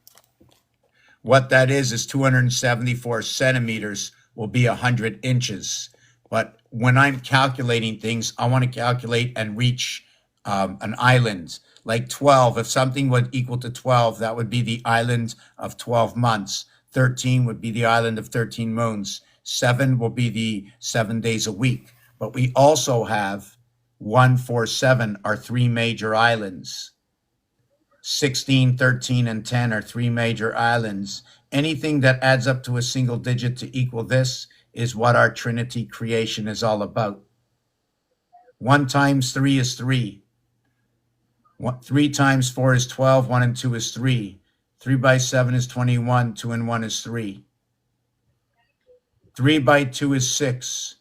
What that is 274 centimeters will be 100 inches. But when I'm calculating things, I want to calculate and reach an island. Like 12, if something would equal to 12, that would be the island of 12 months. 13 would be the island of 13 moons. 7 will be the 7 days a week. But we also have 1, 4, 7 are 3 major islands. 16, 13, and 10 are 3 major islands. Anything that adds up to a single digit to equal this is what our Trinity creation is all about. 1 times 3 is 3. 3 times 4 is 12. 1 and 2 is 3. 3 by 7 is 21. 2 and 1 is 3. 3 by 2 is 6.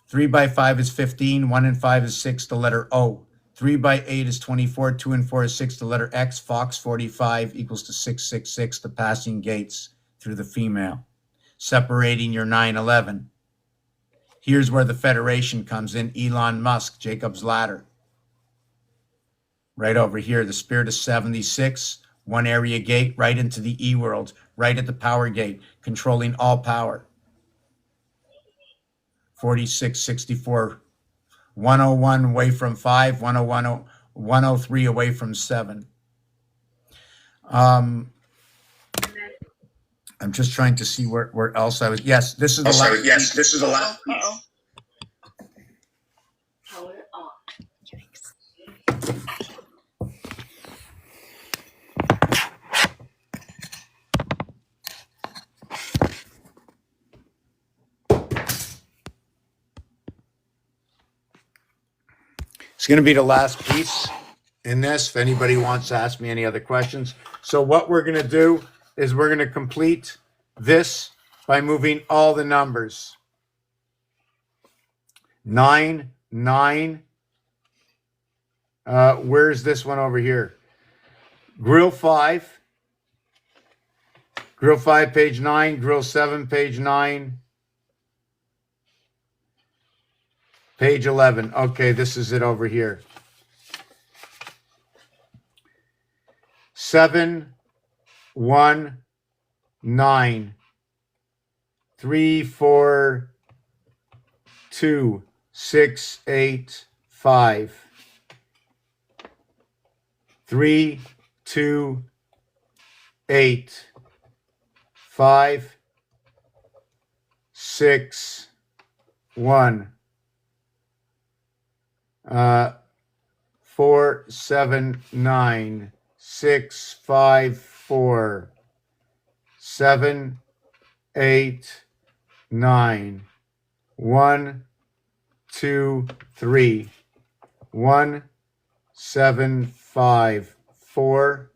3 by 5 is 15. 1 and 5 is 6, the letter O. 3 by 8 is 24. 2 and 4 is 6, the letter X. Fox 45 equals to 666, the passing gates through the female, separating your 9/11. Here's where the Federation comes in. Elon Musk, Jacob's Ladder. Right over here, the Spirit of 76, 1 area gate, right into the E world, right at the power gate, controlling all power. 4664, 101 away from 5, 101, 103 away from 7. I'm just trying to see where else I was. Yes, this is the last. Yes, this is the last. Uh-oh. It's going to be the last piece in this, if anybody wants to ask me any other questions. So what we're going to do is we're going to complete this by moving all the numbers. 9, 9. Where's this one over here? Grill 5. Grill 5, page 9. Grill 7, page 9. Page 11. Okay, this is it over here. 7, 1, 9. 3, 4, 2, 6, 8, 5. 3, 2, 8. 5, 6, 1. 4, 7, 9. 6, 5, 4. 7, 8, 9. 1, 2, 3. 1, 7, 5. 4,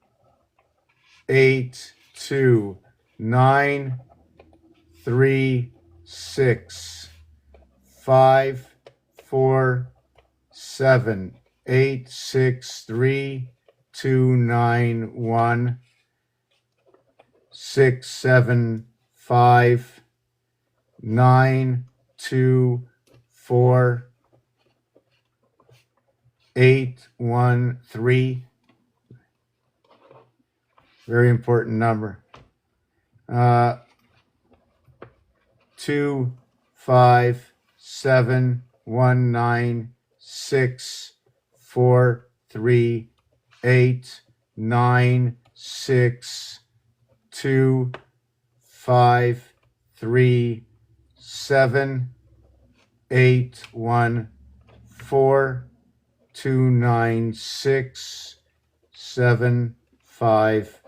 8, 2. 9, 3, 6. 5, 4, 7, 8, 6, 3, 2, 9, 1. 6, 7, 5. 9, 2, 4. 8, 1, 3. Very important number. 2, 5, 7, 1, 9, 6, 4, 3, 8, 9, 6, 2, 5, 3, 7, 8, 1, 4, 2, 9, 6, 7, 5,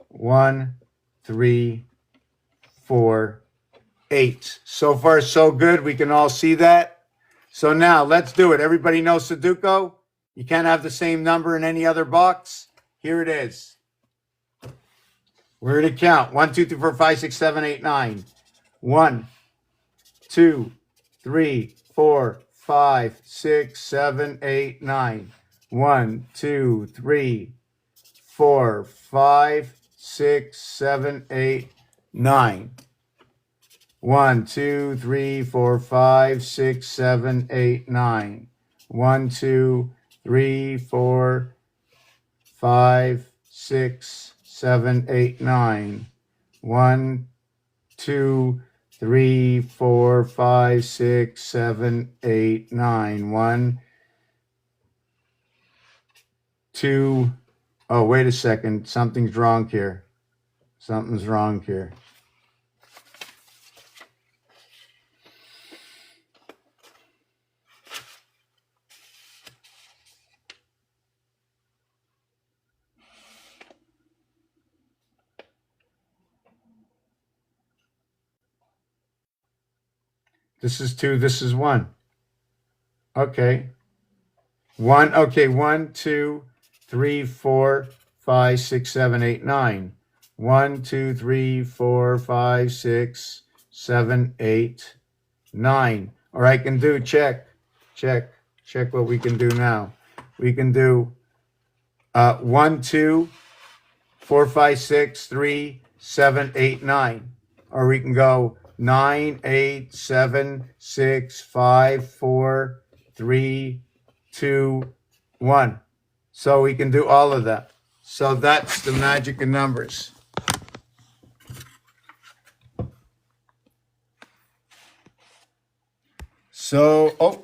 1, 3, 4, 8. So far, so good. We can all see that. So now let's do it. Everybody knows Sudoku? You can't have the same number in any other box. Here it is. We're going to count. 1, 2, 3, 4, 5, 6, 7, 8, 9. 1, 2, 3, 4, 5, 6, 7, 8, 9. 1, 2, 3, 4, 5, 6, 7, 8, 9. 1, 2, 3, 4, 5, 6, 7, 8, 9. 1, 2, 3, 4, 5, 6, 7, 8, 9. 1, 2, 3, 4, 5, 6, 7, 8, 9. 1, 2. Oh, wait a second. Something's wrong here. Something's wrong here. This is 2, this is 1. Okay. 1, okay, 1, 2, 3, 4, 5, 6, 7, 8, 9. 1, 2, 3, 4, 5, 6, 7, 8, 9. Or I can do check what we can do now. We can do 1, 2, 4, 5, 6, 3, 7, 8, 9. Or we can go 9, 8, 7, 6, 5, 4, 3, 2, 1. So we can do all of that. So that's the magic of numbers. So, oh,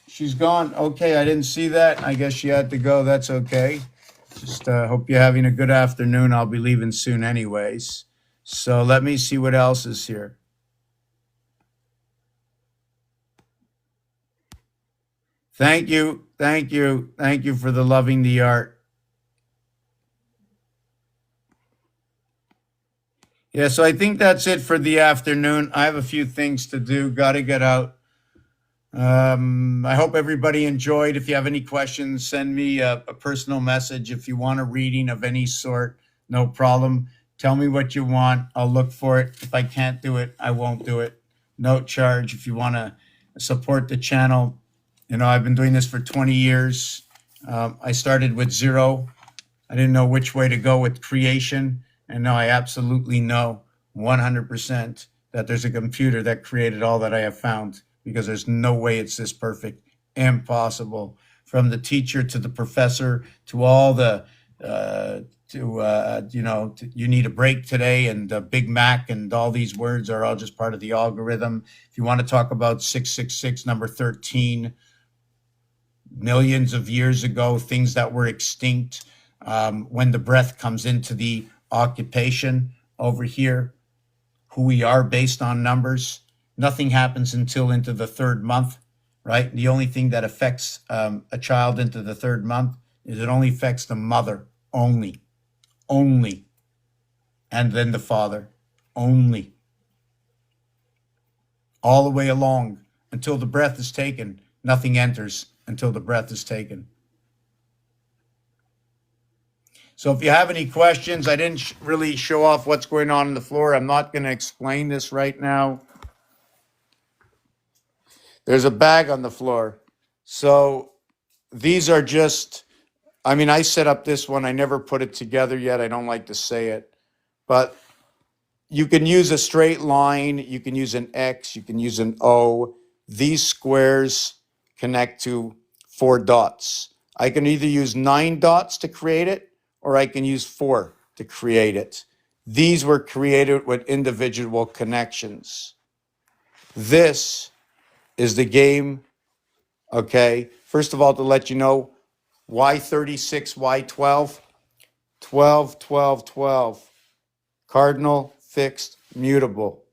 she's gone. Okay, I didn't see that. I guess she had to go. That's okay. Just hope you're having a good afternoon. I'll be leaving soon anyways. So let me see what else is here. Thank you. Thank you. Thank you for the loving the art. Yeah, so I think that's it for the afternoon. I have a few things to do. Got to get out. I hope everybody enjoyed. If you have any questions, send me a personal message. If you want a reading of any sort, no problem. Tell me what you want. I'll look for it. If I can't do it, I won't do it. No charge. If you want to support the channel, you know, I've been doing this for 20 years. I started with 0. I didn't know which way to go with creation. And now I absolutely know 100% that there's a computer that created all that I have found, because there's no way it's this perfect. Impossible. From the teacher to the professor to all the, you need a break today, and Big Mac and all these words are all just part of the algorithm. If you want to talk about 666, number 13, millions of years ago, things that were extinct, when the breath comes into the occupation over here, who we are based on numbers. Nothing happens until into the 3rd month, right? The only thing that affects a child into the 3rd month is it only affects the mother only, and then the father only. All the way along until the breath is taken. Nothing enters until the breath is taken. So if you have any questions, I didn't really show off what's going on the floor. I'm not going to explain this right now. There's a bag on the floor. So these are just, I set up this one. I never put it together yet. I don't like to say it. But you can use a straight line. You can use an X. You can use an O. These squares connect to 4 dots. I can either use 9 dots to create it, or I can use 4 to create it. These were created with individual connections. This is the game, okay? First of all, to let you know, why 36, why 12? 12, 12, 12. Cardinal, fixed, mutable.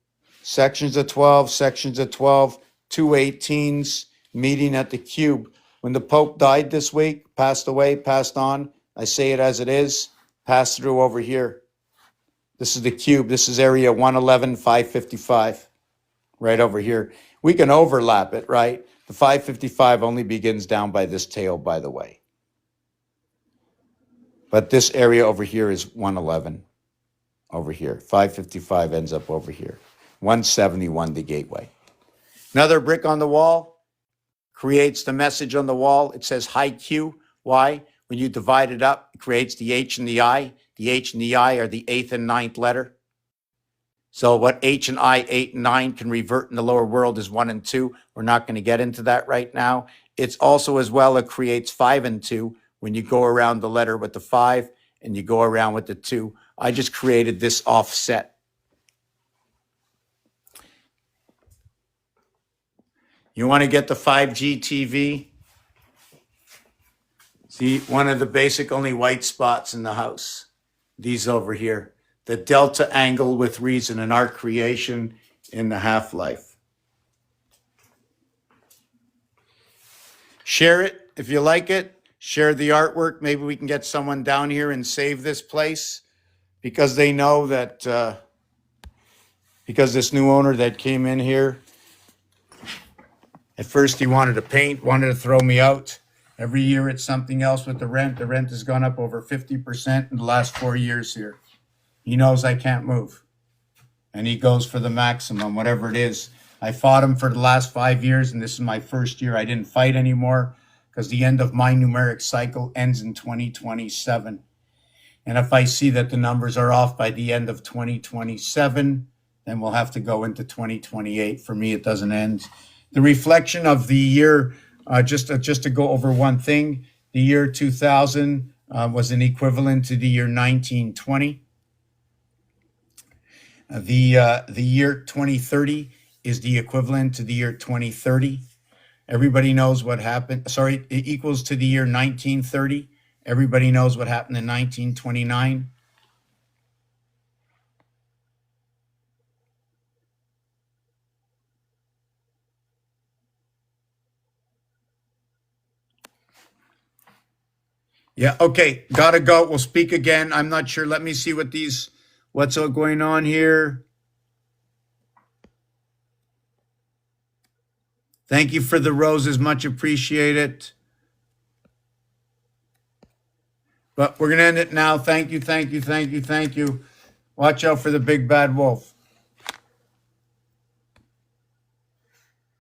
Sections of 12, 2 18s, meeting at the cube. When the Pope died this week, passed away, passed on, I say it as it is, passed through over here. This is the cube. This is area 111, 555, right over here. We can overlap it, right? The 555 only begins down by this tail, by the way. But this area over here is 111, over here. 555 ends up over here. 171, the gateway. Another brick on the wall creates the message on the wall. It says high Q. Why? When you divide it up, it creates the H and the I. The H and the I are the 8th and 9th letter. So what H and I, 8 and 9, can revert in the lower world is 1 and 2. We're not going to get into that right now. It's also as well, it creates 5 and 2 when you go around the letter with the 5 and you go around with the 2. I just created this offset. You want to get the 5G TV? See, one of the basic only white spots in the house. These over here. The delta angle with reason, an art creation in the half-life. Share it if you like it. Share the artwork. Maybe we can get someone down here and save this place, because they know that, because this new owner that came in here, at first he wanted to paint, wanted to throw me out. Every year it's something else with the rent. The rent has gone up over 50% in the last 4 years here. He knows I can't move. And he goes for the maximum, whatever it is. I fought him for the last 5 years, and this is my first year. I didn't fight anymore because the end of my numeric cycle ends in 2027. And if I see that the numbers are off by the end of 2027, then we'll have to go into 2028. For me, it doesn't end. The reflection of the year, just to go over one thing, the year 2000 was an equivalent to the year 1920. The year 2030 is the equivalent to the year 2030. Everybody knows what happened. Sorry, it equals to the year 1930. Everybody knows what happened in 1929. Yeah, okay, gotta go. We'll speak again. I'm not sure. Let me see what's all going on here. Thank you for the roses, much appreciated. But we're gonna end it now. Thank you, thank you, thank you, thank you. Watch out for the big bad wolf.